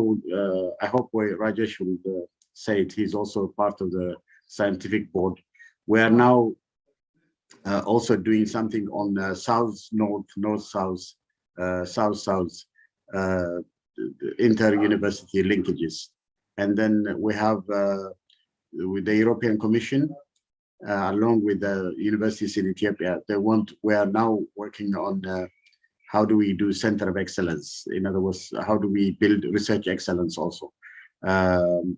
I hope Rajesh will say it, he's also part of the scientific board. We are now also doing something on south-north, north-south, south-south inter-university linkages. And then we have with the European Commission, along with the universities in Ethiopia, we are now working on how do we do center of excellence? In other words, how do we build research excellence also?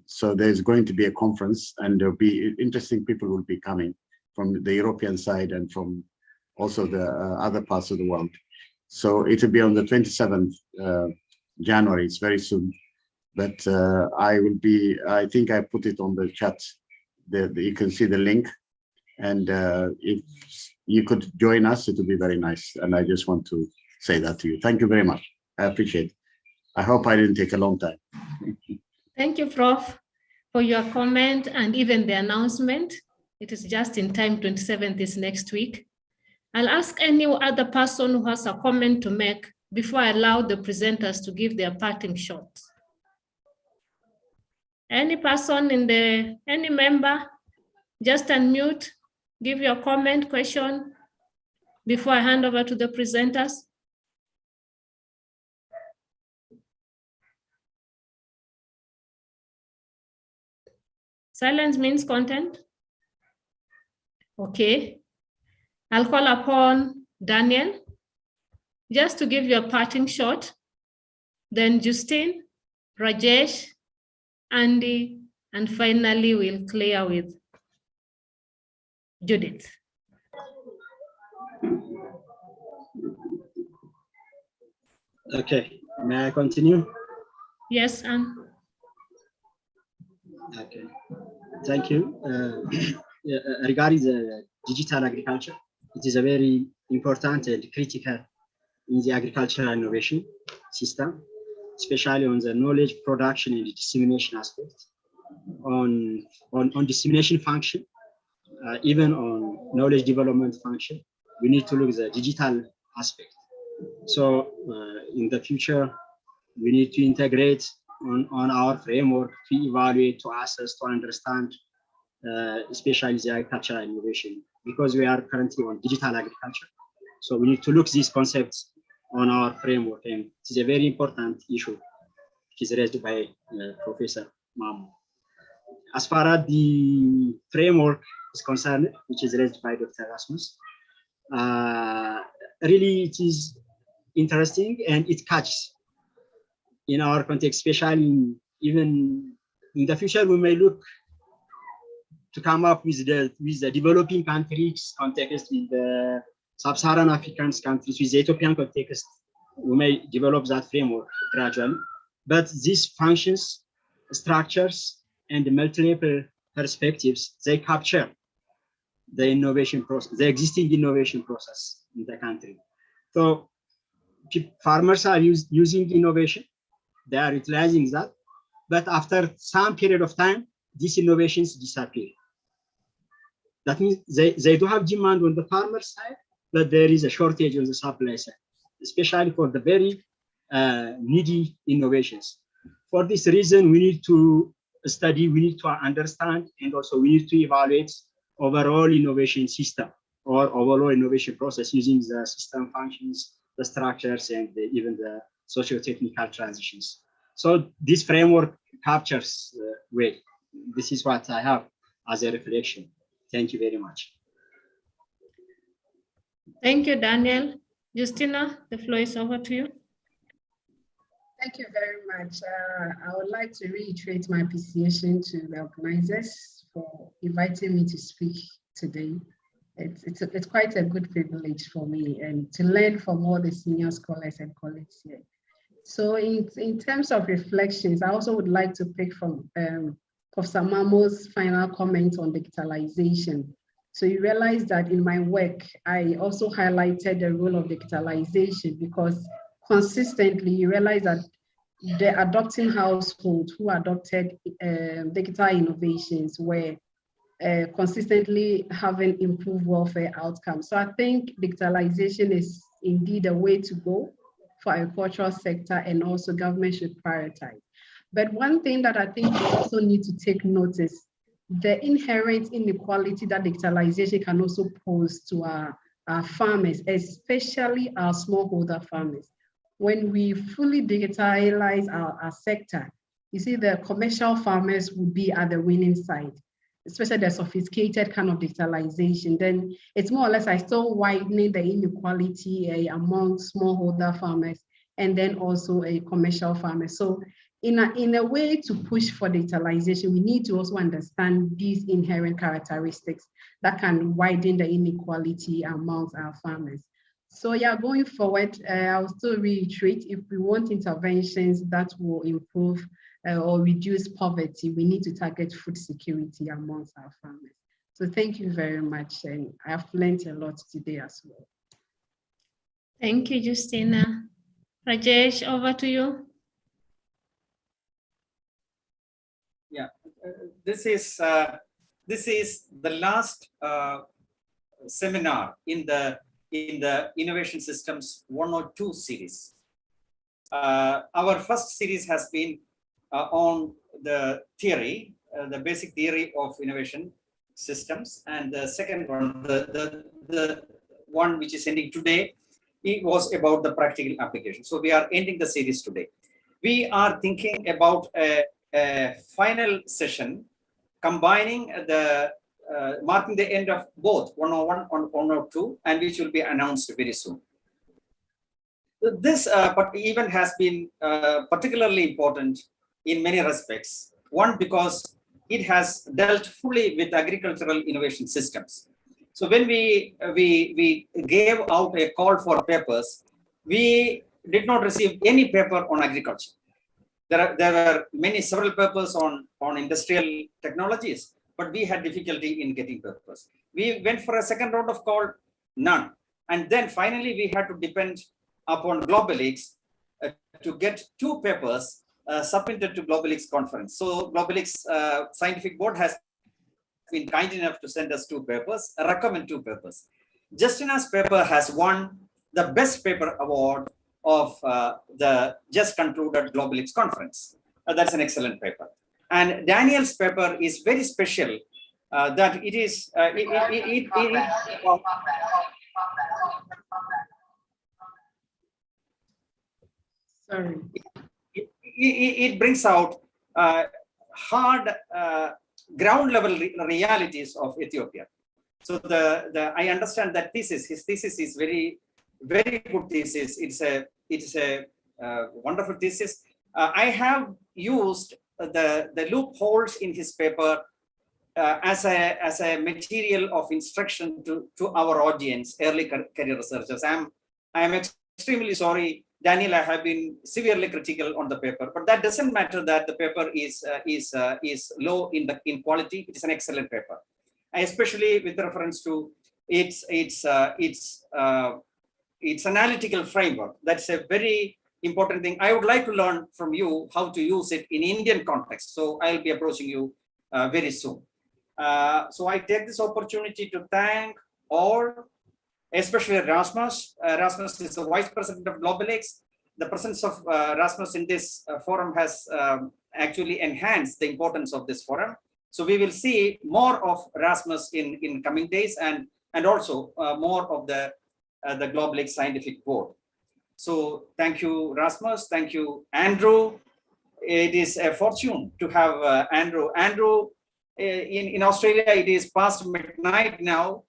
So there's going to be a conference, and there'll be interesting people will be coming from the European side and from also the other parts of the world. So it will be on the 27th January, it's very soon. But I think I put it on the chat. You can see the link. And if you could join us, it would be very nice. And I just want to say that to you. Thank you very much. I appreciate it. I hope I didn't take a long time. Thank you, Prof, for your comment and even the announcement. It is just in time, 27th is next week. I'll ask any other person who has a comment to make before I allow the presenters to give their parting shots. Any person any member, just unmute, give your comment, question, before I hand over to the presenters. Silence means content. Okay. I'll call upon Daniel just to give you a parting shot. Then Justine, Rajesh, Andy, and finally we'll clear with Judith. Okay, may I continue? Yes, Anne. Okay, thank you. Regarding the digital agriculture, it is a very important and critical in the agricultural innovation system, especially on the knowledge production and dissemination aspect, on dissemination function, even on knowledge development function. We need to look at the digital aspect. So in the future, we need to integrate on our framework to evaluate, to assess, to understand, especially the agricultural innovation, because we are currently on digital agriculture. So we need to look these concepts on our framework, and it is a very important issue, which is raised by Professor Mamu. As far as the framework is concerned, which is raised by Dr. Rasmus, really it is interesting and it catches in our context, especially even in the future, we may look to come up with the developing countries context, with the sub-Saharan African countries, with the Ethiopian context. We may develop that framework gradually, but these functions, structures, and multiple perspectives, they capture the innovation process, the existing innovation process in the country. So farmers are using innovation, they are utilizing that, but after some period of time, these innovations disappear. That means they do have demand on the farmer side, but there is a shortage on the supply side, especially for the very needy innovations. For this reason, we need to study, we need to understand, and also we need to evaluate overall innovation system or overall innovation process using the system functions, the structures, and even the socio-technical transitions. So this framework captures well. This is what I have as a reflection. Thank you very much. Thank you, Daniel. Justina, the floor is over to you. Thank you very much. I would like to reiterate my appreciation to the organizers for inviting me to speak today. It's quite a good privilege for me and to learn from all the senior scholars and colleagues here. So in terms of reflections, I also would like to pick from Professor Mamo's final comment on digitalization. So you realize that in my work, I also highlighted the role of digitalization because consistently you realize that the adopting households who adopted digital innovations were consistently having improved welfare outcomes. So I think digitalization is indeed a way to go for agricultural sector, and also government should prioritize. But one thing that I think we also need to take note is the inherent inequality that digitalization can also pose to our farmers, especially our smallholder farmers. When we fully digitalize our sector, you see the commercial farmers will be at the winning side, especially the sophisticated kind of digitalization. Then it's more or less still widening the inequality among smallholder farmers and then also a commercial farmers. So in a way to push for digitalization, we need to also understand these inherent characteristics that can widen the inequality amongst our farmers. So yeah, going forward, I'll still reiterate, if we want interventions that will improve or reduce poverty, we need to target food security amongst our farmers. So thank you very much, and I've learned a lot today as well. Thank you, Justina. Rajesh, over to you. Yeah, this is the last seminar in the Innovation Systems 102 series. Our first series has been on the theory, the basic theory of innovation systems, and the second one, the one which is ending today, it was about the practical application. So we are ending the series today. We are thinking about a final session combining the marking the end of both 101 and 102, and which will be announced very soon. This event has been particularly important in many respects. One, because it has dealt fully with agricultural innovation systems. So when we gave out a call for papers, we did not receive any paper on agriculture. There were several papers on industrial technologies, but we had difficulty in getting papers. We went for a second round of call, none. And then finally we had to depend upon GlobalX to get 2 papers submitted to GlobalX conference. So GlobalX scientific board has been kind enough to send us 2 papers, recommend 2 papers. Justina's paper has won the best paper award of the just concluded GlobalX conference. That's an excellent paper. And Daniel's paper is very special that it is, it brings out hard ground level realities of Ethiopia. So I understand that thesis, his thesis is very good thesis. It's a wonderful thesis. I have used the loopholes in his paper as a material of instruction to our audience, early career researchers. I am extremely sorry, Daniel. I have been severely critical on the paper, but that doesn't matter. That the paper is low in quality. It is an excellent paper, especially with reference to its analytical framework. That's a very important thing. I would like to learn from you how to use it in Indian context. So I'll be approaching you very soon. So I take this opportunity to thank all, especially Rasmus. Rasmus is the Vice President of GlobalX. The presence of Rasmus in this forum has actually enhanced the importance of this forum. So we will see more of Rasmus in coming days, and also more of the GlobalX scientific board. So thank you, Rasmus. Thank you, Andrew. It is a fortune to have Andrew. Andrew, in Australia, it is past midnight now.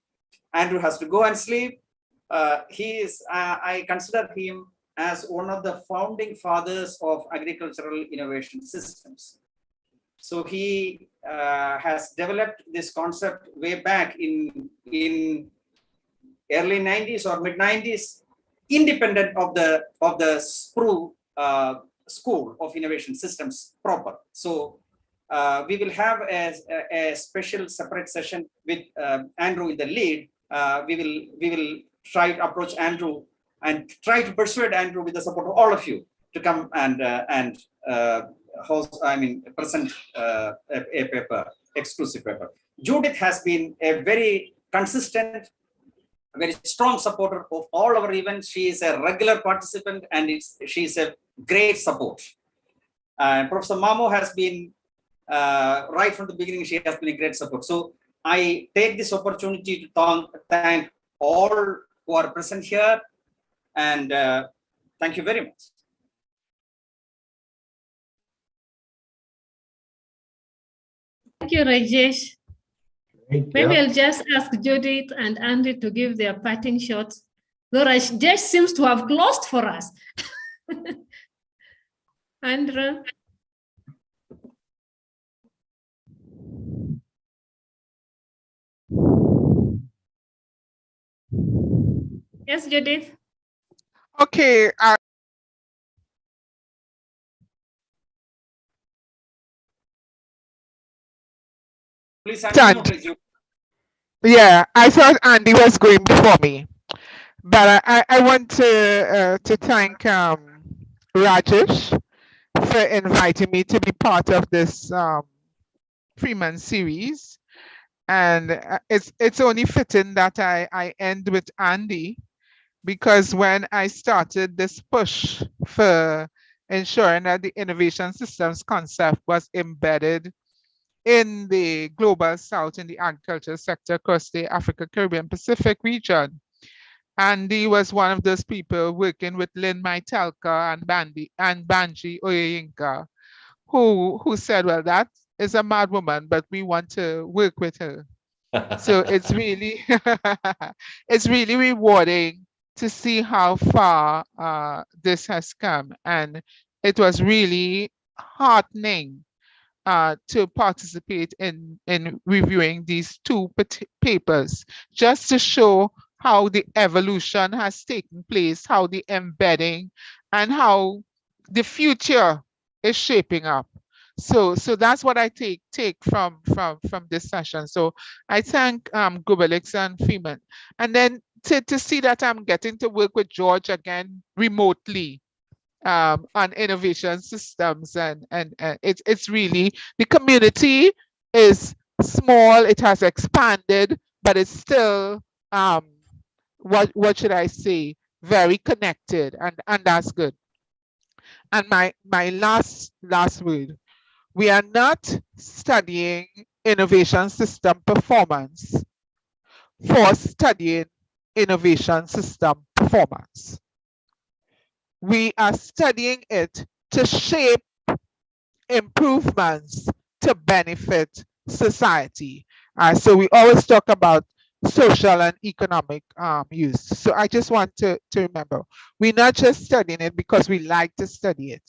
Andrew has to go and sleep. I consider him as one of the founding fathers of agricultural innovation systems. So he has developed this concept way back in early 90s or mid 90s, independent of the SPRU School of Innovation Systems proper. So we will have a special separate session with Andrew in the lead. We will try to approach Andrew and try to persuade Andrew with the support of all of you to come and host, present a paper, exclusive paper. Judith has been a very consistent, very strong supporter of all our events. She is a regular participant and she is a great support. Professor Mamo has been, right from the beginning, she has been a great support. So I take this opportunity to thank all who are present here, and thank you very much. Thank you, Rajesh. Maybe I'll just ask Judith and Andy to give their parting shots. Though Rajesh seems to have closed for us. Andrew. Yes, Judith. Okay. Please, Andrew, yeah, I thought Andy was going before me, but I want to thank Rajesh for inviting me to be part of this Freeman series, and it's only fitting that I end with Andy, because when I started this push for ensuring that the innovation systems concept was embedded in the global south in the agriculture sector across the Africa, Caribbean, Pacific region, Andy was one of those people working with Lynn Maitelka and Banji Oyeyinka, who said, well, that is a mad woman, but we want to work with her. So it's really it's really rewarding to see how far this has come, and it was really heartening to participate in reviewing these two papers, just to show how the evolution has taken place, how the embedding, and how the future is shaping up. So that's what I take from this session. So I thank Gubelix and Freeman, and then to see that I'm getting to work with George again remotely on innovation systems, and it's really, the community is small, it has expanded, but it's still what should I say, very connected, and that's good. And my last word, we are not studying innovation system performance for studying innovation system performance. We are studying it to shape improvements to benefit society. So we always talk about social and economic use. So I just want to remember, we're not just studying it because we like to study it.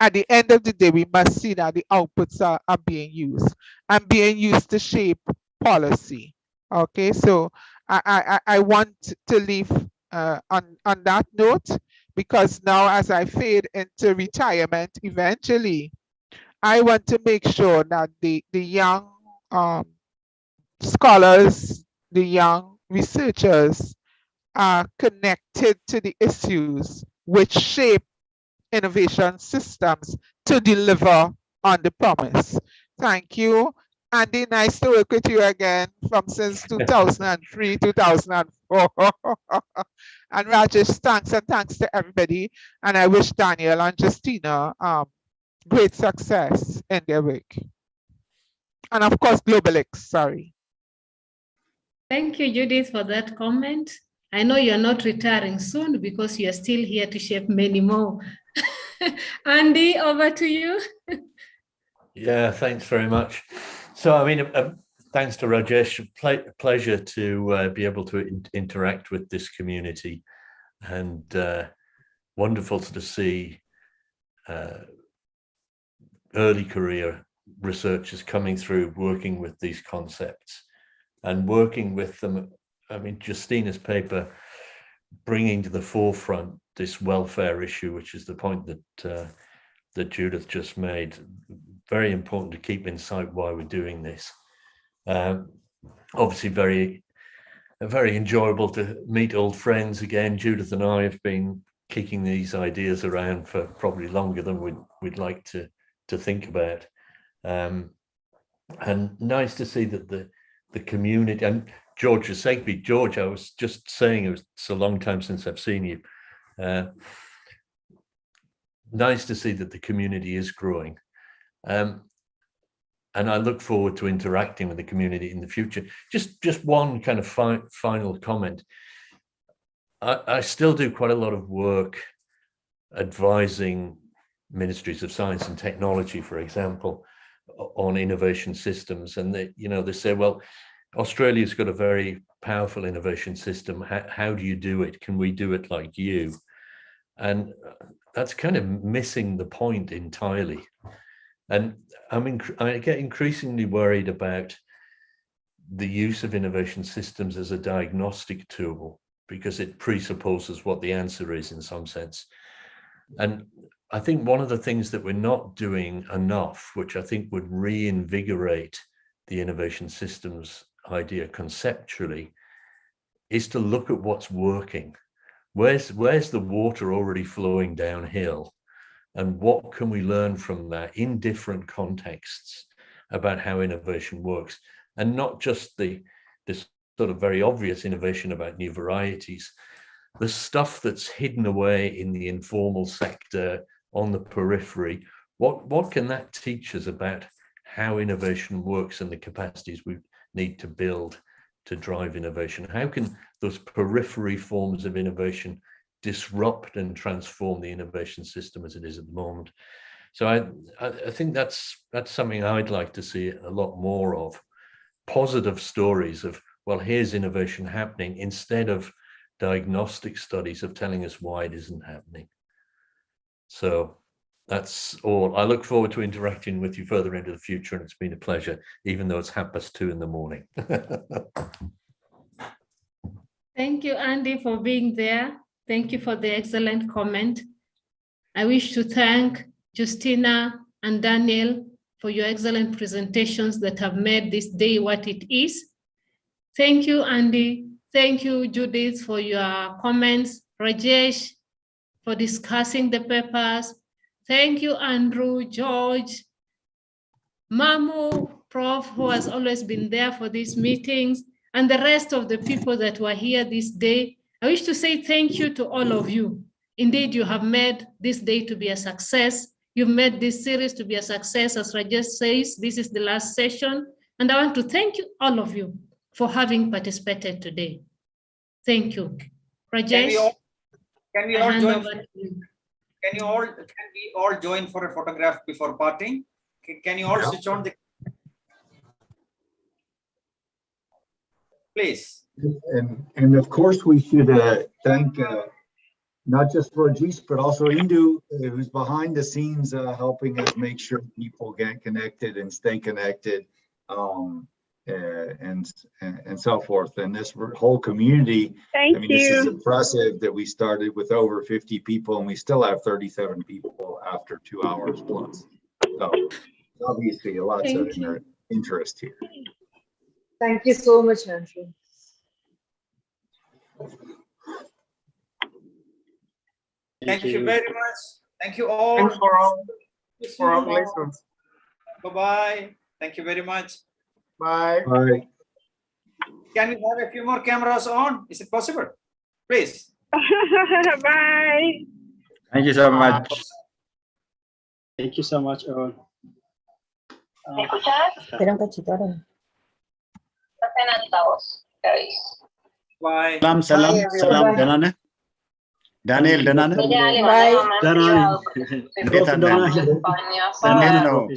At the end of the day, we must see that the outputs are being used and being used to shape policy. Okay, so I want to leave on that note, because now as I fade into retirement eventually, I want to make sure that the young scholars, the young researchers are connected to the issues which shape innovation systems to deliver on the promise. Thank you. Andy, nice to work with you again from since 2003, 2004. And Rajesh, thanks, and thanks to everybody. And I wish Daniel and Justina great success in their work. And of course, GlobalX, sorry. Thank you, Judith, for that comment. I know you're not retiring soon because you're still here to shape many more. Andy, over to you. Yeah, thanks very much. So, I mean, thanks to Rajesh, pleasure to be able to interact with this community and wonderful to see early career researchers coming through, working with these concepts and working with them. I mean, Justina's paper bringing to the forefront this welfare issue, which is the point that that Judith just made. Very important to keep in sight why we're doing this. Obviously, very enjoyable to meet old friends again. Judith and I have been kicking these ideas around for probably longer than we'd like to think about. And nice to see that the community, and George Segby, George, I was just saying, it's a long time since I've seen you. Nice to see that the community is growing. And I look forward to interacting with the community in the future. Just one kind of final comment. I still do quite a lot of work advising ministries of science and technology, for example, on innovation systems. And they say, well, Australia's got a very powerful innovation system. How do you do it? Can we do it like you? And that's kind of missing the point entirely. And I get increasingly worried about the use of innovation systems as a diagnostic tool, because it presupposes what the answer is in some sense. And I think one of the things that we're not doing enough, which I think would reinvigorate the innovation systems idea conceptually, is to look at what's working. Where's the water already flowing downhill? And what can we learn from that in different contexts about how innovation works? And not just this sort of very obvious innovation about new varieties, the stuff that's hidden away in the informal sector on the periphery. What can that teach us about how innovation works and the capacities we need to build to drive innovation? How can those periphery forms of innovation disrupt and transform the innovation system as it is at the moment? So I think that's something I'd like to see a lot more of. Positive stories of, well, here's innovation happening, instead of diagnostic studies of telling us why it isn't happening. So that's all. I look forward to interacting with you further into the future, and it's been a pleasure, even though it's 2:30 in the morning. Thank you, Andy, for being there. Thank you for the excellent comment. I wish to thank Justina and Daniel for your excellent presentations that have made this day what it is. Thank you, Andy. Thank you, Judith, for your comments. Rajesh, for discussing the papers. Thank you, Andrew, George, Mamu, Prof, who has always been there for these meetings, and the rest of the people that were here this day. I wish to say thank you to all of you. Indeed, you have made this day to be a success. You've made this series to be a success. As Rajesh says, this is the last session. And I want to thank you, all of you, for having participated today. Thank you. Rajesh, can we all join for a photograph before parting? Can you all switch on the... Please. And of course, we should thank not just Rajesh, but also Indu, who's behind the scenes helping us make sure people get connected and stay connected, and so forth. And this whole community, this is impressive that we started with over 50 people and we still have 37 people after 2 hours plus. So obviously lots of interest here. Thank you so much, Andrew. Thank you very much. Thank you all. Thanks for all lessons. Bye-bye. Thank you very much. Bye. Bye. Can we have a few more cameras on? Is it possible? Please. Bye. Thank you so much. Thank you so much, everyone. Espera un cachito ahora. Bye. Salam, Danane. Daniel, Danane. Bye. Daniel, no.